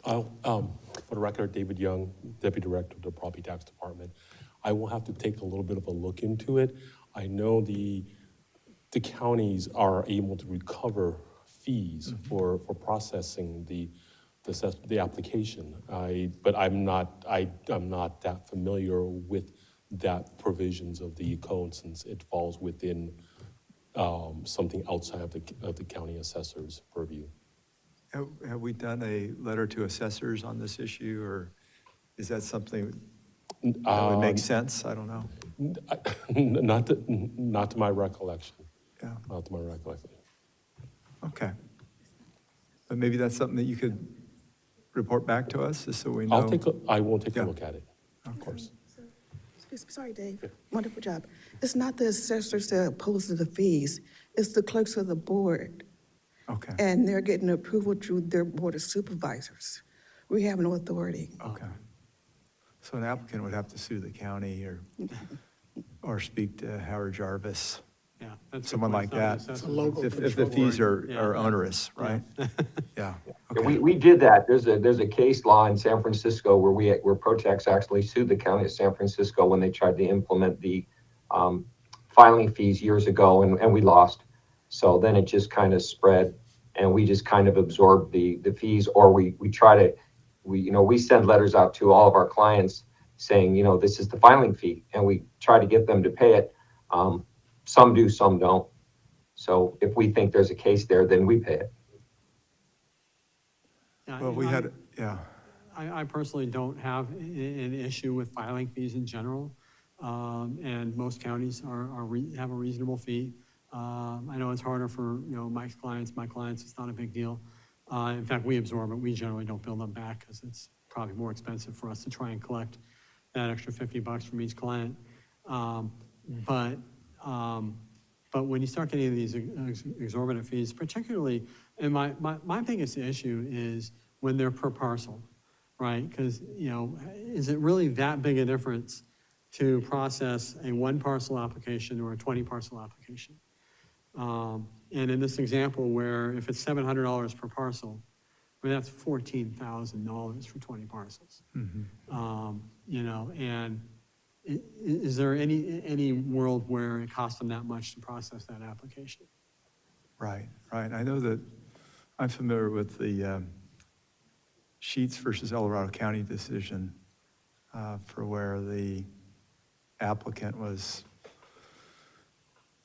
For the record, David Young, Deputy Director of the Property Tax Department. I will have to take a little bit of a look into it. I know the counties are able to recover fees for processing the application. But I'm not that familiar with that provisions of the code, since it falls within something outside of the county assessor's purview. Have we done a letter to assessors on this issue, or is that something that would make sense? I don't know. Not to my recollection. Yeah. Not to my recollection. Okay. But maybe that's something that you could report back to us, just so we know. I will take a Yeah. look at it, of course. Sorry, Dave. Wonderful job. It's not the assessors that oppose the fees. It's the clerks of the board. Okay. And they're getting approval through their board of supervisors. We have no authority. Okay. So an applicant would have to sue the county or speak to Howard Jarvis, Yeah. that's a good someone point. like It's not that. an assessor. If the fees are Yeah. onerous, right? Yeah. Yeah, Okay. we did that. There's a case law in San Francisco where Protex actually sued the county of San Francisco when they tried to implement the filing fees years ago, and we lost. So then it just kind of spread, and we just kind of absorbed the fees, or we send letters out to all of our clients saying, this is the filing fee, and we try to get them to pay it. Some do, some don't. So if we think there's a case there, then we pay it. Yeah, Well, we had, yeah. I personally don't have an issue with filing fees in general. And most counties have a reasonable fee. I know it's harder for, Mike's clients, my clients, it's not a big deal. In fact, we absorb it. We generally don't bill them back because it's probably more expensive for us to try and collect that extra $50 from each client. But when you start getting these exorbitant fees, particularly, and my biggest issue is when they're per parcel, right? Because, is it really that big a difference to process a 1 parcel application or a 20 parcel application? And in this example, where if it's $700 per parcel, that's $14,000 for 20 parcels. And is there any world where it costs them that much to process that application? Right. I know that I'm familiar with the Sheets versus El Dorado County decision for where the applicant was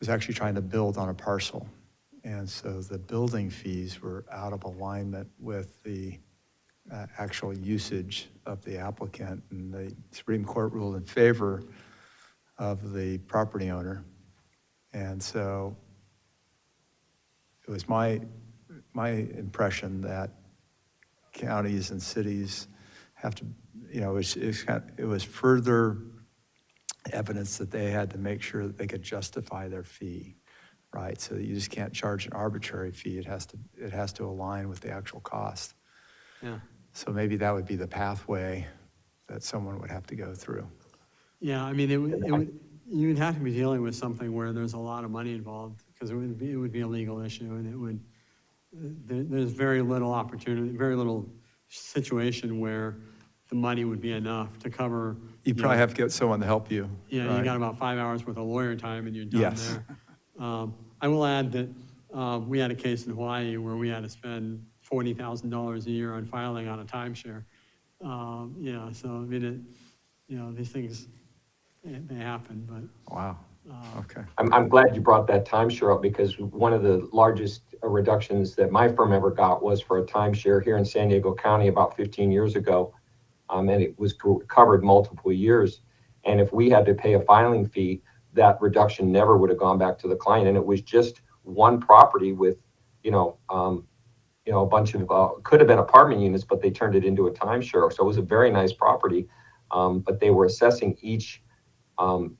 actually trying to build on a parcel. And so the building fees were out of alignment with the actual usage of the applicant. And the Supreme Court ruled in favor of the property owner. And so it was my impression that counties and cities have to, it was further evidence that they had to make sure that they could justify their fee, right? So that you just can't charge an arbitrary fee. It has to align with the actual cost. Yeah. So maybe that would be the pathway that someone would have to go through. Yeah, I mean, you'd have to be dealing with something where there's a lot of money involved, because it would be a legal issue, and there's very little opportunity, very little situation where the money would be enough to cover. You probably have to get someone to help you. Yeah, right? you got about 5 hours worth of lawyer time and you're done Yes. there. I will add that we had a case in Hawaii where we had to spend $40,000 a year on filing on a timeshare. So I mean, these things, they happen, but. Wow, okay. I'm glad you brought that timeshare up, because one of the largest reductions that my firm ever got was for a timeshare here in San Diego County about 15 years ago. And it was covered multiple years. And if we had to pay a filing fee, that reduction never would have gone back to the client. And it was just one property with, a bunch of, could have been apartment units, but they turned it into a timeshare. So it was a very nice property. But they were assessing each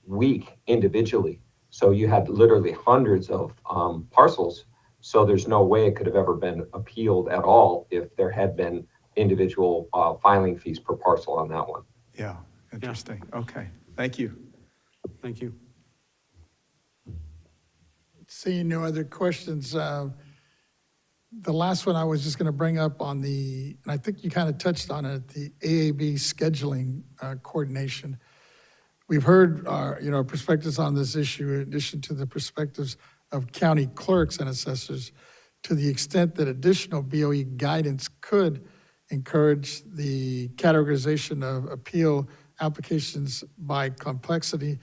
week individually. So you had literally hundreds of parcels. So there's no way it could have ever been appealed at all if there had been individual filing fees per parcel on that one. Yeah, interesting. Okay, thank you. Thank you. Seeing no other questions, the last one I was just going to bring up on and I think you kind of touched on it, the AAB scheduling coordination. We've heard perspectives on this issue in addition to the perspectives of county clerks and assessors, to the extent that additional BOE guidance could encourage the categorization of appeal applications by complexity.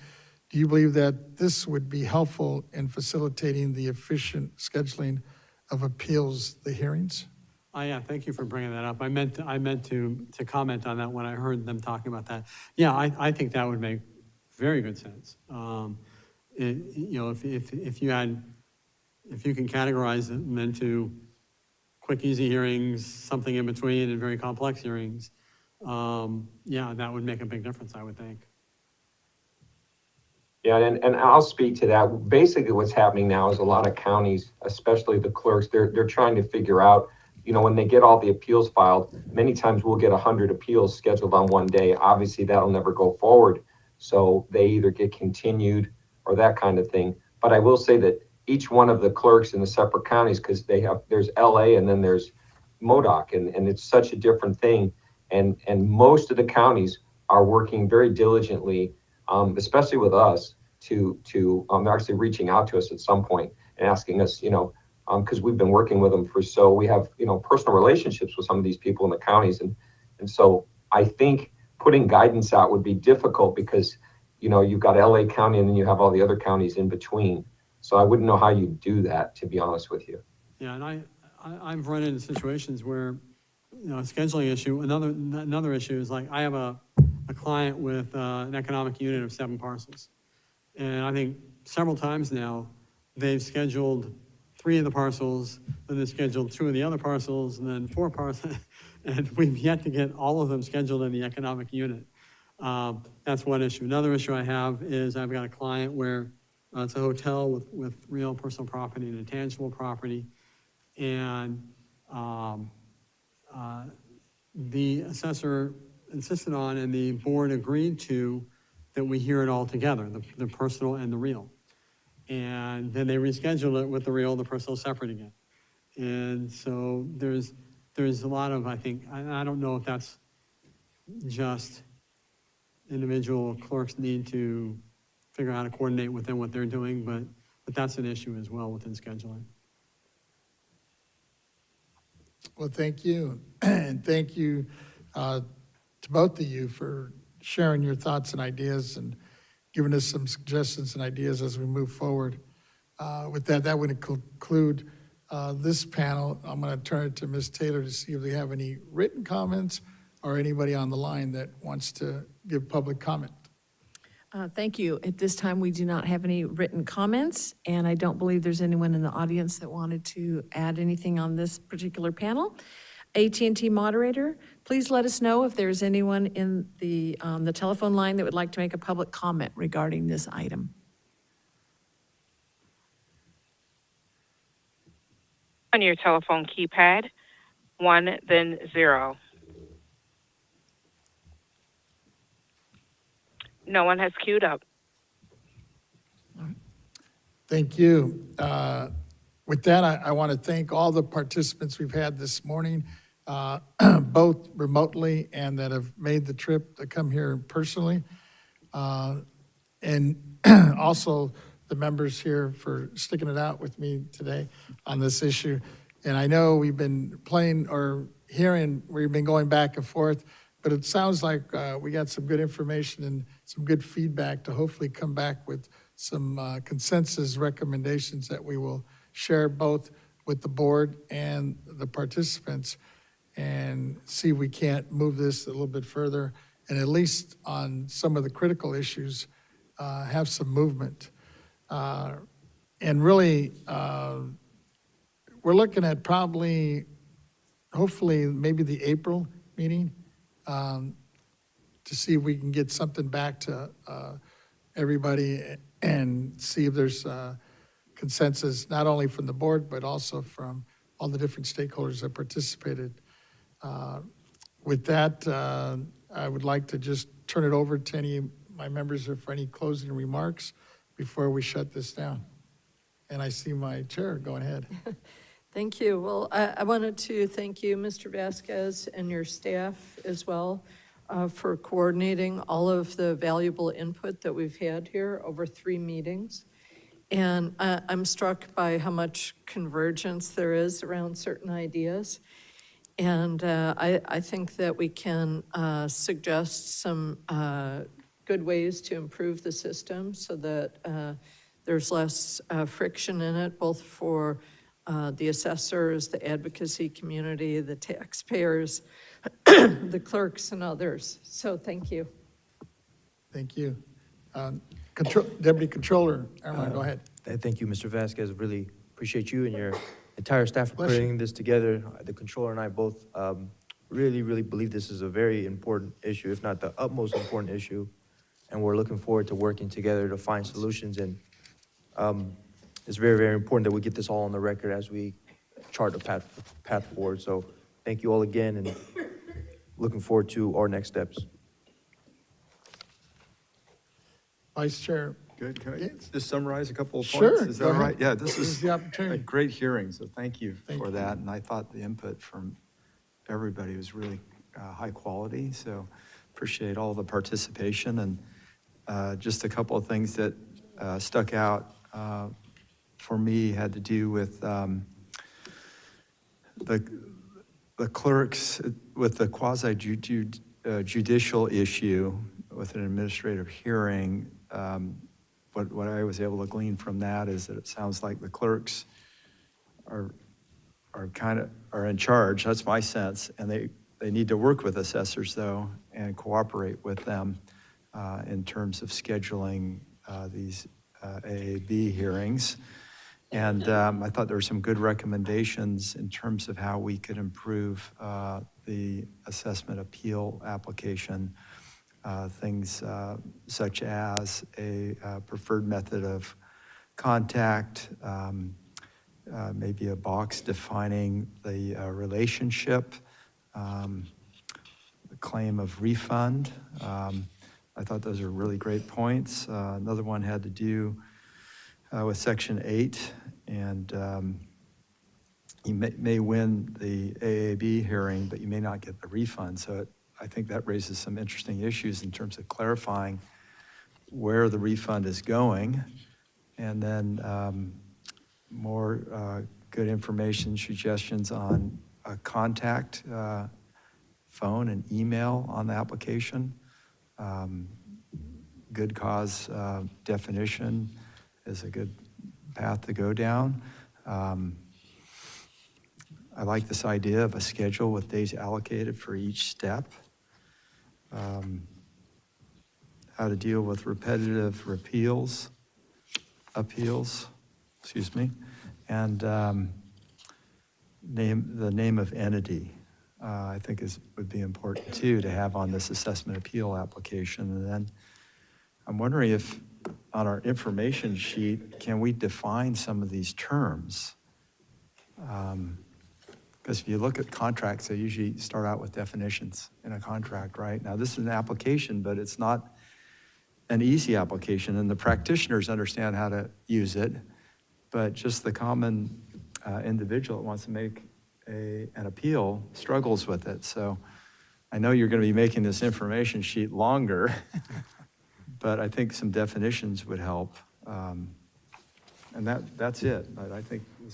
Do you believe that this would be helpful in facilitating the efficient scheduling of appeals, the hearings? Yeah, thank you for bringing that up. I meant to comment on that when I heard them talking about that. Yeah, I think that would make very good sense. If you can categorize them into quick, easy hearings, something in between, and very complex hearings, that would make a big difference, I would think. Yeah, and I'll speak to that. Basically, what's happening now is a lot of counties, especially the clerks, they're trying to figure out, when they get all the appeals filed, many times we'll get 100 appeals scheduled on one day. Obviously, that'll never go forward. So they either get continued or that kind of thing. But I will say that each one of the clerks in the separate counties, because there's LA and then there's MODOC, and it's such a different thing. And most of the counties are working very diligently, especially with us, to they're actually reaching out to us at some point and asking us, because we've been working with them we have, personal relationships with some of these people in the counties. And so I think putting guidance out would be difficult because, you've got LA County and then you have all the other counties in between. So I wouldn't know how you do that, to be honest with you. Yeah, and I've run into situations where, a scheduling issue, another issue is like, I have a client with an economic unit of 7 parcels. And I think several times now, they've scheduled 3 of the parcels, then they scheduled 2 of the other parcels, and then 4 parcels. And we've yet to get all of them scheduled in the economic unit. That's one issue. Another issue I have is I've got a client where it's a hotel with real personal property and intangible property. And the assessor insisted on, and the board agreed to, that we hear it all together, the personal and the real. And then they reschedule it with the real, the personal separate again. And so there's a lot of, I think, I don't know if that's just individual clerks need to figure out how to coordinate within what they're doing, but that's an issue as well within scheduling. Well, thank you. And thank you to both of you for sharing your thoughts and ideas and giving us some suggestions and ideas as we move forward. With that would conclude this panel. I'm going to turn it to Ms. Taylor to see if they have any written comments or anybody on the line that wants to give public comment. Thank you. At this time, we do not have any written comments, and I don't believe there's anyone in the audience that wanted to add anything on this particular panel. AT&T moderator, please let us know if there's anyone in the telephone line that would like to make a public comment regarding this item. On your telephone keypad, 1, then 0. No one has queued up. Thank you. With that, I want to thank all the participants we've had this morning, both remotely and that have made the trip to come here personally. And also the members here for sticking it out with me today on this issue. And I know we've been we've been going back and forth, but it sounds like we got some good information and some good feedback to hopefully come back with some consensus recommendations that we will share both with the board and the participants and see if we can't move this a little bit further and at least on some of the critical issues, have some movement. And really, we're looking at probably, hopefully, maybe the April meeting, to see if we can get something back to everybody and see if there's consensus, not only from the board, but also from all the different stakeholders that participated. With that, I would like to just turn it over to any of my members for any closing remarks before we shut this down. And I see my chair, go ahead. Thank you. Well, I wanted to thank you, Mr. Vasquez, and your staff as well for coordinating all of the valuable input that we've had here over 3 meetings. And I'm struck by how much convergence there is around certain ideas. And I think that we can suggest some good ways to improve the system so that there's less friction in it, both for the assessors, the advocacy community, the taxpayers, the clerks, and others. So thank you. Thank you. Deputy Controller, Armand, go ahead. Thank you, Mr. Vasquez. Really appreciate you and your entire staff for Bless you. putting this together. The controller and I both really believe this is a very important issue, if not the utmost important issue. And we're looking forward to working together to find solutions. And it's very important that we get this all on the record as we chart a path forward. So thank you all again, and looking forward to our next steps. Vice Chair. Good, can I just summarize a couple of Sure, points? Is go that ahead. right? Yeah, this This is is the a opportunity. great hearing, so thank you Thank for you. that. And I thought the input from everybody was really high quality, so appreciate all the participation. And just a couple of things that stuck out for me had to do with the clerks, with the quasi-judicial issue with an administrative hearing. What I was able to glean from that is that it sounds like the clerks are in charge. That's my sense, and they need to work with assessors though and cooperate with them in terms of scheduling these AAB hearings. And I thought there were some good recommendations in terms of how we could improve the assessment appeal application. Things such as a preferred method of contact, maybe a box defining the relationship, the claim of refund. I thought those are really great points. Another one had to do with Section 8, and you may win the AAB hearing, but you may not get the refund. So I think that raises some interesting issues in terms of clarifying where the refund is going, and then more good information, suggestions on a contact phone and email on the application. Good cause definition is a good path to go down. I like this idea of a schedule with days allocated for each step. How to deal with repetitive appeals, and the name of entity, I think would be important too to have on this assessment appeal application. And then I'm wondering if on our information sheet, can we define some of these terms? Because if you look at contracts, they usually start out with definitions in a contract, right? Now, this is an application, but it's not an easy application, and the practitioners understand how to use it, but just the common individual that wants to make an appeal struggles with it. So I know you're going to be making this information sheet longer, but I think some definitions would help. And that's it. But I think we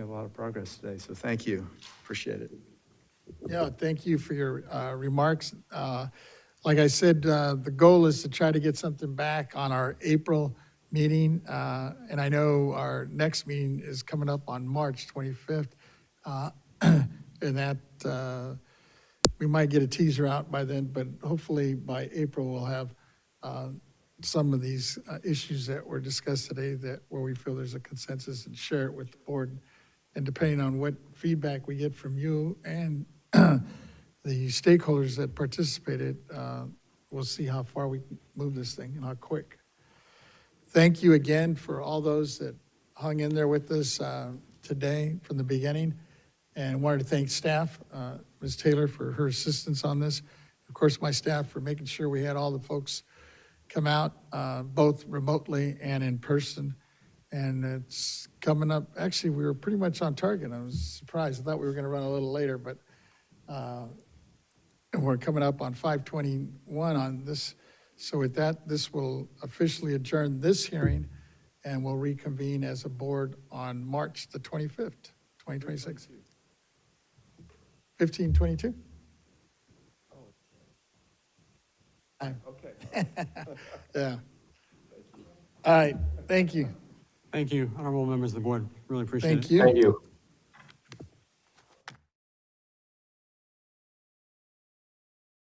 have a lot of progress today, so thank you. Appreciate it. Yeah, thank you for your remarks. Like I said, the goal is to try to get something back on our April meeting. And I know our next meeting is coming up on March 25th. And that we might get a teaser out by then, but hopefully by April, we'll have some of these issues that were discussed today that where we feel there's a consensus and share it with the board. And depending on what feedback we get from you and the stakeholders that participated, we'll see how far we can move this thing and how quick. Thank you again for all those that hung in there with us today from the beginning. And wanted to thank staff, Ms. Taylor for her assistance on this. Of course, my staff for making sure we had all the folks come out, both remotely and in person. And it's coming up, actually, we were pretty much on target. I was surprised. I thought we were gonna run a little later, but and we're coming up on 5:21 on this. So with that, this will officially adjourn this hearing and we'll reconvene as a board on March the 25th, 2026. 15:22? Okay. Yeah. All right, thank you. Thank you, honorable members of the board. Really appreciate it. Thank you. Thank you.